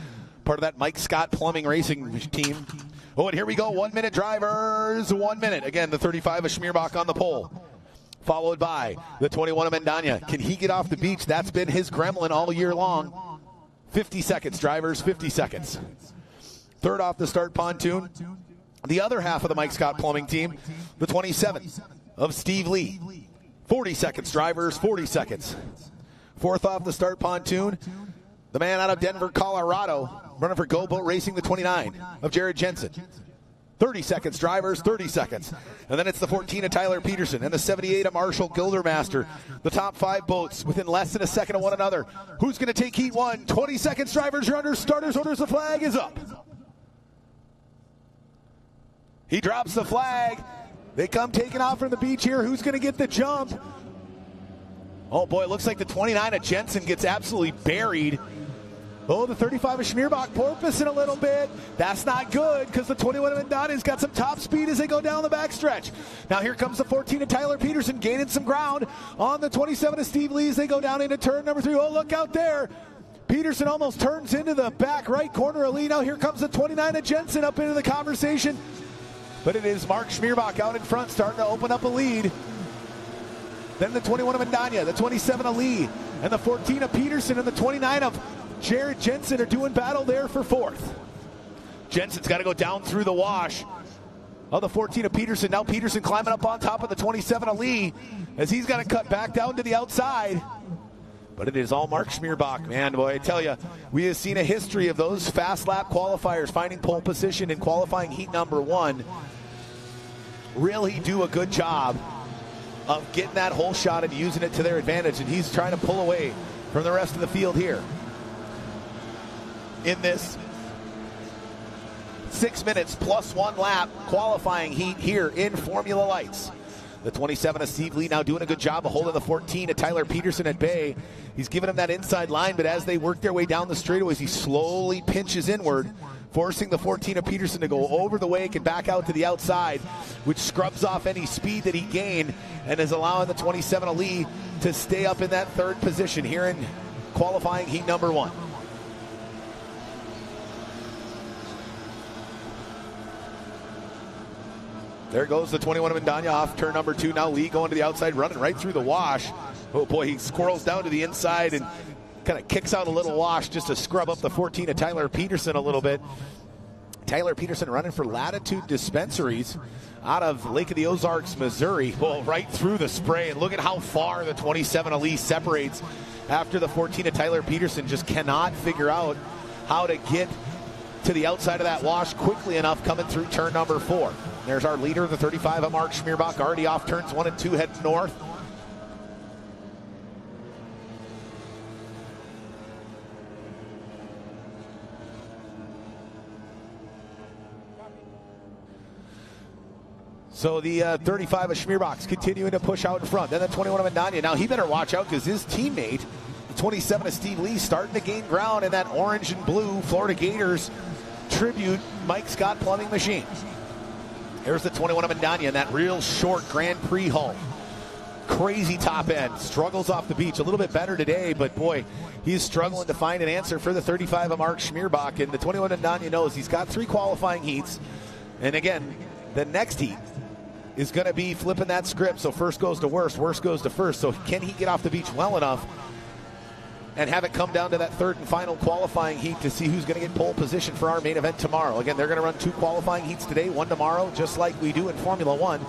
B: part of that Mike Scott Plumbing Racing team. Oh, and here we go. 1 minute drivers. 1 minute. Again, the 35 of Schmierbach on the pole. Followed by the 21 of Mendaña. Can he get off the beach? That's been his gremlin all year long. 50 seconds, drivers. 50 seconds. Third off the start pontoon. The other half of the Mike Scott Plumbing team, the 27 of Steve Lee. 40 seconds, drivers. 40 seconds. Fourth off the start pontoon, the man out of Denver, Colorado, running for Go Boat Racing, the 29 of Jared Jensen. 30 seconds, drivers, 30 seconds. And then it's the 14 of Tyler Peterson and the 78 of Marshall Gildermaster. The top 5 boats within less than a second of one another. Who's going to take Heat 1? 20 seconds, drivers. You're under starters orders. The flag is up. He drops the flag. They come taking off from the beach here. Who's going to get the jump? Oh, boy, it looks like the 29 of Jensen gets absolutely buried. Oh, the 35 of Schmierbach porpoising a little bit. That's not good because the 21 of Mendaña's got some top speed as they go down the backstretch. Now here comes the 14 of Tyler Peterson gaining some ground on the 27 of Steve Lee as they go down into turn number 3. Oh, look out there. Peterson almost turns into the back right corner of Lee. Now here comes the 29 of Jensen up into the conversation. But it is Mark Schmierbach out in front starting to open up a lead. Then the 21 of Mendaña, the 27 of Lee, and the 14 of Peterson and the 29 of Jared Jensen are doing battle there for 4th. Jensen's got to go down through the wash of the 14 of Peterson. Now Peterson climbing up on top of the 27 of Lee as he's got to cut back down to the outside. But it is all Mark Schmierbach, man. Boy, I tell you, we have seen a history of those fast lap qualifiers finding pole position in qualifying heat number 1. Really do a good job of getting that whole shot and using it to their advantage. And he's trying to pull away from the rest of the field here in this 6 minutes plus 1 lap qualifying heat here in Formula Lights. The 27 of Steve Lee now doing a good job of holding the 14 of Tyler Peterson at bay. He's giving him that inside line, but as they work their way down the straightaways, he slowly pinches inward, forcing the 14 of Peterson to go over the wake and back out to the outside, which scrubs off any speed that he gained and is allowing the 27 of Lee to stay up in that 3rd position here in qualifying heat number 1. There goes the 21 of Mendaña off turn number 2. Now Lee going to the outside, running right through the wash. Oh boy, he squirrels down to the inside and kind of kicks out a little wash just to scrub up the 14 of Tyler Peterson a little bit. Tyler Peterson running for Latitude Dispensaries out of Lake of the Ozarks, Missouri. Well, right through the spray, and look at how far the 27 of Lee separates after the 14 of Tyler Peterson just cannot figure out how to get to the outside of that wash quickly enough coming through turn number 4. There's our leader, the 35 of Mark Schmierbach, already off turns 1 and 2, heading north. So the 35 of Schmierbach's continuing to push out in front. Then the 21 of Mendaña. Now he better watch out because his teammate, the 27 of Steve Lee, starting to gain ground in that orange and blue Florida Gators tribute Mike Scott Plumbing machine. There's the 21 of Mendaña in that real short Grand Prix hull. Crazy top end. Struggles off the beach. A little bit better today, but boy, he's struggling to find an answer for the 35 of Mark Schmierbach. And the 21 of Mendaña knows he's got 3 qualifying heats. And again, the next heat is going to be flipping that script. So first goes to worst goes to first. So can he get off the beach well enough and have it come down to that 3rd and final qualifying heat to see who's going to get pole position for our main event tomorrow? Again, they're going to run 2 qualifying heats today, 1 tomorrow, just like we do in Formula 1.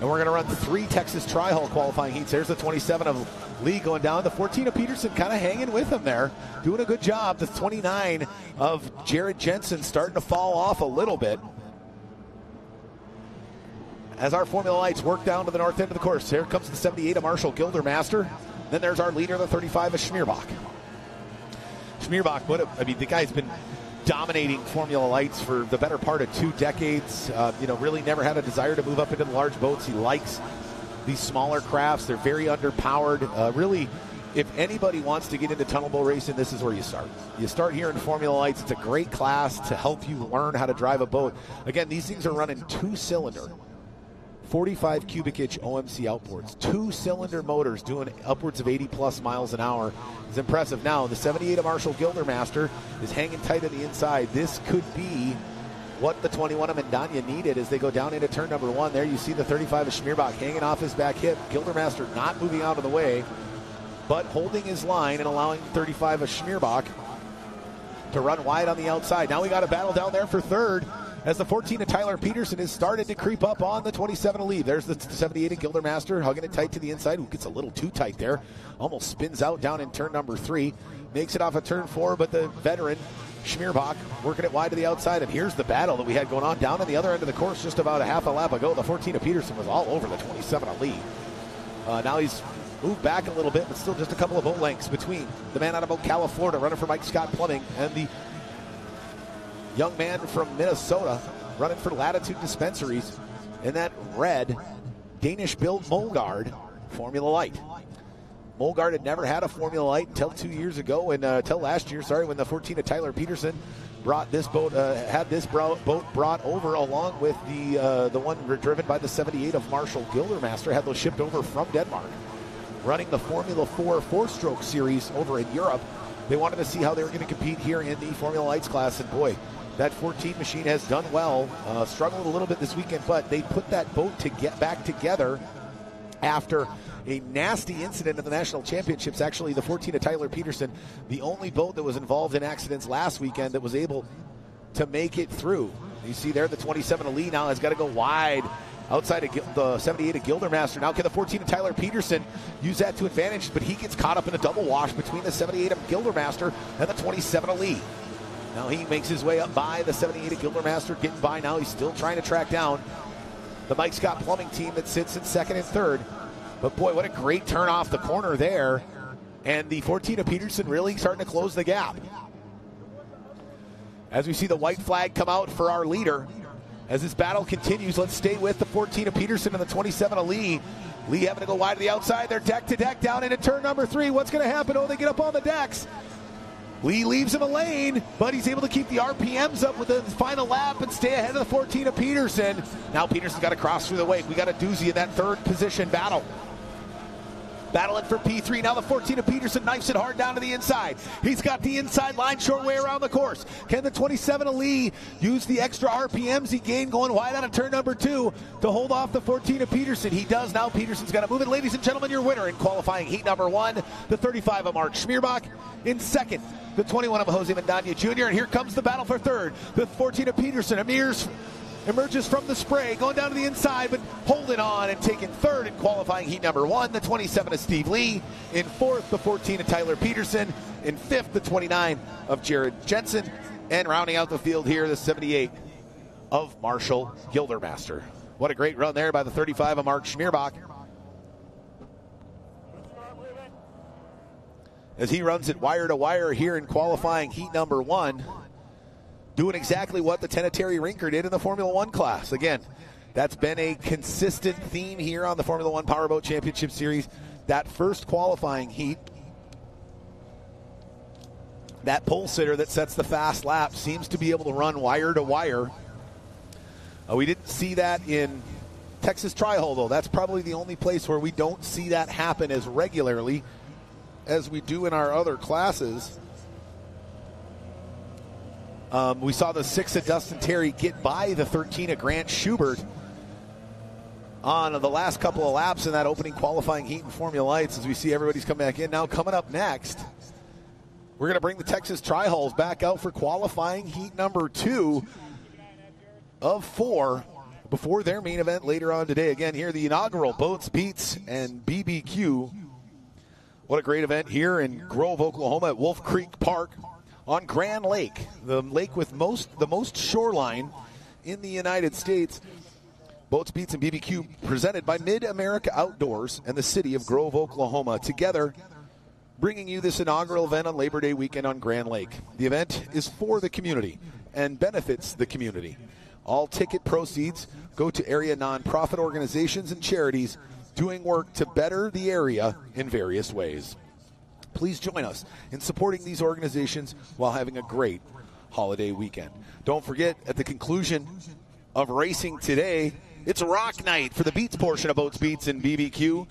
B: And we're going to run 3 Texas Tri-Hall qualifying heats. There's the 27 of Lee going down. The 14 of Peterson kind of hanging with him there, doing a good job. The 29 of Jared Jensen starting to fall off a little bit. As our Formula Lights work down to the north end of the course, here comes the 78 of Marshall Gildermaster. Then there's our leader, the 35 of Schmierbach. Schmierbach, the guy's been dominating Formula Lights for the better part of 2 decades. Really never had a desire to move up into the large boats. He likes these smaller crafts. They're very underpowered. Really, if anybody wants to get into tunnel boat racing, this is where you start. You start here in Formula Lights. It's a great class to help you learn how to drive a boat. Again, these things are running 2-cylinder. 45 cubic inch OMC outboards, 2-cylinder motors doing upwards of 80 plus miles an hour. It's impressive. Now the 78 of Marshall Gildermaster is hanging tight on the inside. This could be what the 21 of Mendana needed as they go down into turn number 1. There you see the 35 of Schmierbach hanging off his back hip. Gildermaster not moving out of the way, but holding his line and allowing 35 of Schmierbach to run wide on the outside. Now we got a battle down there for third, as the 14 of Tyler Peterson has started to creep up on the 27 of Lee. There's the 78 of Gildermaster hugging it tight to the inside, who gets a little too tight there. Almost spins out down in turn number 3. Makes it off of turn 4, but the veteran Schmierbach working it wide to the outside. And here's the battle that we had going on down on the other end of the course just about a half a lap ago. The 14 of Peterson was all over the 27 of Lee. Now he's moved back a little bit, but still just a couple of boat lengths between the man out of Ocala, Florida, running for Mike Scott Plumbing, and the young man from Minnesota running for Latitude Dispensaries in that red Danish-built Molgard Formula Light. Molgard had never had a Formula Light until 2 years ago, and until last year, when the 14 of Tyler Peterson brought this boat, boat brought over along with the one driven by the 78 of Marshall Gildermaster, had those shipped over from Denmark. Running the Formula 4 4-stroke series over in Europe. They wanted to see how they were going to compete here in the Formula Lights class, and boy, that 14 machine has done well. Struggled a little bit this weekend, but they put that boat to get back together after a nasty incident at the National Championships. Actually, the 14 of Tyler Peterson, the only boat that was involved in accidents last weekend that was able to make it through. You see there, the 27 of Lee now has got to go wide outside of the 78 of Gildermaster. Now can the 14 of Tyler Peterson use that to advantage, but he gets caught up in a double wash between the 78 of Gildermaster and the 27 of Lee. Now he makes his way up by the 78 of Gildermaster, getting by now. He's still trying to track down the Mike Scott Plumbing team that sits in second and third. But boy, what a great turn off the corner there. And the 14 of Peterson really starting to close the gap. As we see the white flag come out for our leader. As this battle continues, let's stay with the 14 of Peterson and the 27 of Lee. Lee having to go wide to the outside. They're deck to deck down into turn number 3. What's going to happen? Oh, they get up on the decks. Lee leaves him a lane, but he's able to keep the RPMs up with the final lap and stay ahead of the 14 of Peterson. Now Peterson's got to cross through the wake. We got a doozy in that third position battle. Battling for P3. Now the 14 of Peterson knifes it hard down to the inside. He's got the inside line short way around the course. Can the 27 of Lee use the extra RPMs he gained going wide out of turn number 2 to hold off the 14 of Peterson? He does. Now Peterson's got to move it. Ladies and gentlemen, your winner in qualifying heat number 1, the 35 of Mark Schmierbach. In second, the 21 of Jose Mendana Jr. And here comes the battle for third. The 14 of Peterson emerges from the spray, going down to the inside, but holding on and taking third in qualifying heat number 1, the 27 of Steve Lee. In fourth, the 14 of Tyler Peterson. In fifth, the 29 of Jared Jensen. And rounding out the field here, the 78 of Marshall Gildermaster. What a great run there by the 35 of Mark Schmierbach. As he runs it wire to wire here in qualifying heat number 1. Doing exactly what the Tenetary Rinker did in the Formula 1 class. Again, that's been a consistent theme here on the Formula 1 Powerboat Championship Series. That first qualifying heat, that pole sitter that sets the fast lap seems to be able to run wire to wire. We didn't see that in Texas Tri-Hole, though. That's probably the only place where we don't see that happen as regularly as we do in our other classes. We saw the 6 of Dustin Terry get by the 13 of Grant Schubert on the last couple of laps in that opening qualifying heat in Formula Lights. As we see everybody's come back in. Now coming up next, we're going to bring the Texas Tri-Hulls back out for qualifying heat number 2 of 4 before their main event later on today. Again, here the inaugural Boats, Beats, and BBQ. What a great event here in Grove, Oklahoma at Wolf Creek Park on Grand Lake, the lake with the most shoreline in the United States. Boats, Beats, and BBQ presented by Mid-America Outdoors and the city of Grove, Oklahoma, together bringing you this inaugural event on Labor Day weekend on Grand Lake. The event is for the community and benefits the community. All ticket proceeds go to area nonprofit organizations and charities doing work to better the area in various ways. Please join us in supporting these organizations while having a great holiday weekend. Don't forget, at the conclusion of racing today, it's rock night for the Beats portion of Boats, Beats, and BBQ.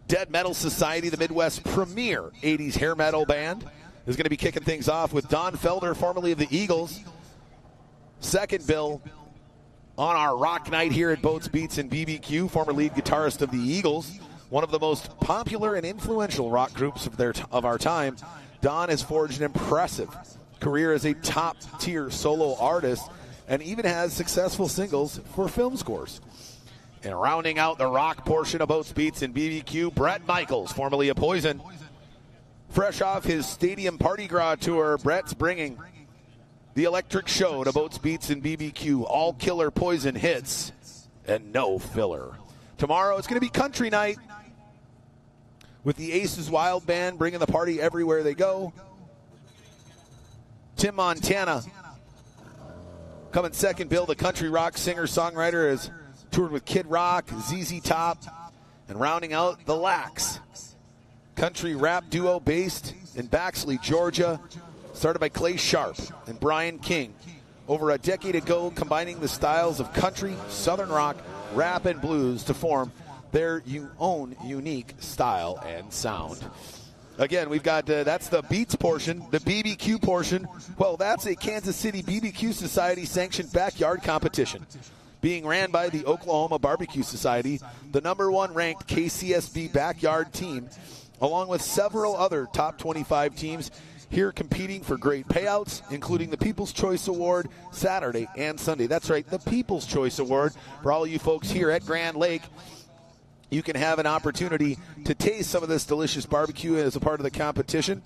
B: Dead Metal Society, the Midwest's premier 80s hair metal band, is going to be kicking things off with Don Felder, formerly of the Eagles. Second bill on our rock night here at Boats, Beats, and BBQ, former lead guitarist of the Eagles, one of the most popular and influential rock groups of our time. Don has forged an impressive career as a top-tier solo artist and even has successful singles for film scores. And rounding out the rock portion of Boats, Beats, and BBQ, Brett Michaels, formerly of Poison. Fresh off his Stadium Party Gras tour, Brett's bringing the electric show to Boats, Beats, and BBQ. All killer Poison hits and no filler. Tomorrow it's going to be country night with the Aces Wild Band bringing the party everywhere they go. Tim Montana coming second bill. The country rock singer-songwriter has toured with Kid Rock, ZZ Top, and rounding out the Lax. Country rap duo based in Baxley, Georgia, started by Clay Sharp and Brian King over a decade ago, combining the styles of country, southern rock, rap, and blues to form their own unique style and sound. Again, we've got, that's the Beats portion. The BBQ portion, well, that's a Kansas City BBQ Society sanctioned backyard competition being ran by the Oklahoma Barbecue Society, the #1 ranked KCSB backyard team, along with several other top 25 teams here competing for great payouts, including the People's Choice Award Saturday and Sunday. That's right, the People's Choice Award for all you folks here at Grand Lake. You can have an opportunity to taste some of this delicious barbecue as a part of the competition.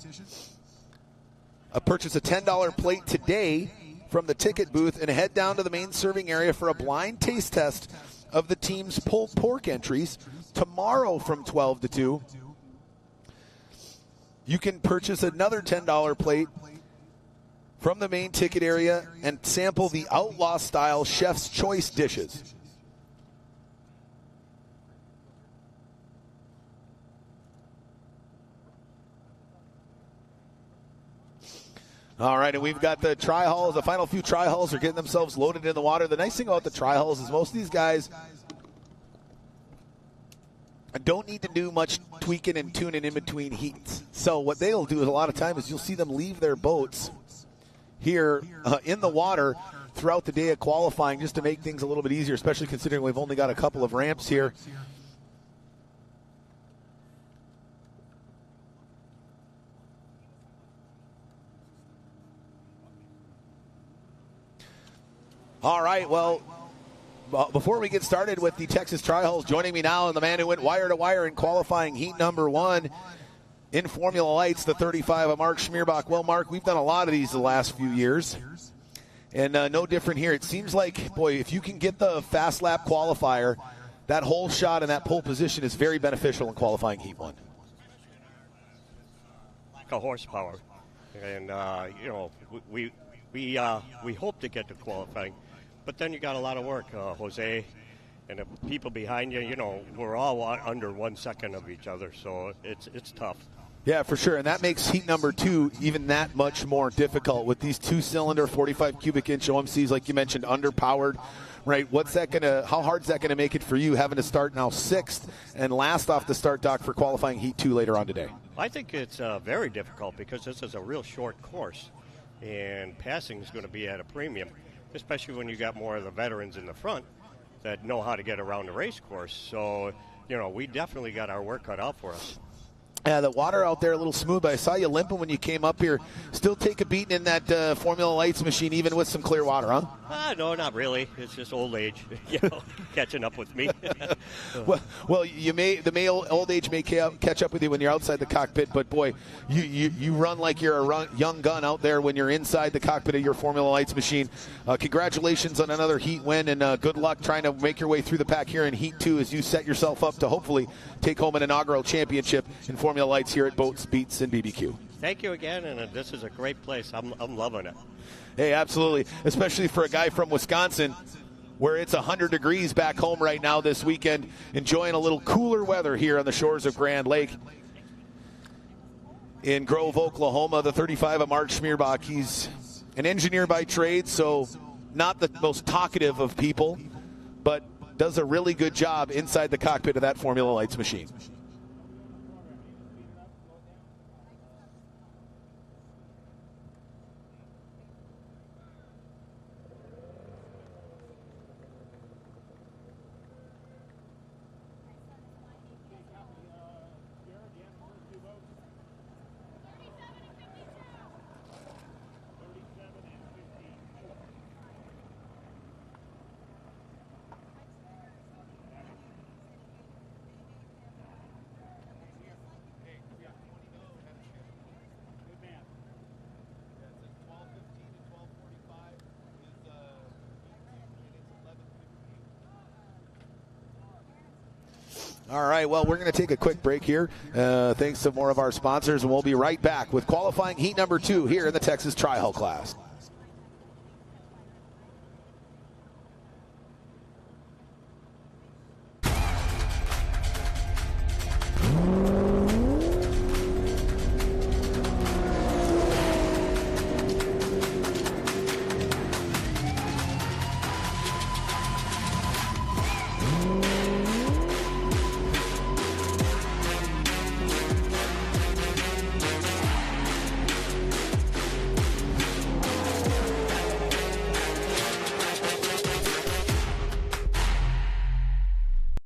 B: Purchase a $10 plate today from the ticket booth and head down to the main serving area for a blind taste test of the team's pulled pork entries tomorrow from 12 to 2. You can purchase another $10 plate from the main ticket area and sample the outlaw-style Chef's Choice dishes. All right, and we've got the tri-hulls. The final few tri-hulls are getting themselves loaded in the water. The nice thing about the tri-hulls is most of these guys don't need to do much tweaking and tuning in between heats. So what they'll do is a lot of times is you'll see them leave their boats here in the water throughout the day of qualifying just to make things a little bit easier, especially considering we've only got a couple of ramps here. All right, well, before we get started with the Texas Tri-Hulls, joining me now and the man who went wire to wire in qualifying heat #1 in Formula Lights, the 35 of Mark Schmierbach. Well, Mark, we've done a lot of these the last few years, and no different here. It seems like, boy, if you can get the fast lap qualifier, that whole shot and that pole position is very beneficial in qualifying heat 1.
F: Lack of horsepower, and you know, we hope to get to qualifying. But then you got a lot of work, Jose, and the people behind you. You know, we're all under 1 second of each other, so it's tough.
B: Yeah, for sure, and that makes heat #2 even that much more difficult with these 2-cylinder 45 cubic inch OMCs, like you mentioned, underpowered. Right? How hard is that gonna make it for you having to start now 6th and last off the start dock for qualifying heat 2 later on today?
F: I think it's very difficult because this is a real short course, and passing is going to be at a premium, especially when you got more of the veterans in the front that know how to get around the race course. So, you know, we definitely got our work cut out for us.
B: Yeah, the water out there a little smooth, but I saw you limping when you came up here. Still take a beating in that Formula Lights machine, even with some clear water, huh?
F: No, not really. It's just old age, catching up with me.
B: well, the old age may catch up with you when you're outside the cockpit, but boy, you run like you're a young gun out there when you're inside the cockpit of your Formula Lights machine. Congratulations on another heat win, and good luck trying to make your way through the pack here in Heat 2 as you set yourself up to hopefully take home an inaugural championship in Formula Lights here at Boats, Beats, and BBQ.
F: Thank you again, and this is a great place. I'm loving it.
B: Hey, absolutely, especially for a guy from Wisconsin where it's 100 degrees back home right now this weekend, enjoying a little cooler weather here on the shores of Grand Lake. In Grove, Oklahoma, the 35 of Mark Schmierbach. He's an engineer by trade, so not the most talkative of people, but does a really good job inside the cockpit of that Formula Lights machine. All right, well, we're going to take a quick break here, thanks to more of our sponsors, and we'll be right back with qualifying heat number 2 here in the Texas Tri-Hull class.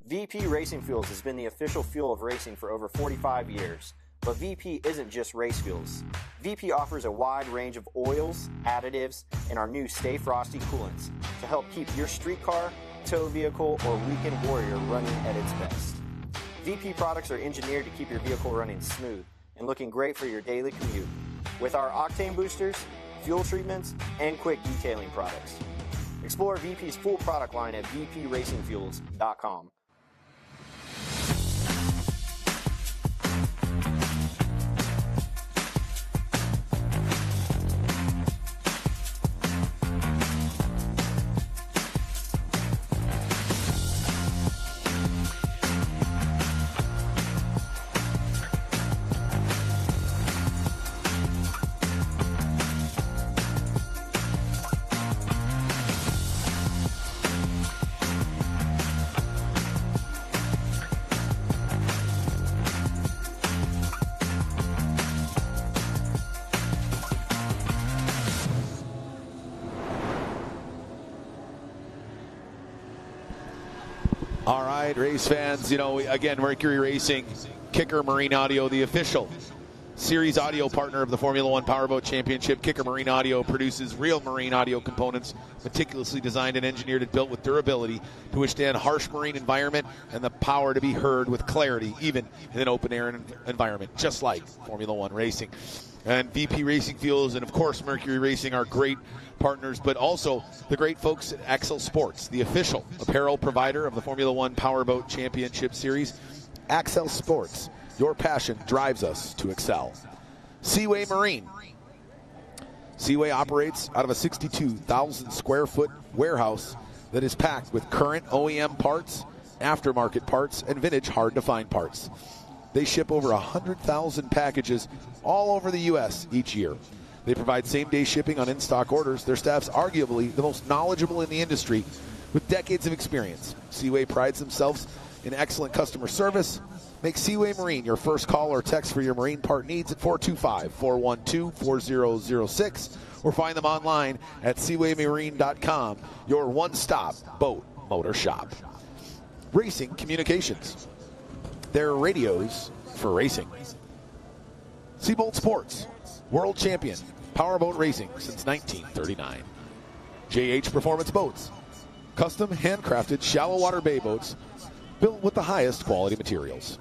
C: VP Racing Fuels has been the official fuel of racing for over 45 years. But VP isn't just race fuels. VP offers a wide range of oils, additives, and our new Stay Frosty coolants to help keep your street car, tow vehicle, or weekend warrior running at its best. VP products are engineered to keep your vehicle running smooth and looking great for your daily commute. With our octane boosters, fuel treatments, and quick detailing products. Explore VP's full product line at vpracingfuels.com.
B: All right, race fans, again, Mercury Racing, Kicker Marine Audio, the official series audio partner of the Formula One Powerboat Championship. Kicker Marine Audio produces real marine audio components, meticulously designed and engineered and built with durability to withstand harsh marine environment and the power to be heard with clarity, even in an open-air environment, just like Formula One racing. And VP Racing Fuels and, of course, Mercury Racing are great partners, but also the great folks at Axel Sports, the official apparel provider of the Formula One Powerboat Championship Series. Axel Sports, your passion drives us to excel. Seaway Marine. Seaway operates out of a 62,000 square foot warehouse that is packed with current OEM parts, aftermarket parts, and vintage hard to find parts. They ship over 100,000 packages all over the U.S. each year. They provide same-day shipping on in-stock orders. Their staff's arguably the most knowledgeable in the industry with decades of experience. Seaway prides themselves in excellent customer service. Make Seaway Marine your first call or text for your marine part needs at 425-412-4006 or find them online at seawaymarine.com, your one-stop boat motor shop. Racing Communications. They're radios for racing. Seabolt Sports, world champion, powerboat racing since 1939. JH Performance Boats, custom handcrafted shallow water bay boats built with the highest quality materials.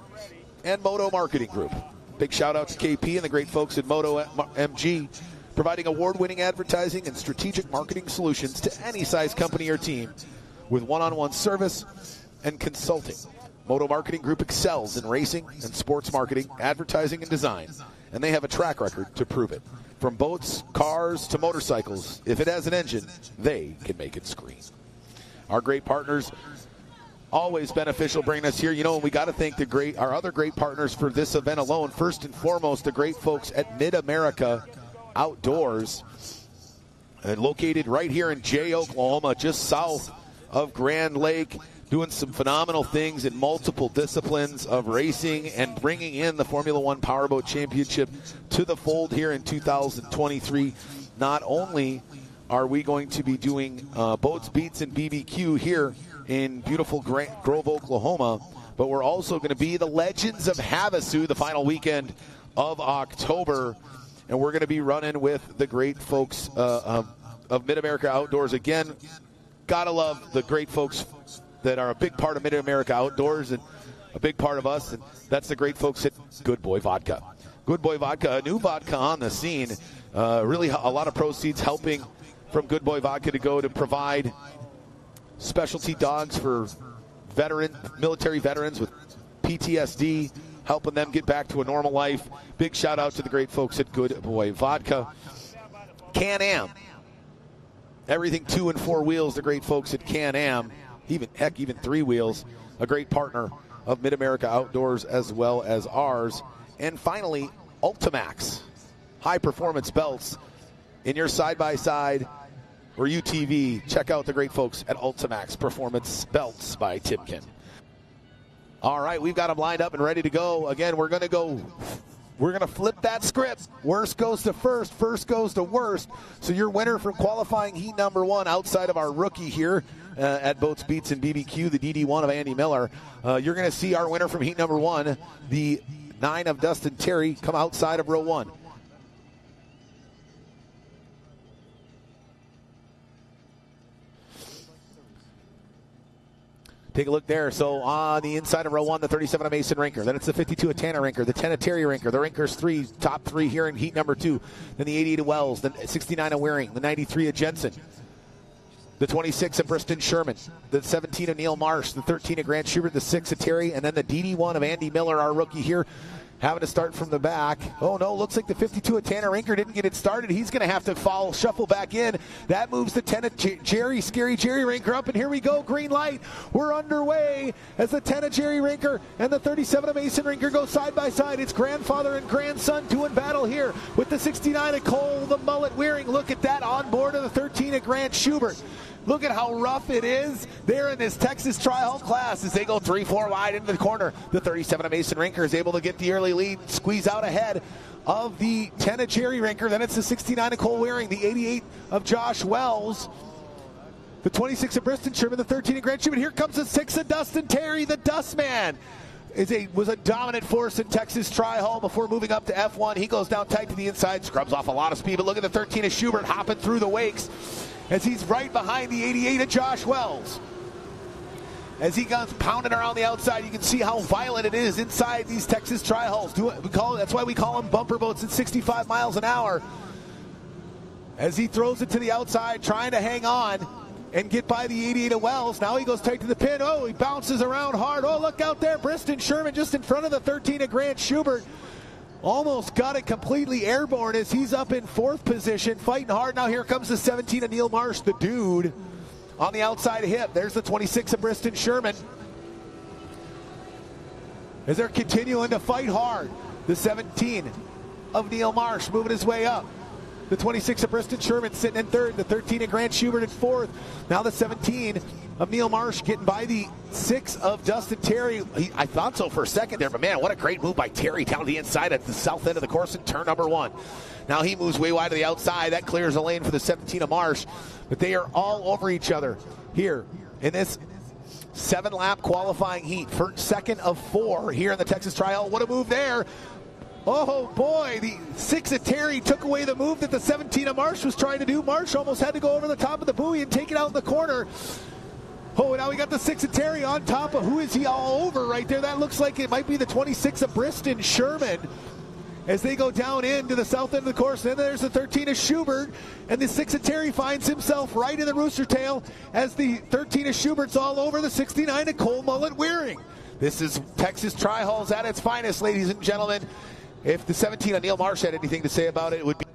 B: And Moto Marketing Group. Big shout out to KP and the great folks at Moto MG, providing award-winning advertising and strategic marketing solutions to any size company or team with one-on-one service and consulting. Moto Marketing Group excels in racing and sports marketing, advertising, and design, and they have a track record to prove it. From boats, cars, to motorcycles, if it has an engine, they can make it scream. Our great partners, always beneficial bringing us here. You know, and we got to thank our other great partners for this event alone. First and foremost, the great folks at Mid-America Outdoors, located right here in Jay, Oklahoma, just south of Grand Lake, doing some phenomenal things in multiple disciplines of racing and bringing in the Formula One Powerboat Championship to the fold here in 2023. Not only are we going to be doing Boats, Beats, and BBQ here in beautiful Grove, Oklahoma, but we're also going to be the Legends of Havasu the final weekend of October, and we're going to be running with the great folks of Mid-America Outdoors. Again, gotta love the great folks that are a big part of Mid-America Outdoors and a big part of us, and that's the great folks at Good Boy Vodka. Good Boy Vodka, a new vodka on the scene, really a lot of proceeds helping from Good Boy Vodka to go to provide specialty dogs for military veterans with PTSD, helping them get back to a normal life. Big shout out to the great folks at Good Boy Vodka. Can-Am, everything 2 and 4 wheels, the great folks at Can-Am, even 3 wheels, a great partner of Mid-America Outdoors as well as ours. And finally, Ultimax, high performance belts in your side-by-side or UTV. Check out the great folks at Ultimax Performance Belts by Timken. All right, we've got them lined up and ready to go. Again, we're going to flip that script. Worst goes to first, first goes to worst. So your winner from qualifying heat number 1 outside of our rookie here at Boats, Beats, and BBQ, the DD1 of Andy Miller. You're going to see our winner from heat number 1, the 9 of Dustin Terry, come outside of row 1. Take a look there. So on the inside of row 1, the 37 of Mason Rinker. Then it's the 52 of Tanner Rinker, the 10 of Terry Rinker, the Rinkers top 3 here in heat number 2. Then the 88 of Wells, the 69 of Waring, the 93 of Jensen, the 26 of Briston Sherman, the 17 of Neil Marsh, the 13 of Grant Schubert, the 6 of Terry, and then the DD1 of Andy Miller, our rookie here, having to start from the back. Oh, no, looks like the 52 of Tanner Rinker didn't get it started. He's going to have to shuffle back in. That moves the 10 of Scary Jerry Rinker up, and here we go, green light. We're underway as the 10 of Jerry Rinker and the 37 of Mason Rinker go side by side. It's grandfather and grandson doing battle here with the 69 of Cole, the mullet Wearing. Look at that on board of the 13 of Grant Schubert. Look at how rough it is there in this Texas Tri-Hull class as they go 3-4 wide into the corner. The 37 of Mason Rinker is able to get the early lead, squeeze out ahead of the 10 of Jerry Rinker. Then it's the 69 of Cole Wearing, the 88 of Josh Wells, the 26 of Briston Sherman, the 13 of Grant Schubert. Here comes the 6 of Dustin Terry, the Dustman. Was a dominant force in Texas Tri-Hull before moving up to F1. He goes down tight to the inside, scrubs off a lot of speed, but look at the 13 of Schubert hopping through the wakes as he's right behind the 88 of Josh Wells. As he goes pounding around the outside, you can see how violent it is inside these Texas Tri-Hulls. That's why we call them bumper boats at 65 miles an hour. As he throws it to the outside, trying to hang on and get by the 88 of Wells. Now he goes tight to the pin. Oh, he bounces around hard. Oh, look out there. Briston Sherman just in front of the 13 of Grant Schubert. Almost got it completely airborne as he's up in 4th position, fighting hard. Now here comes the 17 of Neil Marsh, the dude, on the outside hip. There's the 26 of Briston Sherman. As they're continuing to fight hard, the 17 of Neil Marsh moving his way up. The 26 of Briston Sherman sitting in 3rd, the 13 of Grant Schubert in 4th. Now the 17 of Neil Marsh getting by the 6 of Dustin Terry. I thought so for a second there, but man, what a great move by Terry down the inside at the south end of the course in turn number 1. Now he moves way wide to the outside. That clears a lane for the 17 of Marsh, but they are all over each other here in this 7-lap qualifying heat. Second of 4 here in the Texas Tri-Hull. What a move there Oh boy, the 6 of Terry took away the move that the 17 of Marsh was trying to do. Marsh almost had to go over the top of the buoy and take it out in the corner. Oh, now we got the 6 of Terry on top of, who is he all over right there? That looks like it might be the 26 of Briston Sherman as they go down into the south end of the course. Then there's the 13 of Schubert, and the 6 of Terry finds himself right in the rooster tail as the 13 of Schubert's all over the 69 of Cole Mullet Wearing. This is Texas Tri-Hulls at its finest, ladies and gentlemen. If the 17 of Neil Marsh had anything to say about it, it would be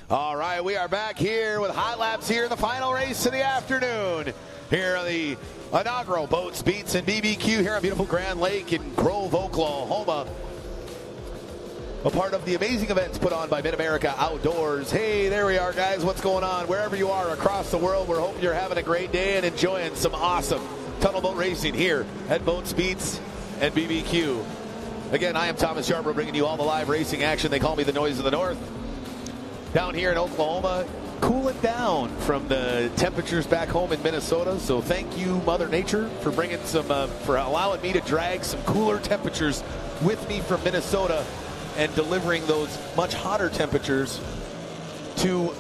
B: All right, we are back here with hot laps here in the final race of the afternoon. Here on the inaugural Boats, Beats, and BBQ here on beautiful Grand Lake in Grove, Oklahoma. A part of the amazing events put on by Mid-America Outdoors. Hey, there we are, guys. What's going on? Wherever you are across the world, we're hoping you're having a great day and enjoying some awesome tunnel boat racing here at Boats, Beats, and BBQ. Again, I am Thomas Yarbrough, bringing you all the live racing action. They call me the Noise of the North. Down here in Oklahoma, cooling down from the temperatures back home in Minnesota. So thank you, Mother Nature, for bringing some, for allowing me to drag some cooler temperatures with me from Minnesota and delivering those much hotter temperatures to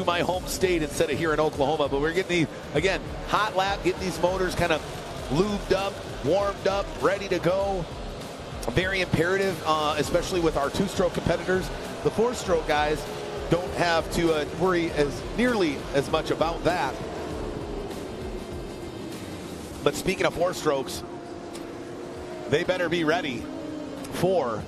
B: my home state instead of here in Oklahoma. But we're getting again, hot lap, getting these motors kind of lubed up, warmed up, ready to go. Very imperative, especially with our two-stroke competitors. The four-stroke guys don't have to worry nearly as much about that. But speaking of four strokes, they better be ready for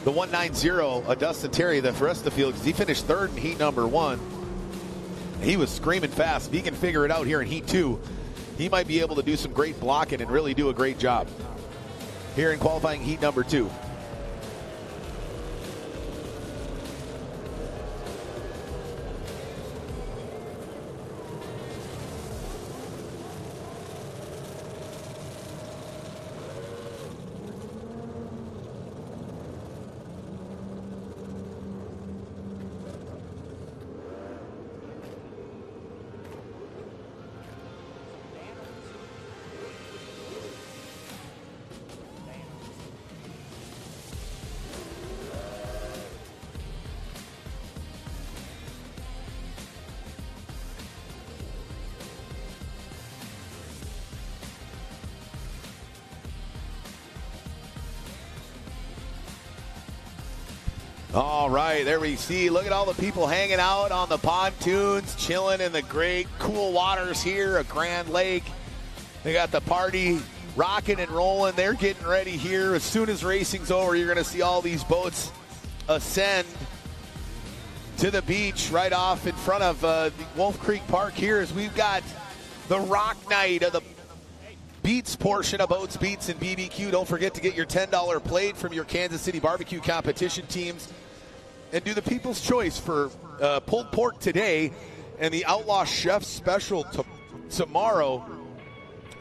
B: the 190 Dustin Terry, the rest of the field, because he finished third in heat number 1. He was screaming fast. If he can figure it out here in heat 2, he might be able to do some great blocking and really do a great job here in qualifying heat number 2. All right, there we see. Look at all the people hanging out on the pontoons, chilling in the great cool waters here at Grand Lake. They got the party rocking and rolling. They're getting ready here. As soon as racing's over, you're going to see all these boats ascend to the beach right off in front of the Wolf Creek Park here, as we've got the rock night of the Beats portion of Boats, Beats, and BBQ. Don't forget to get your $10 plate from your Kansas City barbecue competition teams. And do the People's Choice for pulled pork today and the Outlaw Chef Special tomorrow.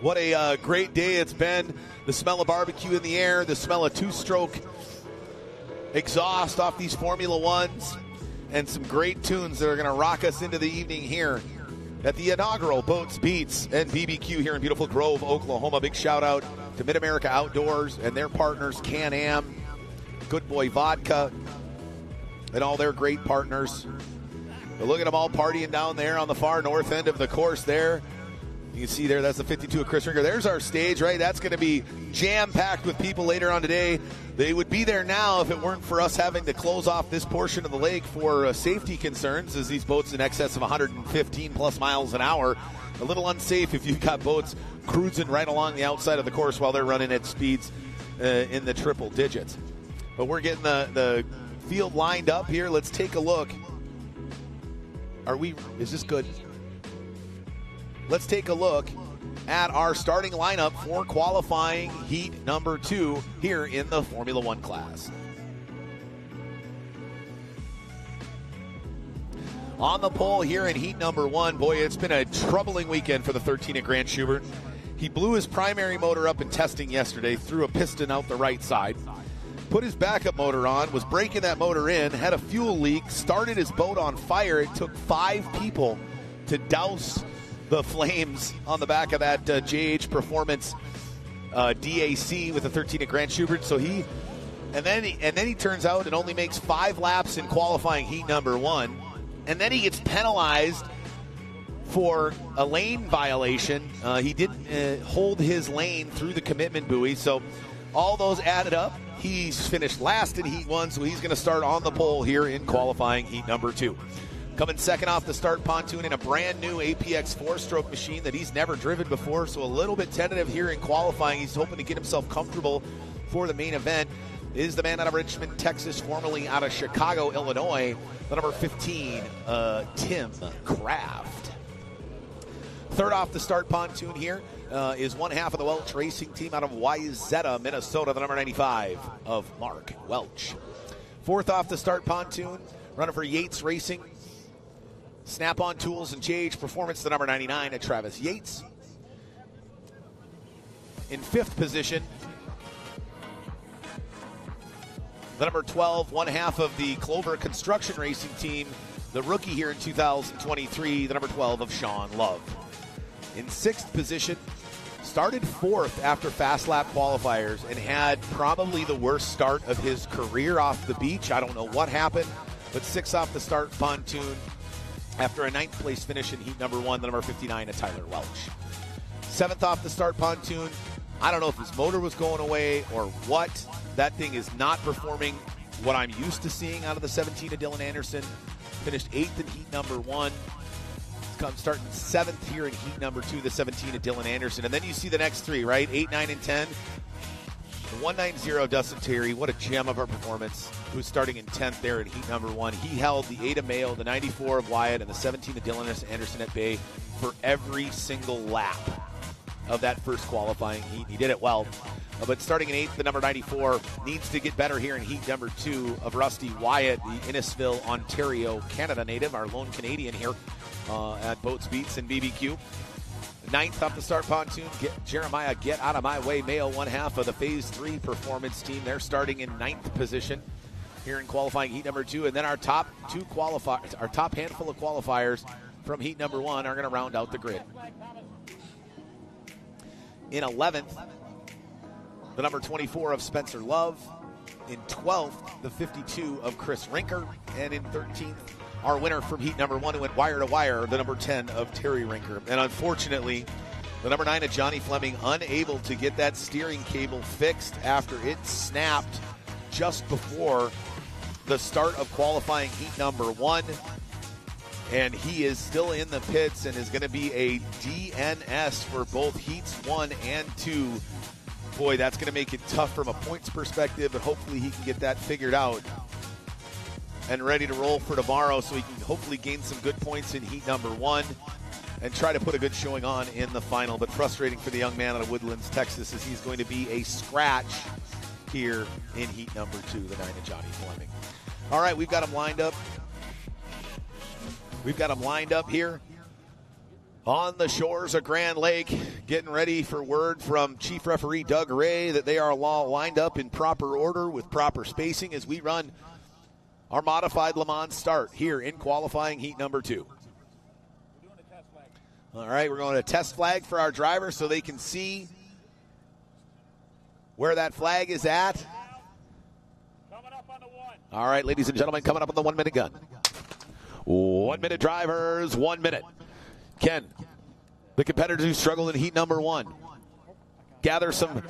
B: What a great day it's been. The smell of barbecue in the air, the smell of two-stroke exhaust off these Formula Ones, and some great tunes that are going to rock us into the evening here at the inaugural Boats, Beats, and BBQ here in beautiful Grove, Oklahoma. Big shout-out to Mid-America Outdoors and their partners, Can-Am, Good Boy Vodka, and all their great partners. But look at them all partying down there on the far north end of the course there. You can see there, that's the 52 of Chris Ringer. There's our stage, right? That's going to be jam-packed with people later on today. They would be there now if it weren't for us having to close off this portion of the lake for safety concerns, as these boats in excess of 115 plus miles an hour. A little unsafe if you've got boats cruising right along the outside of the course while they're running at speeds in the triple digits. But we're getting the field lined up here. Let's take a look. Is this good? Let's take a look at our starting lineup for qualifying heat number 2 here in the Formula One class. On the pole here in heat number 1, boy, it's been a troubling weekend for the 13 at Grant Schubert. He blew his primary motor up in testing yesterday, threw a piston out the right side, put his backup motor on, was breaking that motor in, had a fuel leak, started his boat on fire. It took 5 people to douse the flames on the back of that JH Performance DAC with the 13 at Grant Schubert. So he turns out and only makes 5 laps in qualifying heat number 1, and then he gets penalized for a lane violation. He didn't hold his lane through the commitment buoy, so all those added up. He's finished last in heat 1, so he's going to start on the pole here in qualifying heat number 2. Coming second off the start pontoon in a brand new APX 4-stroke machine that he's never driven before, so a little bit tentative here in qualifying. He's hoping to get himself comfortable for the main event. is the man out of Richmond, Texas, formerly out of Chicago, Illinois, the number 15, Tim Kraft. Third off the start pontoon here is one half of the Welch Racing team out of Wayzata, Minnesota, the number 95 of Mark Welch. Fourth off the start pontoon, running for Yates Racing, Snap-on Tools and JH Performance, the number 99 of Travis Yates. In fifth position, the number 12, one half of the Clover Construction Racing team, the rookie here in 2023, the number 12 of Sean Love. In sixth position, started fourth after fast lap qualifiers and had probably the worst start of his career off the beach. I don't know what happened, but sixth off the start pontoon after a ninth place finish in heat number 1, the number 59 of Tyler Welch. Seventh off the start pontoon, I don't know if his motor was going away or what. That thing is not performing what I'm used to seeing out of the 17 of Dylan Anderson. Finished 8th in heat number 1. Starting 7th here in heat number 2, the 17 of Dylan Anderson. And then you see the next three, right? 8, 9, and 10. The 190 Dustin Terry, what a gem of a performance, who's starting in 10th there in heat number 1. He held the 8 of Mayo, the 94 of Wyatt, and the 17 of Dylan Anderson at bay for every single lap of that first qualifying heat. He did it well. But starting in 8th, the number 94 needs to get better here in heat number 2 of Rusty Wyatt, the Innisfil, Ontario, Canada native, our lone Canadian here at Boats, Beats, and BBQ. 9th off the start pontoon, Jeremiah Get Out of My Way, Mayo, one half of the Phase 3 performance team. They're starting in 9th position here in qualifying heat number 2. And then our top handful of qualifiers from heat number 1 are going to round out the grid. In 11th, the number 24 of Spencer Love. In 12th, the 52 of Chris Rinker. And in 13th, our winner from heat number 1 who went wire to wire, the number 10 of Terry Rinker. And unfortunately, the number 9 of Johnny Fleming unable to get that steering cable fixed after it snapped just before the start of qualifying heat number 1. And he is still in the pits and is going to be a DNS for both heats 1 and 2. Boy, that's going to make it tough from a points perspective, but hopefully he can get that figured out and ready to roll for tomorrow so he can hopefully gain some good points in heat number 1 and try to put a good showing on in the final. But frustrating for the young man out of Woodlands, Texas, as he's going to be a scratch here in heat number 2, the 9 of Johnny Fleming. All right, we've got him lined up. We've got him lined up here on the shores of Grand Lake, getting ready for word from Chief Referee Doug Ray that they are all lined up in proper order with proper spacing as we run our modified Le Mans start here in qualifying heat number 2. All right, we're going to test flag for our drivers so they can see where that flag is at. All right, ladies and gentlemen, coming up on the 1 minute gun. 1 minute drivers, 1 minute. Ken, the competitors who struggled in heat number 1, gather some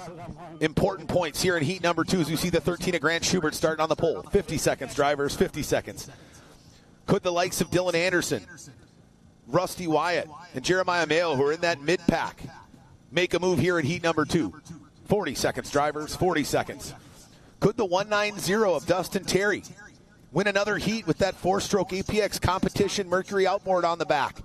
B: important points here in heat number 2 as you see the 13 of Grant Schubert starting on the pole. 50 seconds, drivers, 50 seconds. Could the likes of Dylan Anderson, Rusty Wyatt, and Jeremiah Mayo, who are in that mid-pack, make a move here in heat number 2? 40 seconds, drivers, 40 seconds. Could the 190 of Dustin Terry win another heat with that 4-stroke APX competition Mercury outboard on the back?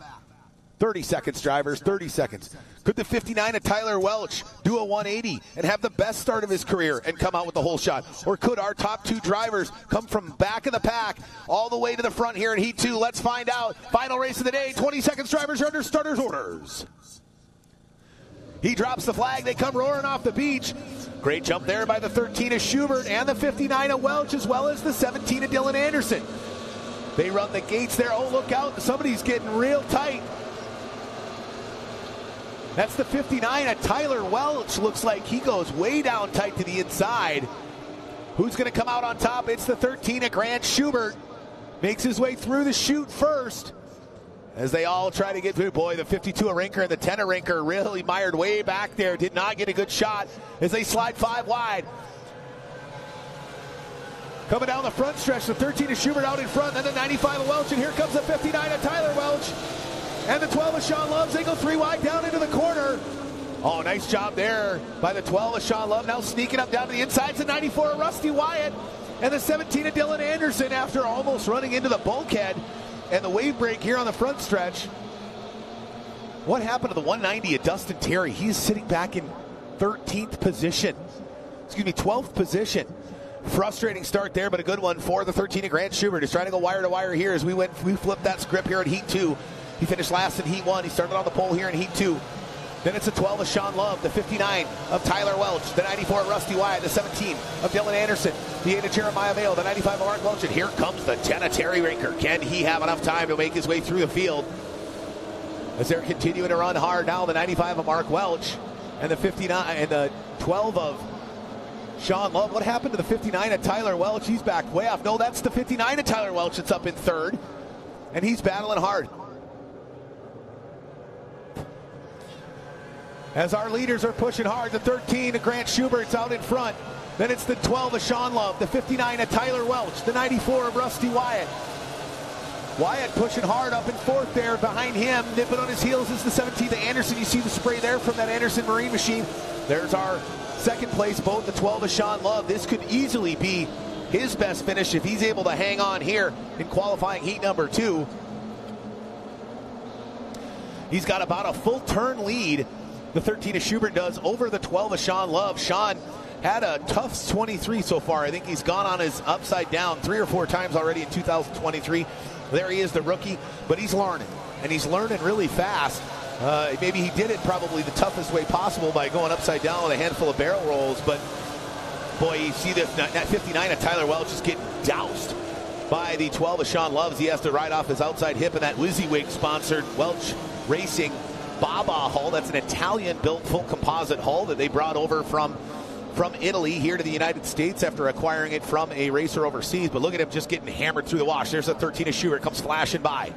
B: 30 seconds, drivers, 30 seconds. Could the 59 of Tyler Welch do a 180 and have the best start of his career and come out with the whole shot? Or could our top 2 drivers come from back of the pack all the way to the front here in heat 2? Let's find out. Final race of the day, 20 seconds, drivers are under starters' orders. He drops the flag. They come roaring off the beach. Great jump there by the 13 of Schubert and the 59 of Welch, as well as the 17 of Dylan Anderson. They run the gates there. Oh, look out. Somebody's getting real tight. That's the 59 of Tyler Welch. Looks like he goes way down tight to the inside. Who's going to come out on top? It's the 13 of Grant Schubert. Makes his way through the chute first. As they all try to get through. Boy, the 52 of Rinker and the 10 of Rinker really mired way back there. Did not get a good shot as they slide 5 wide. Coming down the front stretch, the 13 of Schubert out in front, then the 95 of Welch, and here comes the 59 of Tyler Welch. And the 12 of Sean Loves. They go 3 wide down into the corner. Oh, nice job there by the 12 of Sean Love. Now sneaking up down to the inside. It's the 94 of Rusty Wyatt. And the 17 of Dylan Anderson after almost running into the bulkhead. And the wave break here on the front stretch. What happened to the 190 of Dustin Terry? He's sitting back in 13th position. 12th position. Frustrating start there, but a good one for the 13 of Grant Schubert. He's trying to go wire to wire here as we flipped that script here in Heat 2. He finished last in Heat 1. He started on the pole here in Heat 2. Then it's the 12 of Sean Love, the 59 of Tyler Welch, the 94 of Rusty Wyatt, the 17 of Dylan Anderson, the 8 of Jeremiah Mayo, the 95 of Mark Welch, and here comes the 10 of Terry Rinker. Can he have enough time to make his way through the field? As they're continuing to run hard now, the 95 of Mark Welch and the 59 and the 12 of Sean Love. What happened to the 59 of Tyler Welch? He's back way off. No, that's the 59 of Tyler Welch that's up in third, and he's battling hard. As our leaders are pushing hard, the 13 of Grant Schubert's out in front. Then it's the 12 of Sean Love, the 59 of Tyler Welch, the 94 of Rusty Wyatt. Wyatt pushing hard up in fourth there. Behind him, nipping on his heels is the 17 of Anderson. You see the spray there from that Anderson Marine machine. There's our second place boat, the 12 of Sean Love. This could easily be his best finish if he's able to hang on here in qualifying heat number 2. He's got about a full turn lead, the 13 of Schubert does, over the 12 of Sean Love. Sean had a tough 23 so far. I think he's gone on his upside down 3 or 4 times already in 2023. There he is, the rookie, but he's learning, and he's learning really fast. Maybe he did it probably the toughest way possible by going upside down with a handful of barrel rolls, but boy, you see that 59 of Tyler Welch is getting doused by the 12 of Sean Love. He has to ride off his outside hip in that WYSIWYG sponsored Welch Racing Baba hull. That's an Italian-built full composite hull that they brought over from Italy here to the United States after acquiring it from a racer overseas. But look at him just getting hammered through the wash. There's the 13 of Schubert, comes flashing by.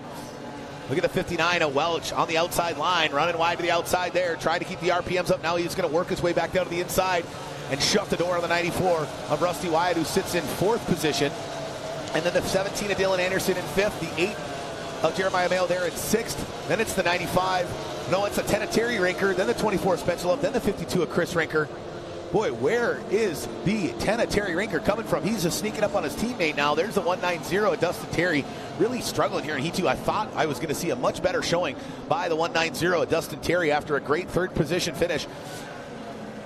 B: Look at the 59 of Welch on the outside line, running wide to the outside there, trying to keep the RPMs up. Now he's going to work his way back down to the inside and shut the door on the 94 of Rusty Wyatt, who sits in 4th position. And then the 17 of Dylan Anderson in 5th, the 8 of Jeremiah Mayo there in 6th. Then it's the 95. No, it's the 10 of Terry Rinker, then the 24 of Spencer Love, then the 52 of Chris Rinker. Boy, where is the 10 of Terry Rinker coming from? He's just sneaking up on his teammate now. There's the 190 of Dustin Terry. Really struggling here in Heat 2. I thought I was going to see a much better showing by the 190 of Dustin Terry after a great 3rd position finish.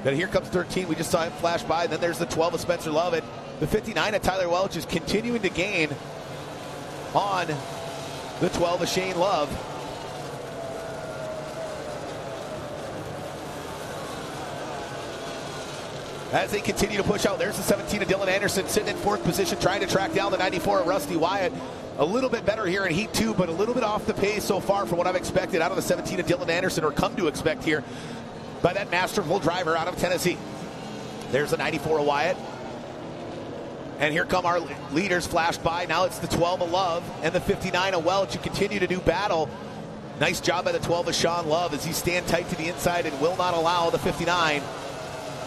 B: Then here comes 13. We just saw him flash by. Then there's the 12 of Spencer Love. And the 59 of Tyler Welch is continuing to gain on the 12 of Shane Love. As they continue to push out, there's the 17 of Dylan Anderson sitting in 4th position, trying to track down the 94 of Rusty Wyatt. A little bit better here in Heat 2, but a little bit off the pace so far from what I've expected out of the 17 of Dylan Anderson, or come to expect here by that masterful driver out of Tennessee. There's the 94 of Wyatt. And here come our leaders flashed by. Now it's the 12 of Love and the 59 of Welch, who continue to do battle. Nice job by the 12 of Sean Love as he stand tight to the inside and will not allow the 59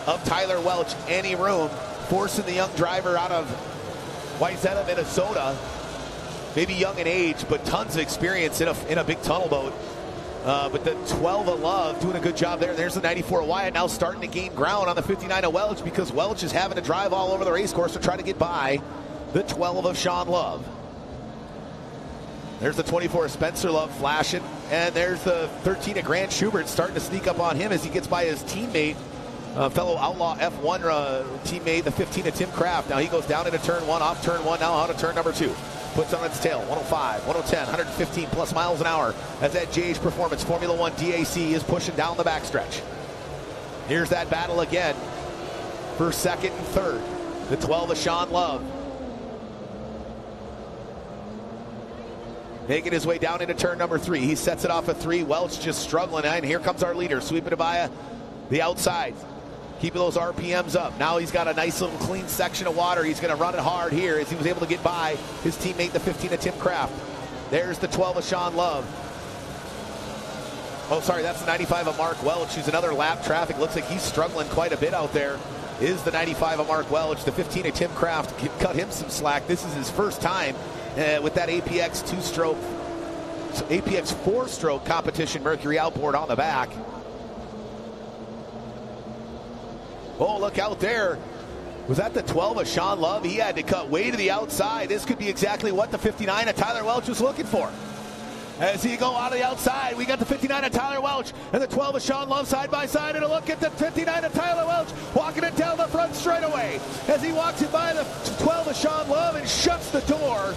B: of Tyler Welch any room, forcing the young driver out of Wayzata, Minnesota. Maybe young in age, but tons of experience in a big tunnel boat. But the 12 of Love doing a good job there. There's the 94 of Wyatt now starting to gain ground on the 59 of Welch, because Welch is having to drive all over the race course to try to get by the 12 of Sean Love. There's the 24 of Spencer Love flashing, and there's the 13 of Grant Schubert starting to sneak up on him as he gets by his teammate, fellow Outlaw F1 teammate, the 15 of Tim Kraft. Now he goes down into turn 1, off turn 1, now out of turn number 2. Puts on its tail, 105, 110, 115 plus miles an hour as that JH Performance Formula 1 DAC is pushing down the backstretch. Here's that battle again for 2nd and 3rd. The 12 of Sean Love making his way down into turn number 3. He sets it off a 3. Welch just struggling, and here comes our leader, sweeping it by the outside, keeping those RPMs up. Now he's got a nice little clean section of water. He's going to run it hard here as he was able to get by his teammate, the 15 of Tim Kraft. There's the 12 of Sean Love. Oh, sorry, that's the 95 of Mark Welch, who's another lap traffic. Looks like he's struggling quite a bit out there. Is the 95 of Mark Welch. The 15 of Tim Kraft cut him some slack. This is his first time with that APX 4-stroke competition Mercury outboard on the back. Oh, look out there. Was that the 12 of Sean Love? He had to cut way to the outside. This could be exactly what the 59 of Tyler Welch was looking for. As he go out of the outside, we got the 59 of Tyler Welch and the 12 of Sean Love side by side. And a look at the 59 of Tyler Welch walking it down the front straightaway as he walks it by the 12 of Sean Love and shuts the door.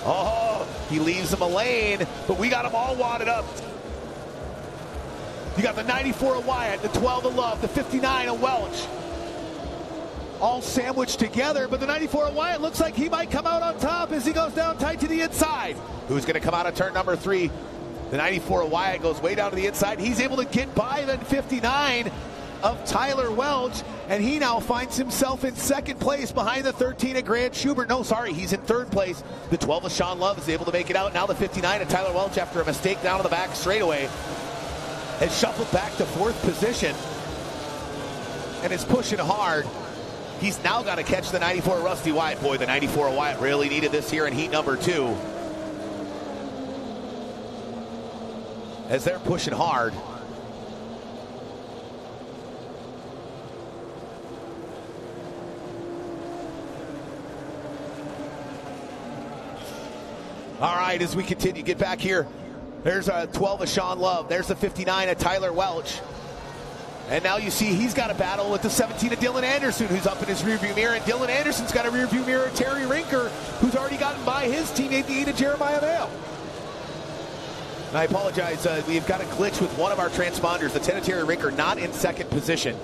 B: Oh, he leaves him a lane, but we got them all wadded up. You got the 94 of Wyatt, the 12 of Love, the 59 of Welch. All sandwiched together, but the 94 of Wyatt looks like he might come out on top as he goes down tight to the inside. Who's going to come out of turn number 3? The 94 of Wyatt goes way down to the inside. He's able to get by the 59 of Tyler Welch, and he now finds himself in second place behind the 13 of Grant Schubert. No, sorry, he's in third place. The 12 of Sean Love is able to make it out. Now the 59 of Tyler Welch, after a mistake down in the back straightaway, has shuffled back to fourth position and is pushing hard. He's now got to catch the 94 of Rusty Wyatt. Boy, the 94 of Wyatt really needed this here in heat number 2. As they're pushing hard. All right, as we continue, get back here. There's a 12 of Sean Love. There's the 59 of Tyler Welch. And now you see he's got a battle with the 17 of Dylan Anderson, who's up in his rearview mirror. And Dylan Anderson's got a rearview mirror of Terry Rinker, who's already gotten by his teammate, the 8 of Jeremiah Mayo. And I apologize. We've got a glitch with one of our transponders, the 10 of Terry Rinker, not in second position.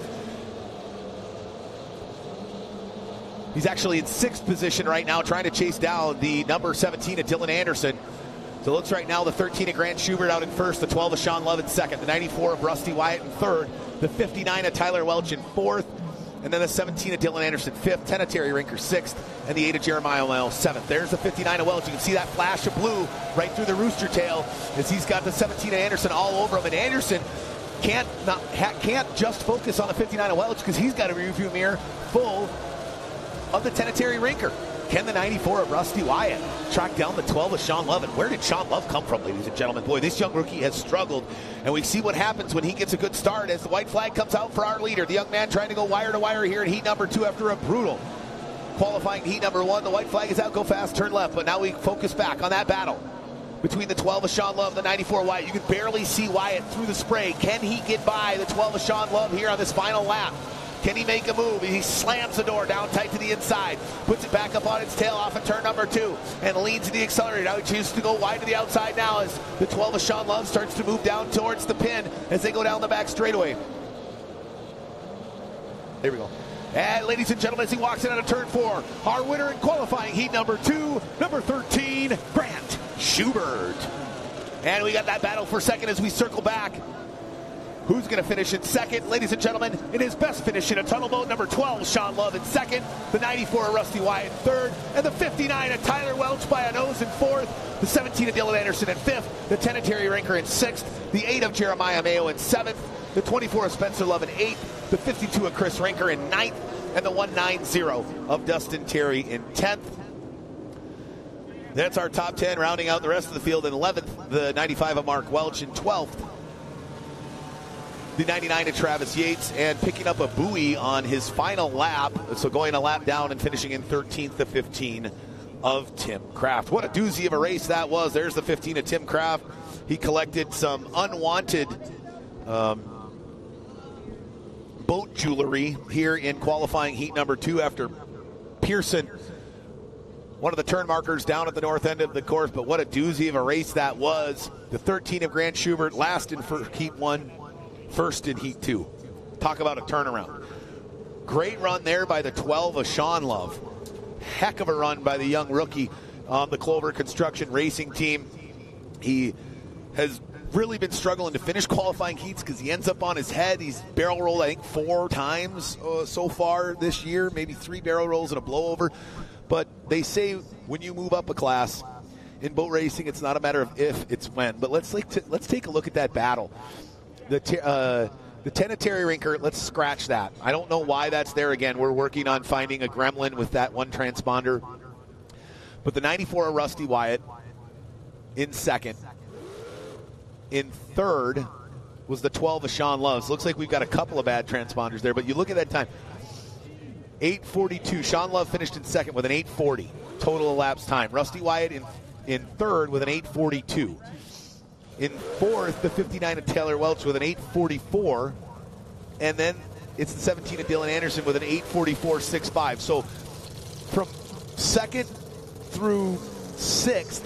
B: He's actually in sixth position right now, trying to chase down the number 17 of Dylan Anderson. So it looks right now the 13 of Grant Schubert out in first, the 12 of Sean Love in second, the 94 of Rusty Wyatt in third, the 59 of Tyler Welch in fourth, and then the 17 of Dylan Anderson fifth, 10 of Terry Rinker sixth, and the 8 of Jeremiah Miles seventh. There's the 59 of Welch. You can see that flash of blue right through the rooster tail as he's got the 17 of Anderson all over him. And Anderson can't just focus on the 59 of Welch because he's got a rearview mirror full of the 10 of Terry Rinker. Can the 94 of Rusty Wyatt track down the 12 of Sean Love? And where did Sean Love come from, ladies and gentlemen? Boy, this young rookie has struggled. And we see what happens when he gets a good start as the white flag comes out for our leader. The young man trying to go wire to wire here in heat number 2 after a brutal qualifying heat number 1. The white flag is out, go fast, turn left. But now we focus back on that battle between the 12 of Sean Love and the 94 of Wyatt. You can barely see Wyatt through the spray. Can he get by the 12 of Sean Love here on this final lap? Can he make a move? He slams the door down tight to the inside, puts it back up on its tail off of turn number 2, and leads to the accelerator. Now he chooses to go wide to the outside now as the 12 of Sean Love starts to move down towards the pin as they go down the back straightaway. There we go. And ladies and gentlemen, as he walks in out of turn 4, our winner in qualifying heat number 2, number 13, Grant Schubert. And we got that battle for second as we circle back. Who's going to finish in second? Ladies and gentlemen, in his best finish in a tunnel boat, number 12, Sean Love in second, the 94 of Rusty Wyatt in third, and the 59 of Tyler Welch by a nose in fourth, the 17 of Dylan Anderson in fifth, the 10 of Terry Rinker in sixth, the 8 of Jeremiah Mayo in seventh, the 24 of Spencer Love in eighth, the 52 of Chris Rinker in ninth, and the 190 of Dustin Terry in 10th. That's our top 10, rounding out the rest of the field in 11th, the 95 of Mark Welch in 12th. The 99 of Travis Yates, and picking up a buoy on his final lap, so going a lap down and finishing in 13th to 15 of Tim Kraft. What a doozy of a race that was. There's the 15 of Tim Kraft. He collected some unwanted boat jewelry here in qualifying heat number 2 after Pearson, one of the turn markers down at the north end of the course. But what a doozy of a race that was. The 13 of Grant Schubert, last in heat 1, first in heat 2. Talk about a turnaround. Great run there by the 12 of Sean Love. Heck of a run by the young rookie on the Clover Construction Racing team. He has really been struggling to finish qualifying heats because he ends up on his head. He's barrel rolled, I think, 4 times so far this year, maybe 3 barrel rolls and a blowover. But they say when you move up a class in boat racing, it's not a matter of if, it's when. But let's take a look at that battle. The 10 of Terry Rinker, let's scratch that. I don't know why that's there again. We're working on finding a gremlin with that one transponder. But the 94 of Rusty Wyatt in second. In third was the 12 of Sean Love's. Looks like we've got a couple of bad transponders there, but you look at that time. 8:42. Sean Love finished in second with an 8:40 total elapsed time. Rusty Wyatt in third with an 8:42. In fourth, the 59 of Taylor Welch with an 8:44. And then it's the 17 of Dylan Anderson with an 8:44.65. So from second through sixth,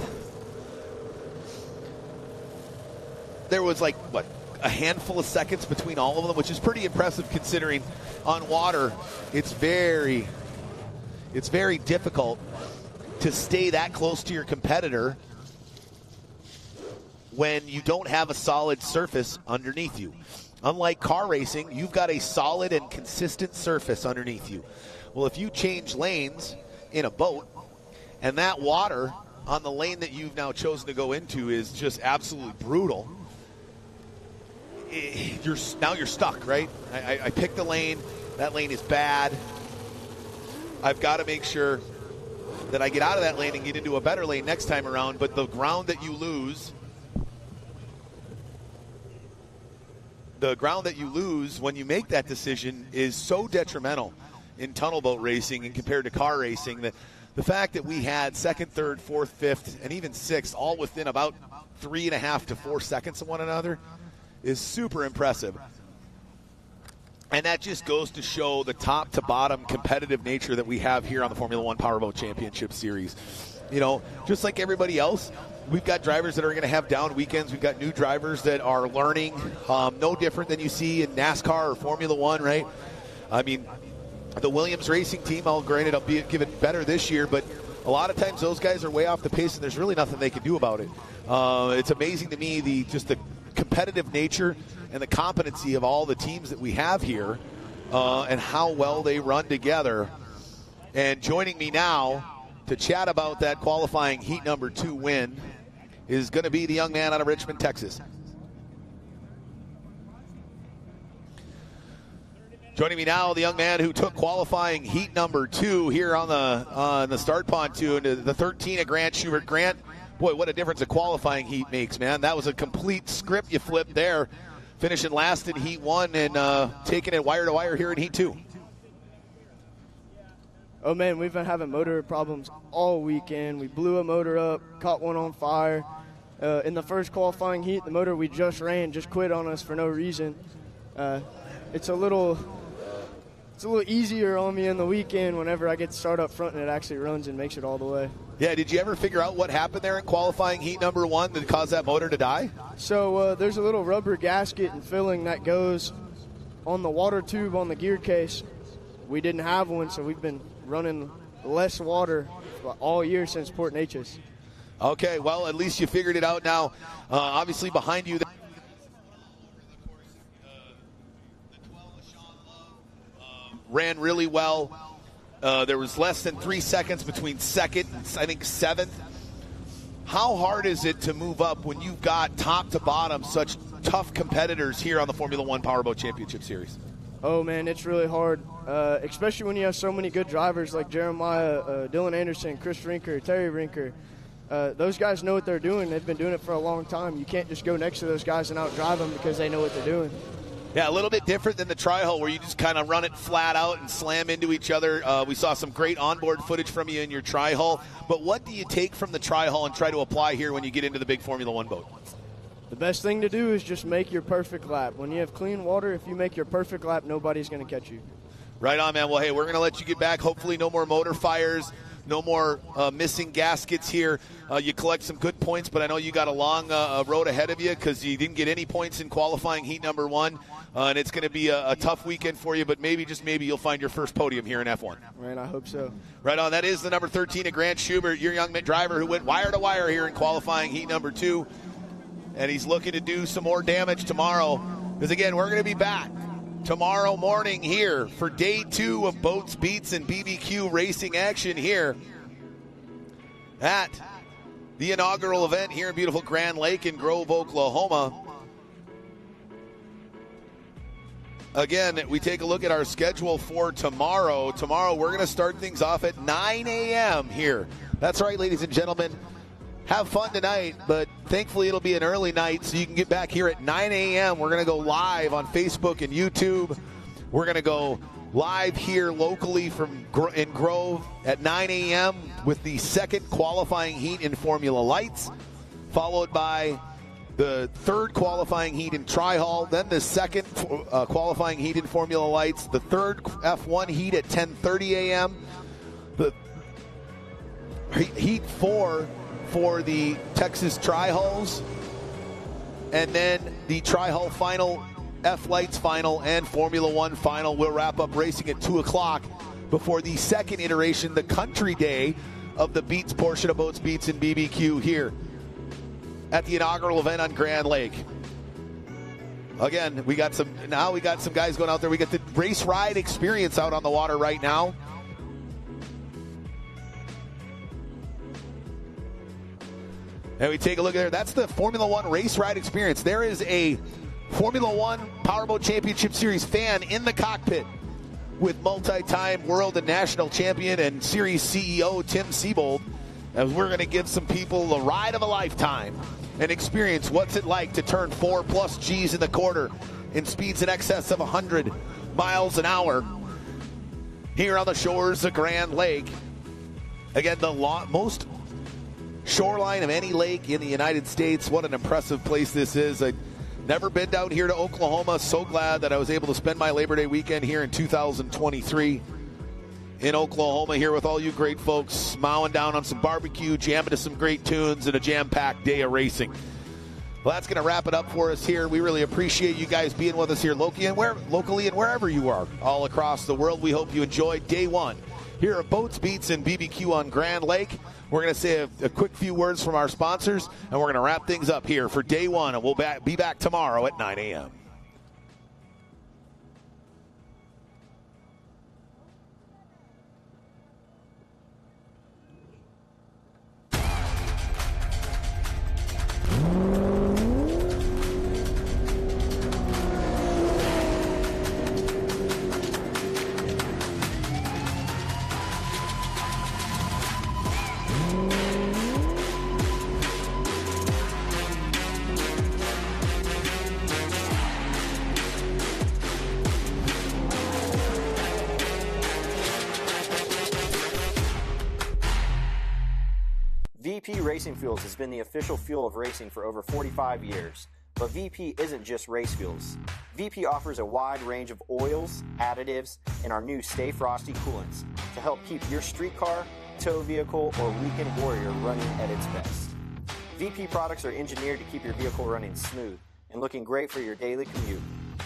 B: there was like, what, a handful of seconds between all of them, which is pretty impressive considering on water it's very difficult to stay that close to your competitor when you don't have a solid surface underneath you. Unlike car racing, you've got a solid and consistent surface underneath you. Well, if you change lanes in a boat and that water on the lane that you've now chosen to go into is just absolutely brutal, you're stuck, right? I picked a lane. That lane is bad. I've got to make sure that I get out of that lane and get into a better lane next time around. But the ground that you lose, when you make that decision is so detrimental in tunnel boat racing and compared to car racing that the fact that we had second, third, fourth, fifth, and even sixth all within about 3.5 to 4 seconds of one another is super impressive. And that just goes to show the top to bottom competitive nature that we have here on the Formula One Powerboat Championship Series. You know, just like everybody else, we've got drivers that are going to have down weekends. We've got new drivers that are learning, no different than you see in NASCAR or Formula One, right? I mean, the Williams racing team, granted, I'll give it better this year, but a lot of times those guys are way off the pace and there's really nothing they can do about it. It's amazing to me the competitive nature and the competency of all the teams that we have here and how well they run together. And joining me now to chat about that qualifying heat number 2 win is going to be the young man out of Richmond, Texas. Joining me now, the young man who took qualifying heat number 2 here on the start pontoon, the 13 of Grant Schubert. Grant, boy, what a difference a qualifying heat makes, man. That was a complete script you flipped there, finishing last in heat 1 and taking it wire to wire here in heat 2.
G: Oh, man, we've been having motor problems all weekend. We blew a motor up, caught one on fire. In the first qualifying heat, the motor we just ran just quit on us for no reason. It's a little easier on me in the weekend whenever I get to start up front and it actually runs and makes it all the way.
B: Yeah, did you ever figure out what happened there in qualifying heat number 1 that caused that motor to die?
G: So there's a little rubber gasket and filling that goes on the water tube on the gear case. We didn't have one, so we've been running less water all year since Port Neches.
B: Okay, well, at least you figured it out now. Obviously behind you, ran really well. There was less than 3 seconds between second and I think seventh. How hard is it to move up when you've got top to bottom such tough competitors here on the Formula One Powerboat Championship Series?
G: Oh, man, it's really hard, especially when you have so many good drivers like Jeremiah, Dylan Anderson, Chris Rinker, Terry Rinker. Those guys know what they're doing. They've been doing it for a long time. You can't just go next to those guys and outdrive them because they know what they're doing.
B: Yeah, a little bit different than the tri-hull where you just kind of run it flat out and slam into each other. We saw some great onboard footage from you in your tri-hull. But what do you take from the tri-hull and try to apply here when you get into the big Formula One boat?
G: The best thing to do is just make your perfect lap. When you have clean water, if you make your perfect lap, nobody's going to catch you.
B: Right on, man. Well, hey, we're going to let you get back. Hopefully no more motor fires, no more missing gaskets here. You collect some good points, but I know you got a long road ahead of you because you didn't get any points in qualifying heat number 1. And it's going to be a tough weekend for you, but maybe, just maybe, you'll find your first podium here in F1.
G: Man, I hope so.
B: Right on. That is the number 13 of Grant Schubert, your young driver who went wire to wire here in qualifying heat number 2. And he's looking to do some more damage tomorrow. Because, again, we're going to be back tomorrow morning here for day 2 of Boats, Beats, and BBQ racing action here at the inaugural event here in beautiful Grand Lake in Grove, Oklahoma. Again, we take a look at our schedule for tomorrow. Tomorrow, we're going to start things off at 9 a.m. here. That's right, ladies and gentlemen. have fun tonight, but thankfully it'll be an early night so you can get back here at 9 a.m. We're going to go live on Facebook and YouTube. We're going to go live here locally in Grove at 9 a.m. with the second qualifying heat in Formula Lights, followed by the third qualifying heat in Tri-Hall, then the second qualifying heat in Formula Lights, the third F1 heat at 10:30 a.m., the heat 4 for the Texas Tri-Hulls, and then the Tri-Hull final, F-Lights final, and Formula One final. We'll wrap up racing at 2 o'clock before the second iteration, the country day of the Beats portion of Boats, Beats, and BBQ here at the inaugural event on Grand Lake. Again, we got some guys going out there. We got the race ride experience out on the water right now. And we take a look at there. That's the Formula One race ride experience. There is a Formula One Powerboat Championship Series fan in the cockpit with multi-time world and national champion and series CEO Tim Siebold, as we're going to give some people the ride of a lifetime and experience what's it like to turn 4+ G's in the quarter in speeds in excess of 100 miles an hour here on the shores of Grand Lake. Again, the most shoreline of any lake in the United States. What an impressive place this is. I've never been down here to Oklahoma. So glad that I was able to spend my Labor Day weekend here in 2023 in Oklahoma here with all you great folks, mowing down on some barbecue, jamming to some great tunes, and a jam-packed day of racing. Well, that's going to wrap it up for us here. We really appreciate you guys being with us here locally and wherever you are all across the world. We hope you enjoyed day one here at Boats, Beats, and BBQ on Grand Lake. We're going to say a quick few words from our sponsors, and we're going to wrap things up here for day one, and we'll be back tomorrow at 9 a.m.
C: VP Racing Fuels has been the official fuel of racing for over 45 years. But VP isn't just race fuels. VP offers a wide range of oils, additives, and our new Stay Frosty coolants to help keep your street car, tow vehicle, or weekend warrior running at its best. VP products are engineered to keep your vehicle running smooth and looking great for your daily commute.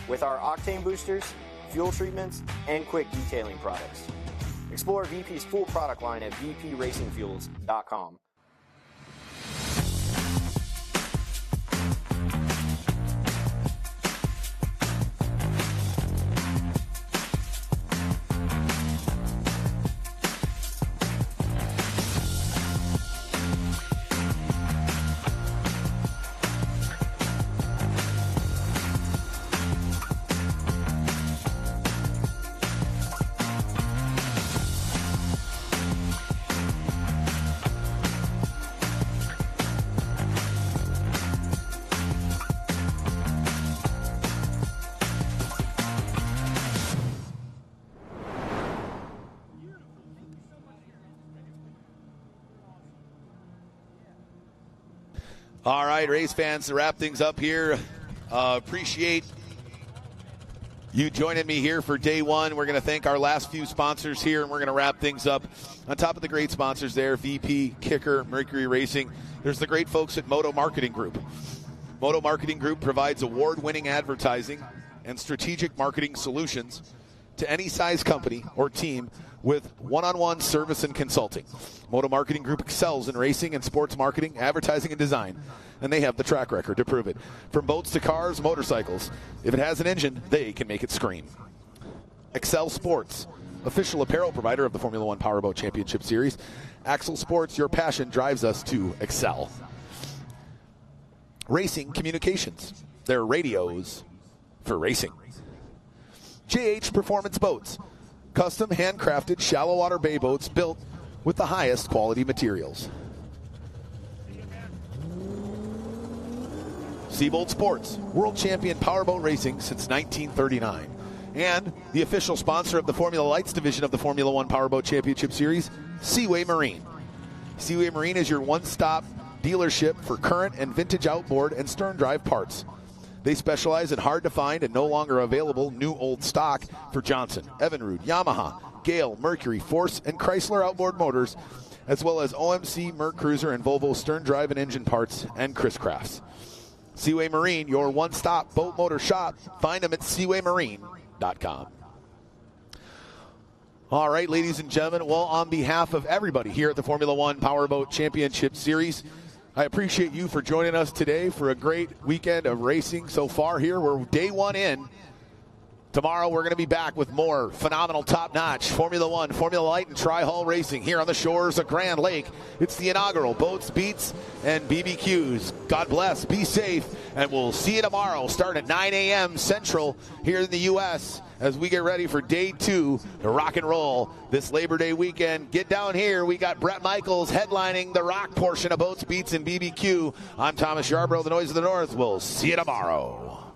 C: With our octane boosters, fuel treatments, and quick detailing products. Explore VP's full product line at vpracingfuels.com.
B: All right, race fans, to wrap things up here, appreciate you joining me here for day one. We're going to thank our last few sponsors here, and we're going to wrap things up. On top of the great sponsors there, VP, Kicker, Mercury Racing, there's the great folks at Moto Marketing Group. Moto Marketing Group provides award-winning advertising and strategic marketing solutions to any size company or team with one-on-one service and consulting. Moto Marketing Group excels in racing and sports marketing, advertising, and design, and they have the track record to prove it. From boats to cars, motorcycles, if it has an engine, they can make it scream. Excel Sports, official apparel provider of the Formula One Powerboat Championship Series. Axel Sports, your passion drives us to excel. Racing Communications, they're radios for racing. JH Performance Boats, custom handcrafted shallow water bay boats built with the highest quality materials. Seabold Sports, world champion powerboat racing since 1939. And the official sponsor of the Formula Lights division of the Formula One Powerboat Championship Series, Seaway Marine. Seaway Marine is your one-stop dealership for current and vintage outboard and stern drive parts. They specialize in hard-to-find and no longer available new old stock for Johnson, Evinrude, Yamaha, Gale, Mercury, Force, and Chrysler outboard motors, as well as OMC, Merc Cruiser, and Volvo stern drive and engine parts and Chris Crafts. Seaway Marine, your one-stop boat motor shop. Find them at seawaymarine.com. All right, ladies and gentlemen, well, on behalf of everybody here at the Formula One Powerboat Championship Series, I appreciate you for joining us today for a great weekend of racing so far here. We're day one in. Tomorrow we're going to be back with more phenomenal top-notch Formula One, Formula Light, and Tri-Hull racing here on the shores of Grand Lake. It's the inaugural Boats, Beats, and BBQs. God bless, be safe, and we'll see you tomorrow starting at 9 a.m. Central here in the U.S. as we get ready for day 2 to rock and roll this Labor Day weekend. Get down here. We got Brett Michaels headlining the rock portion of Boats, Beats, and BBQ. I'm Thomas Yarbrough, the Noise of the North. We'll see you tomorrow.